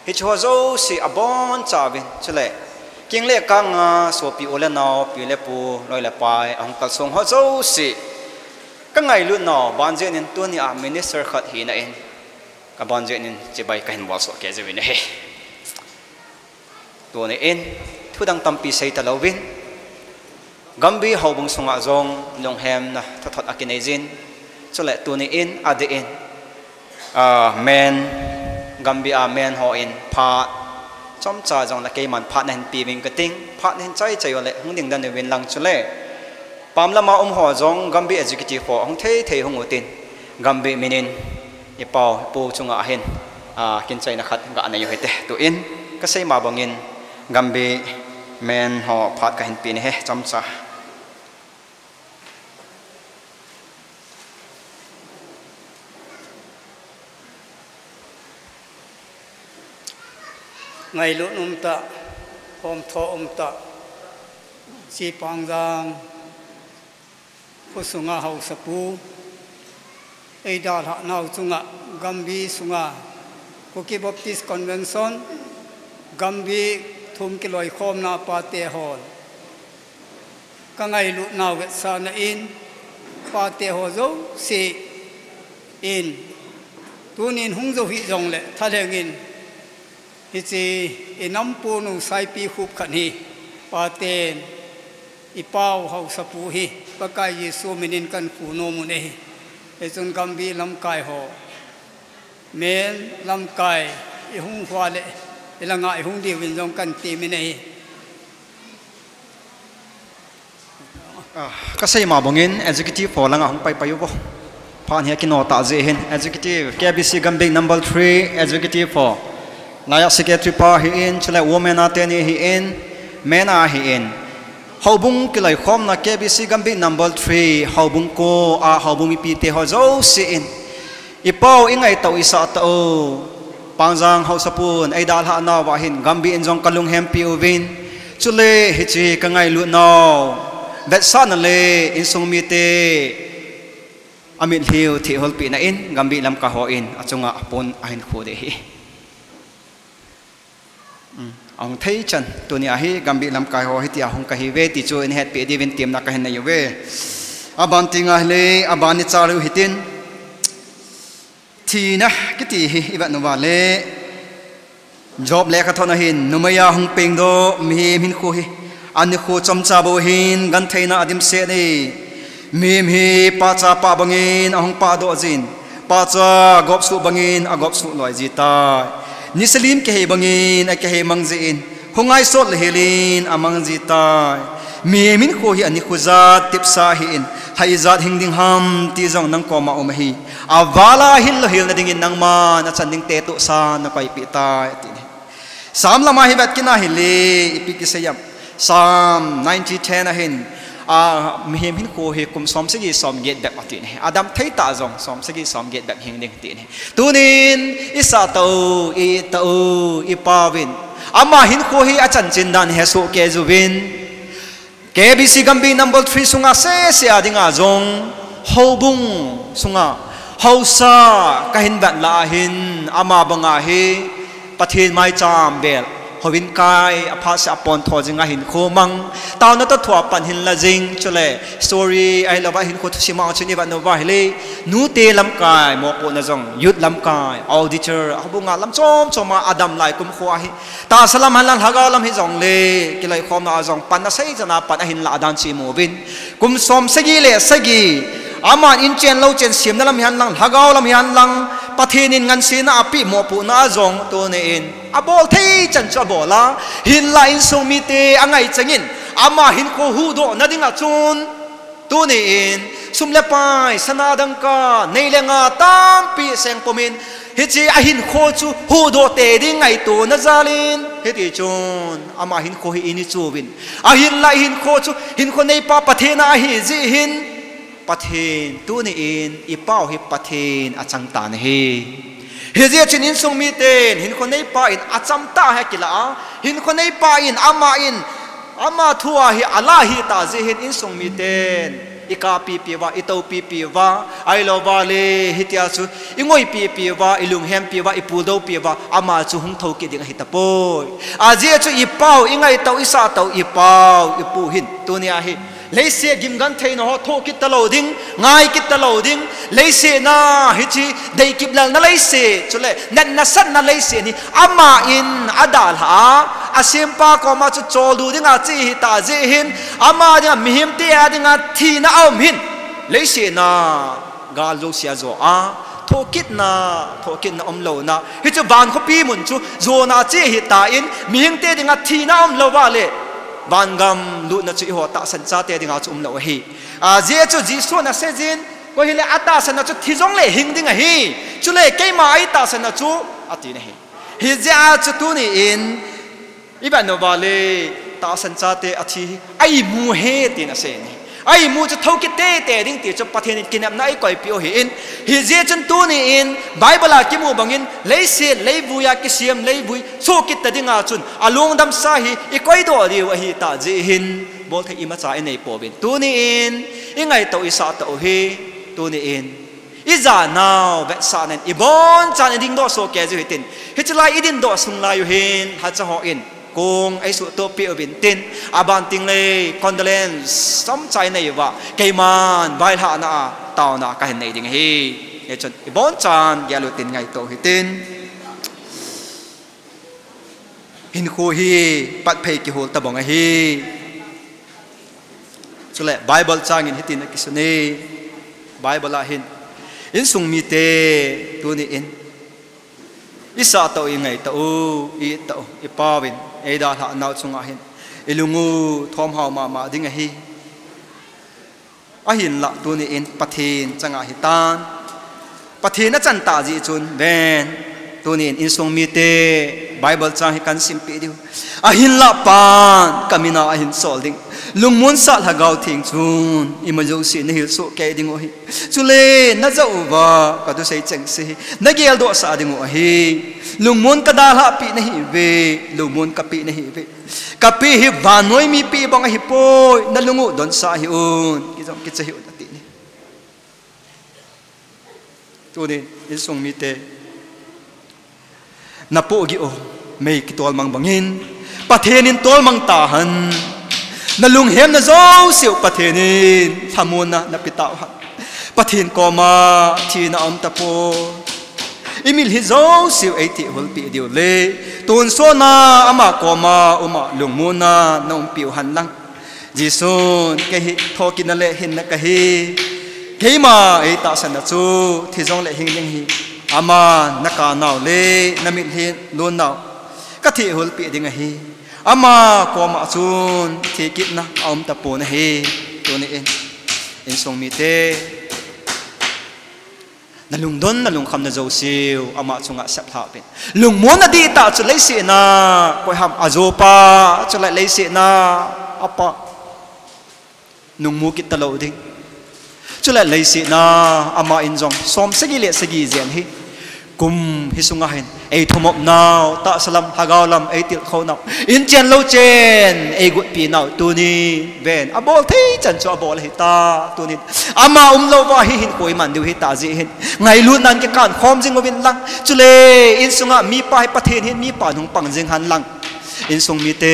ฮิชัวโจสิอบอนจ่าเวนจุเลยกิงเล็กกังสัวปีโอเลนอปีเลปูลอยละไปองค์กษัตริย์ฮัวโจสิกังไงลุ่นนอบานเจนินตัวนี้ministerขัดหีน่ะเองกับบานเจนินจะไปกันบอสโอเคจะวินเฮตัวนี้เองทุดังตั้มปีใส่ตะลาวินกัมบีเฮาบงสงะจงลงแฮมนะทัดอากินเอจินจุเลยตัวนี้เองอดีเองแมนกัมบีแมนเฮาเองพาจอมจ่าจงละเกมันพาในปีวิงกระติ้งพาในใจเลยหงดิ่งดันในเวนลังจุเลยปามละมาหัวจงกัมบี executive หงเทหงอุตินกัมบีมินินอีเปาปูจงอาเห็นกินใจนักขัดกันในอยู่เหตุตัวเองก็ใช้มาบังอินกัมบีแมนเฮาพากันเห็นปีนี้จอมจ่า ngày luôn ta hôm thọ ta chỉ bằng rằng có sunga hậu sapu ấy đã họ nào sunga Gambi sunga Cookie Baptist Convention Gambi thum cái loài khom na pate hall các ngày lúc nào vậy sao na in pate hall dấu si in tu nín hung dấu hị dòng lệ thay lên in hị chỉ inam pu nu sai pi khúc khẩn hi pate ipao hậu sapu hi bakai Yesu minin kan pu no mu ne hi chun Gambi lam kai ho men lam kai i hung hwa le ila nga i hung di win jong kan ti mi nei ka sei ma bongin executive for langa hung pai payu bo phan he kino ta je hin executive KBC Gambi number 3 executive for laya secretary pa hi in chula women ateni hi in mena hi in haubung kilai khom na KBC Gambi number 3 haubung ko a haubung pi te ho zo si in ipau ingai tau isa tau pangjang hausapun ai dal ha na wa hin Gambi injong kalung hem pi uvin chule hichi kangai lu no that san le in sung mi te amin hiu thi hol pi na in Gambi lam ka ho in achunga apun ahin khu de hi ang thei chan tunia hi Gambi lam ka ho hi ti ahong ka hi ve ti chu in het pi divin tim na ka hin na yu ve aban tinga le abani charu hitin thì na cái gì hi bạn nó vào lệ job lệ cái thằng hin numaya hung ping do mềm hin khu hi anh khu chăm cha bo hin gan thấy na adim se này mềm hi pa cha pa bangin hung pa do jin pa cha gop su bangin a gop su loi ji ta nisalim ke he bangin a ke he mang jin hungai sot le helin amang ji ta mềm hin khu hi anh khu za tip sa hin hay zat hing ding ham ti jong nang ko ma om hi avala hil na ding in nang ma na chan ding te tu sa na kai pi ta ti ni sam lama hi bat kina hili ipi ki sayam sam 90:10 a hin a mihim hin ko he kum som sigi som get back ati ni adam thei ta jong som sigi som get back hing ding ti ni tunin isa tau i tau i pawin ama hin ko hi achan chin dan he so ke juvin KBC Gambi number 3 sunga se adinga zong hobung sunga hausa kahin bat la hin ama banga hi pathin mai cham bel hovin kai apha sa pon tho jinga hin khomang taw na to thwa pan hin la jing chule story ai lova hin ko thusima chini ba no ba hele nu te lam kai mo po na jong yut lam kai auditor abunga lam chom choma adam lai kum khwa hi ta salam halan haga lam hi jong le kilai khom na jong pan na sei jana pan hin la dan chi mo bin kum som segi le segi aman in chen lo chen sim na lam hian lang hagaw lam hian lang pathinin ngan sina api mo pu na jong to ne in abol thei chan cha bola hin la in song mi te angai changin ama hin ko hu do na dinga chun to ne in sumle pai sanadang ka neilenga tam pi seng pomin hichi a hin kho chu hu do te ding ngai to na zalin heti chun ama hin ko hi ini chuwin a hin la hin kho chu hin ko nei pa pathena hi ji hin pathin tu ni in ipau hi pathin achang tan hi hezia chin in song mi ten hin ko nei pa in acham ta ha kila hin ko nei pa in ama thua hi ala hi ta je hin in song mi ten ika pi pi wa itau pi pi wa ai lo wa le hitia chu ingoi pi pi wa ilung hem pi wa ipu do pi wa ama chu hung thau ki ding hi ta poi a je chu ipau ingai tau isa tau ipau ipu hin tunia hi leise gim gan thein ho tho kit taloding ngai kit taloding leise na hichi dei kiblal na leise chule nan na san na leise ni ama in adal ha asimpa ko ma chu cholu dinga chi hi ta je hin ama dinga mihim te adinga thi na om hin leise na gal zo sia zo a thokit na om lo na hi chu ban ko pi mun chu zo na chi hi ta in mihing te dinga thi na om lo wa le ban gam lu na chu ho ta san cha te dinga chu lo hi a je chu ji so na se jin ko hi le ata san na chu thi jong le hing dinga hi chu le ke ma ai ta san na chu ati na hi ja chu tu ni in iban no ba le ta san cha te athi ai mu he ti na se ni ai mu cho thâu cái tê đinh ti cho pathen kinh em nãy coi piu hi in hi je chân tu ni in bible a kimu bangin lấy se lấy vuya cái siam lấy vui so kit ta dinga chun alung dam sa hi i koi do di wa hi ta je hin bol thei ima cha nei po bin tu ni in i ngai to i sa to hi tu ni in i za now ve sa nen i bon chan ding do so ke ju hitin hi chlai idin do sung la yu hin ha cha ho in kung ai su to pi bin tin aban ting le condolence som chai nei wa keiman bai ha na taw na ka hen nei ding hi e chon i bon chan ya lu tin ngai to hi tin hin khu hi pat phei ki hol ta bong a hi chule bible chang in hitin ki su ne bible a hin in sung mi te tu ni in isa to i ngai to i to i pa win e da tha nau chunga hin ilungu thom hau ma ding a hi a hin la tu ni in pathin changa hi tan pathin na chan ta ji chun ben tu ni in sung mi te bible chang hi kan sim pi diu a hin la pan kamina a hin sol ding lungmun sat ha gau thing chun imajo si ni hil so ke ding o hi chule na zau ba ka du sei cheng si na gel do sa ding o hi lungmun ka dal ha pi na hi ve lungmun ka pi na hi ve ka pi hi vanoi mi pi bang hi poi na lungu don sa hi un ki jong ki che hi ti ni tu ni in song mi te na po gi o mei ki tol mang bangin pathenin tol mang ta han na lung hem na zo siu pathenin thamuna na pitau ha pathin koma thi na om ta po imil hi zo siu ei ti hol pi diu le tun so na ama koma uma lungmuna na piu han lang jisun ke hi thokin na le hin na ka hi keima ei ta san na chu thi zong le hing ding hi ama naka naw le namit hin lon naw ka thi hol pi ding a hi ama koma chun thi kit na om ta po na hi tu ni in song mi te na lung don na lung kham na zo siu ama chunga sap tha pen lung mon na di ta chu lei si na koi ham azo pa chu lai lei si na apa nung mu kit ta lo ding chu lai lei si na ama in jong som sagi le sagi zen hi kum hi sunga hen ei thomop naw ta salam hagaw lam ei til kho naw in chen lo chen ei gut pi naw tu ni ven abol thei chan cho abol hi ta tu ni ama lo wa hi hin koi man diu hi ta ji hin ngai lu nan ke kan khom jing win lang chule in sunga mi pa hi pathen hin mi pa nung pang jing han lang in sung mi te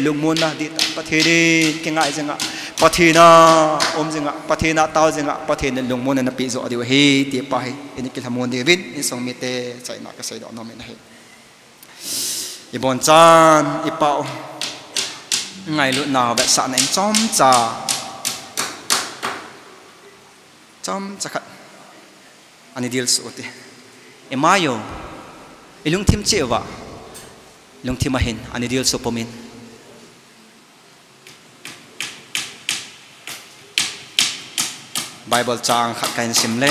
lungmun na di ta patheri ke ngai janga pathina jinga pathina taw jinga pathina lungmun na pi zo diu hi ti pa hi in ki thamon de win in sung mi te chai na ka sai do no men hi ibon chan ipao ngai lu na ba sa nen chom cha khat ani dil su te emayo ilung thim chewa lung thim a hin ani dil su pomin bible chang khat kain simle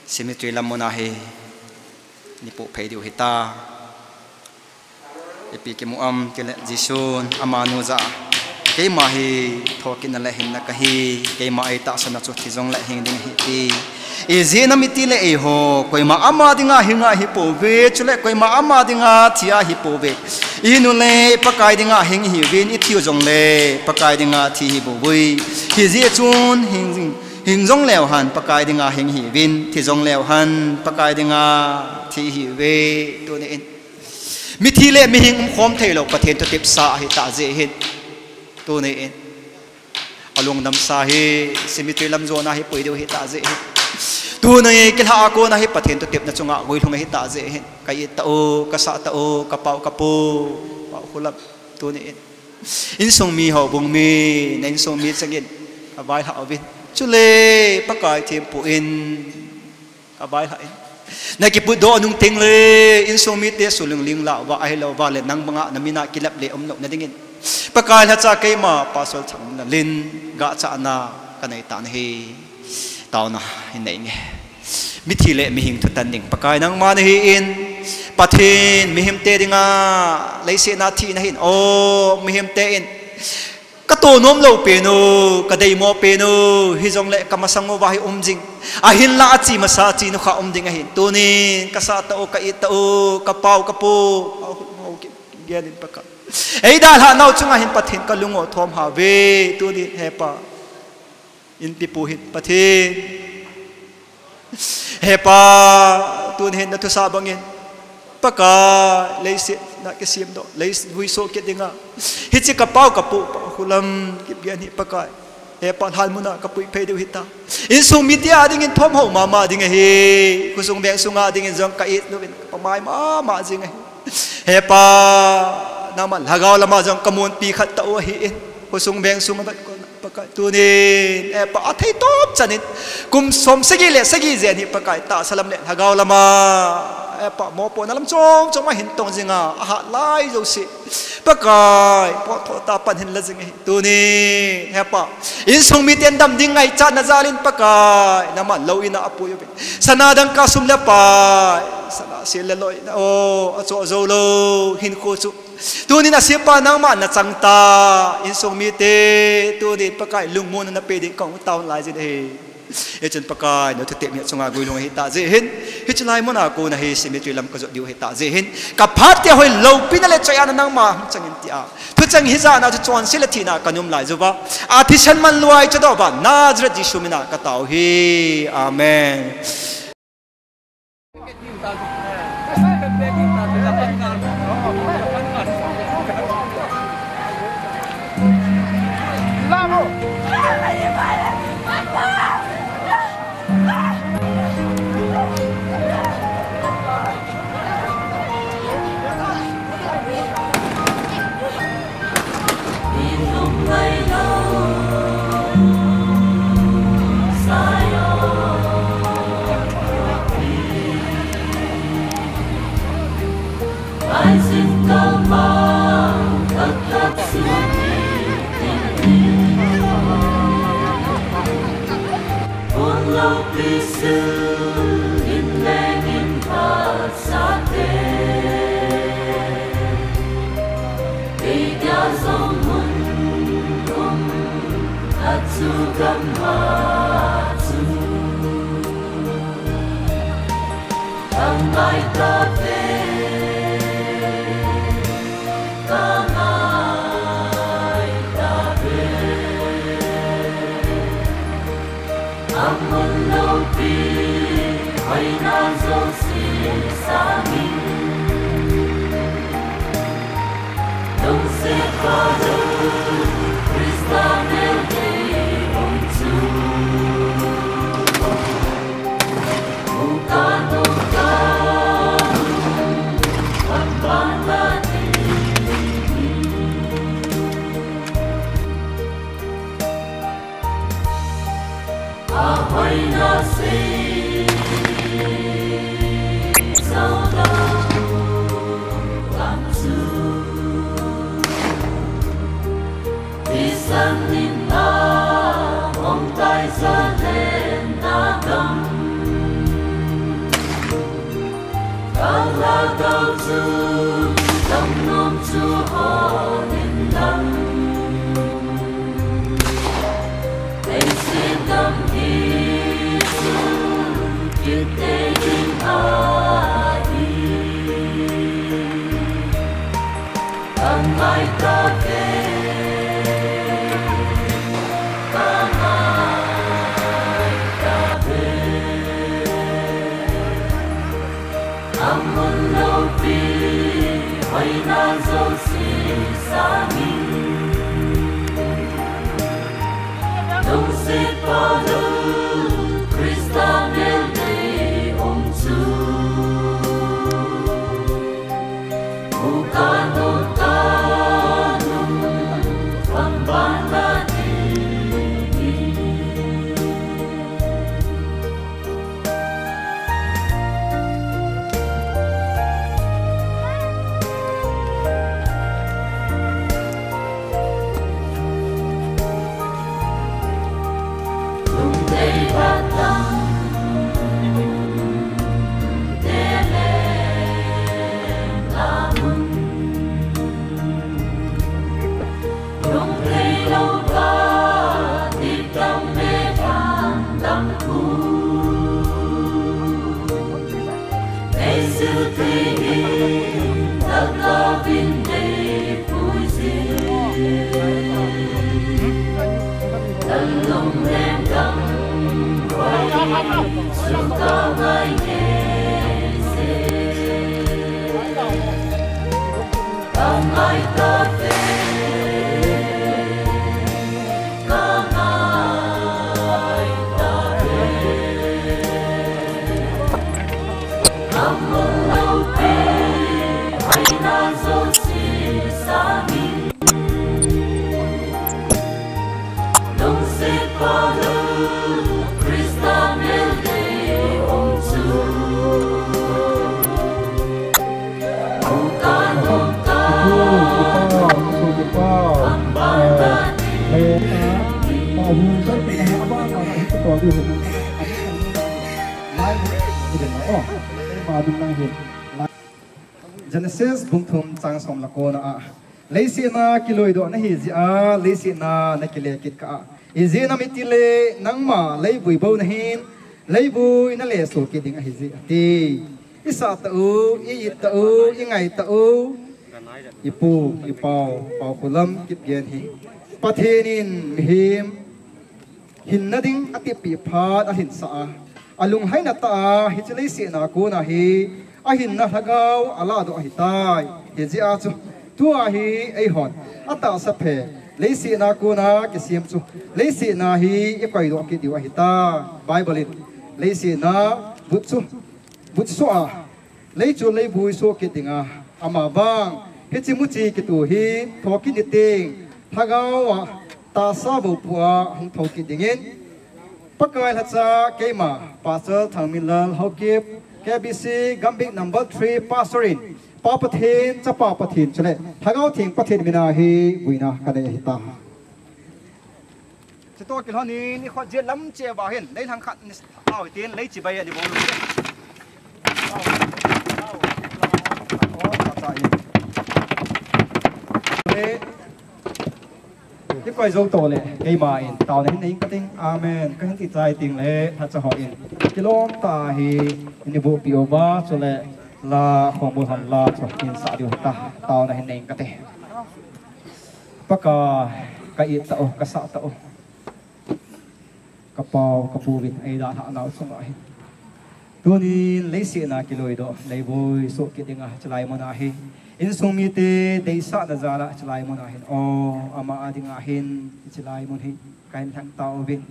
simitri lamona he ni po phei diu hita epi ke muam ke le jisun amanu za ke ma hi thokin la hin na ka hi ke ma ai ta sana chu thi jong la hing ding hi ti e je na miti le e ho koi ma ama dinga hinga hi po ve chule koi ma ama dinga thia hi po ve inu le pakai dinga hing hi win i thiu jong le pakai dinga thi hi bo vui hi je chun hing jong leo han pakai dinga hing hi win thi jong leo han pakai dinga thi hi ve tu ne in mi thi le mi hing khom thei lo pathen to tip sa hi ta je hin tu ne in alung dam sa hi simitri lam zo na hi poi deu hi ta je hin tu ne ke ha ko na hi pathen to tip na chunga goi thung hi ta je hin kai ta o ka sa ta o ka pau ka pu pau khulap tu ne in song mi ho bung mi nen song mi changin abai ha win chule pakai thêm pu in abai ha in na ki pu do nung ting le in so mi te sulung ling la wa ai lo wa le nang banga na mina kilap le om no na dingin pakai ha cha kai ma pasol chang na lin ga cha na kanai tan hi taw na hin nei nge mi thi le mi hing thu tan ding pakai nang ma na hi in pathin mi him te dinga leise na thi na hin o mi him te in ka to nom lo pe no ka dei mo pe no hi jong le ka masango wa hi jing a hin la chi ma sa chi no kha ding a hin tu ni ka sa ta o ka it ta o ka pau ka po ho ki gen in pa ka ei dal ha nau chunga hin pathin ka lungo thom ha ve tu ni he pa in pi pu hit pathin he pa tu ni na tu sa bangin paka leisi na ke sim do leis hui so ke dinga hi chi ka pau ka pu hulam kip gen hi paka he pa hal muna ka pui pe de hita in sung media ding in thom ho mama ding he ku sung beng sunga ding in jong ka it no pa mai ma jing he pa nama lagaw lama jong kamun pi khat ta o hi in ku sung beng sung ba paka tu ni e pa athai top chanin kum som sagi le sagi zen hi paka ta salam le lagaw lama pa mo po nalam chong chong ma hin tong jinga ha lai jo si pakai po tho ta pan hin la jing tu ni he pa in sung mi ten dam ding ngai chat na zalin pakai nama lo ina apu yo sanadang ka sum le pa sana se le loi o acho zo lo hin ko chu tu ni na se pa nang ma na chang ta in sung mi te tu ni pakai lung mon na pe ding kong taun lai jin he e chen pakai no te mi chunga gui long hi ta je hin hi chlai mon a ko na hi cemetery lam ka jo diu hi ta je hin ka phat te hoi lo pin le chaya nang ma changin ti a thu chang hi za na chu chon sil thi na kanum lai zo ba a thi san man luai cha do ba nazrat jisu mina ka tau hi amen Hãy subscribe Genesis bung thum chang som la ko na a leisi na kiloi do na hi ji a leisi na na kile kit ka izi na mitile nangma leibui bo na hin leibui na le so ki ding a hi ji ti isa ta u I ta u I ngai ta u ipu ipau pau kulam kip gen hi pathenin him hin na ding ati pi phat a hin sa alung hai na ta hi chile si na ko na hi ahin na hagau ala do ahitai he ji a chu tu a hi ei hon ata sa phe leisi na ko na ke siam chu leisi na hi e koi do ki diwa hita bible leisi na but so a lei chu lei bui so ki dinga ama bang he chi mu chi ki tu hi thoki ni ting hagau a ta sa bu puwa hung thoki dingin pakai hacha keima pastor thangmilal hokip KBC Gambik number 3 Pastorin Papathin cha Papathin chale thagau thing pathin mina hi buina kane hita chito kilhoni ni kho je lam che ba hen nei thang khat ni au tin lei chi bai ani bo lu cái quay dấu tổ lệ cây mà in tàu này hình cái tiếng amen cái hình thị trai tiếng lệ thật cho họ in cái lom ta hi in bộ biểu ba cho lệ là khoảng một hòn la cho in xã điều ta tàu này hình cái tiếng bắc cái ít tàu cái xã tàu cái bao cái bù vịt ấy đã thả nào xong rồi tuần đi lấy xe na kilo đó lấy bôi số cái tiếng cho lại mà na hi in sumi te deisa na zala chlai mon ahin o ama ading ahin chlai mon hi kain thang tau vin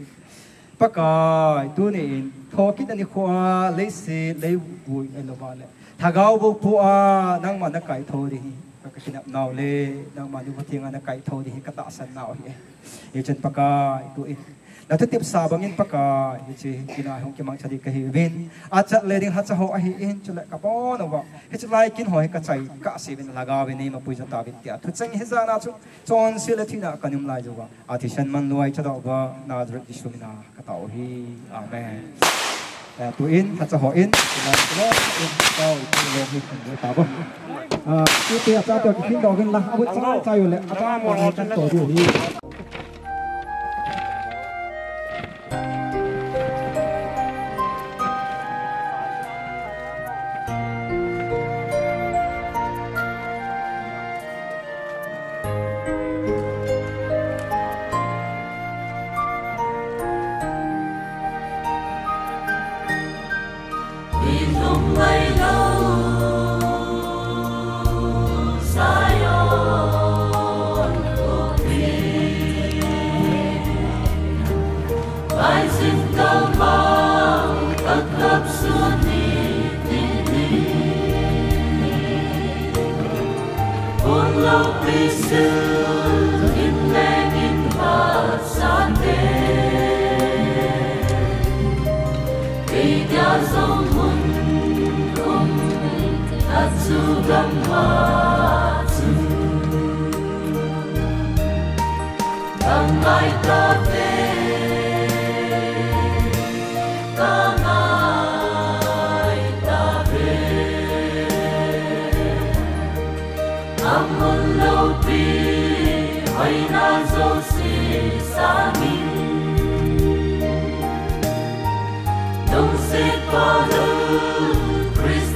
pakai tu ni in thokit ani khwa leisi leibui elovale thagau bu pu a nang ma na kai tho ri ka kinap naw le nang ma ni buthinga na kai tho ri ka ta san naw hi e chen pakai tu in la tip sa bangin pakai chi kina hong ki mang chadi ka hi vin a chat le ding ha cha ho a hi in chule ka bo no wa he chlai kin ho he ka chai ka se bin laga ve nei ma pui ta vin tia thu chang he za na chu chon se le thina kanum lai jo wa a thi san man luai cha do ba na dr disumina ka tau hi amen tu in ha cha ho in la lo in tau lo hi kan ta bo tu tia cha to ki do gen la a bu cha yo le a ta mo ni kan to du hi Don't sit for the Christ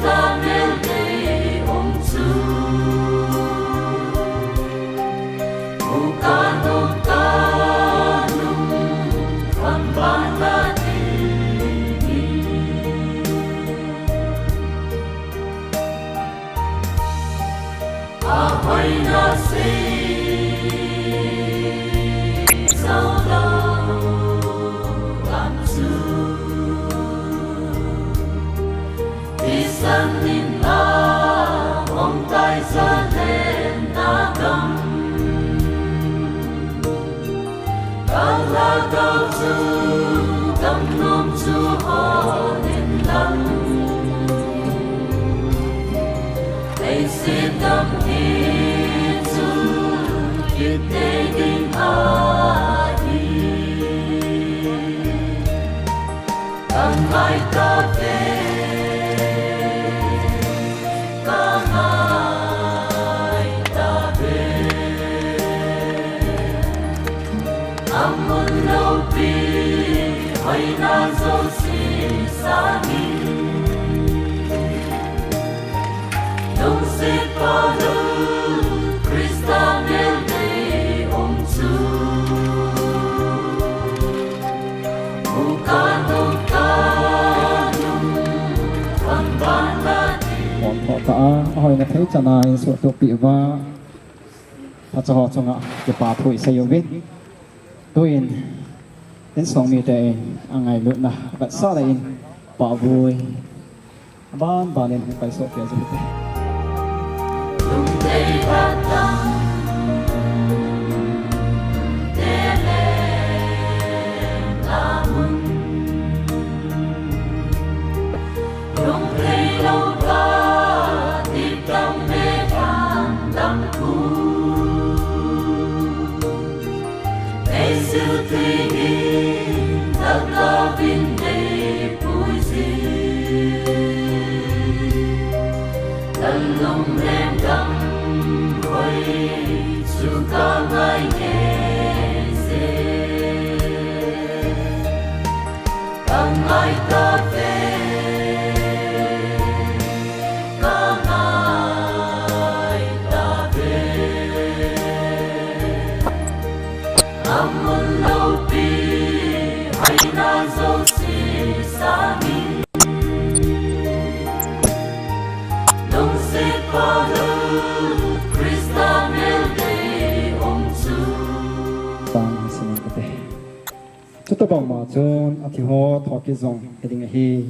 hồi là thấy cho này số tổ bị và thật cho họ cho ngã cái bà tuổi xây dựng biết tôi đến sống mi tệ anh ngày luôn là bạn sao lại bảo vui ban bà nên phải số kia rồi tôi bảo mà chôn thì họ thọ cái dòng cái đình hi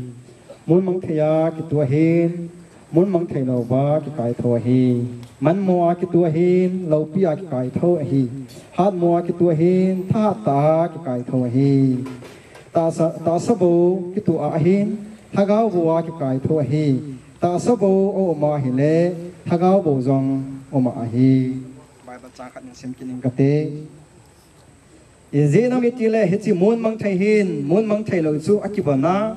muốn mang thầy cái tua hin muốn mang thầy lâu ba cái thua hi man mua cái tua hin lâu bia cái thua hi hát mua cái tua hin tha ta cái thua hi ta sabu cái tua hin thagao bua cái thua hi ta sabu ô ma hi le thagao bo dòng ô ma hi bài bát cha khát xem kinh cái tế Izina mitile hichi mun mang thai hin mun mang thai lo chu akibana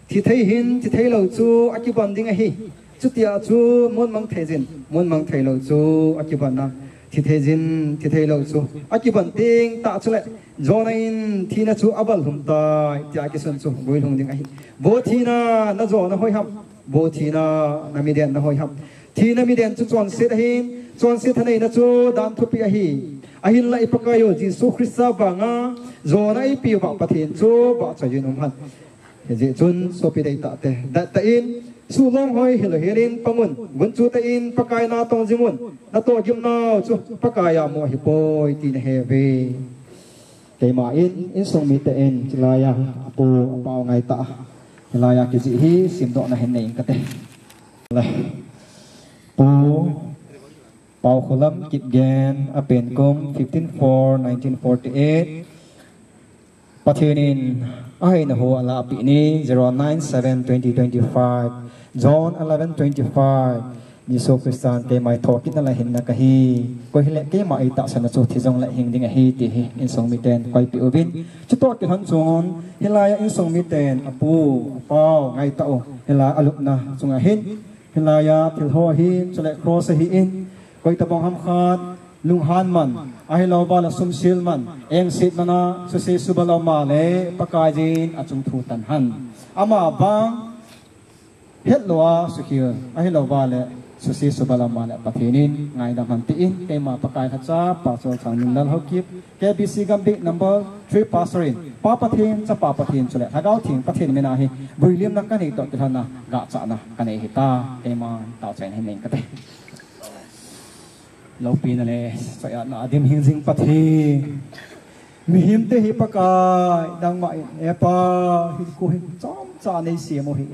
thi thai hin thi thai lo chu akiban ding a hi chutia chu mun mang thai lo chu akibana thi thai lo chu akiban ting ta chule jonain thina chu abal hum ta tia ki sun chu boi hum ding a hi bo thina na zo na hoi ham bo thina na mi den na hoi ham thina mi den chu chon set hin chon set thanai na chu dan thupi a hi ahin lai pakayo Jisu Krista banga zona ipi ba pathin chu ba chajin han he je chun so pi dei ta te da ta in su long hoi hilo herin pamun gun chu ta in pakai na tong jimun na to gim na chu pakaya mo hi poi tin he ve ke ma in song mi te en chilaya apu pau ngai ta chilaya ki ji hi sim do na hen nei ka te la pu Pau Kholam Kip Gen Apen Kom 15/4/1948 Pathinin Ahin Ho Ala Apini 097/2025 John 11/25 Jisu Kristan Te Mai Thokin Ala Hin Nakahi Ko Hile Ke Mai Ta Sana Chu Thizong La Hing Ding Hi Ti Hi In Song Miten Koi Pi Ubin Chuto Ki Han Chon Hilaya In Song Miten Apu Pau Ngai Ta O Hila Alupna Chunga Hin Hilaya Thilho Hin Chule Cross Hi In Koi tabong ham khat lung han man ahi lo ba la sum sil man eng sit mana su se subalo ma le pakajin achung thu tan han ama bang het loa su khir ahi lo ba le su se subalo ma le pathinin ngai dam han ti in ke ma pakai khacha pa so chang nin lal hokip KBC gambik number 3 pastorin pa pathin cha pa pathin chule hagau thing pathin mena hi builim na kan hi to thana ga cha na kan hi ta ke ma ta chen hin ning ka te lâu pin này phải là điểm hình dinh phát hi mi hiểm te hi pakai đang mãi epa hi ko hi chom cha nei si mo hi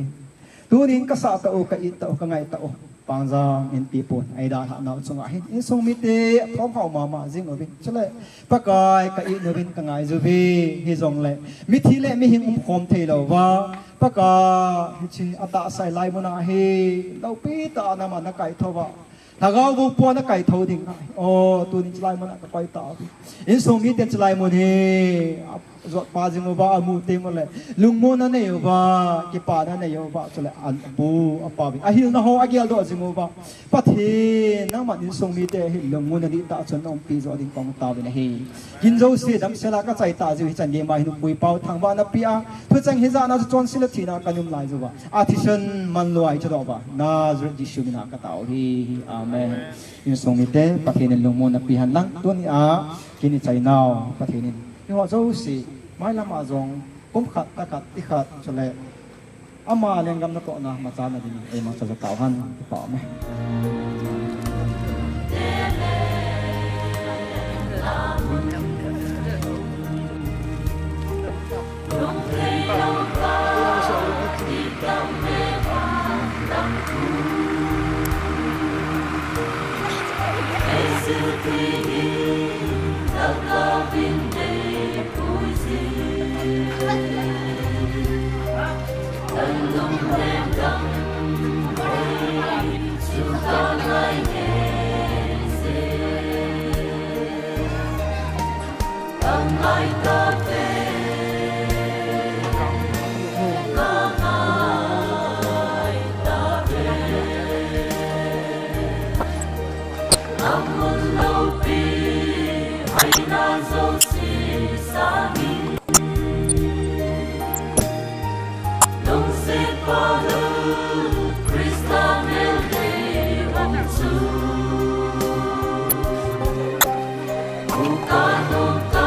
tu nin ka sa ta o ka it ta o ka ngai ta o pangza in people ai da ha na chunga hi in song mi te thom hau ma ma jing obin chale pakai ka it no bin ka ngai zu vi hi jong le mi thi le mi hing khom thei lo wa paka hi chi ata sai lai mo na hi lâu pi ta na ma na kai thowa thagao bu po na kai thâu ding o tu ni chlai mon ka pai ta in song mi te chlai mon he zot pa jingo ba amu te mo le lungmo na ne yo ba ki pa na ne yo ba so le an bu apa bi a hil na ho agel do jingo ba pathe nang ma din song mi te hi lungmo na di ta chon ong pi zo ding kong ta bi na hi kin zo se dam sela ka chai ta ji hi chan ge ma hi nu pui pau thang ba na pi a thu chang hi za na chon sila thi na kanum lai zo ba artisan man lo ai cho do ba na zru di shu na ka tao hi amen in song mi te pathe ne lungmo na pi han lang tu ni a kini chai nao pathe ni ni ho zo si mai lam a zong kum khat ta kat ti khat cho le ama leng gam na ko na ma cha na di ai ma cha cha tao han pa me Bukan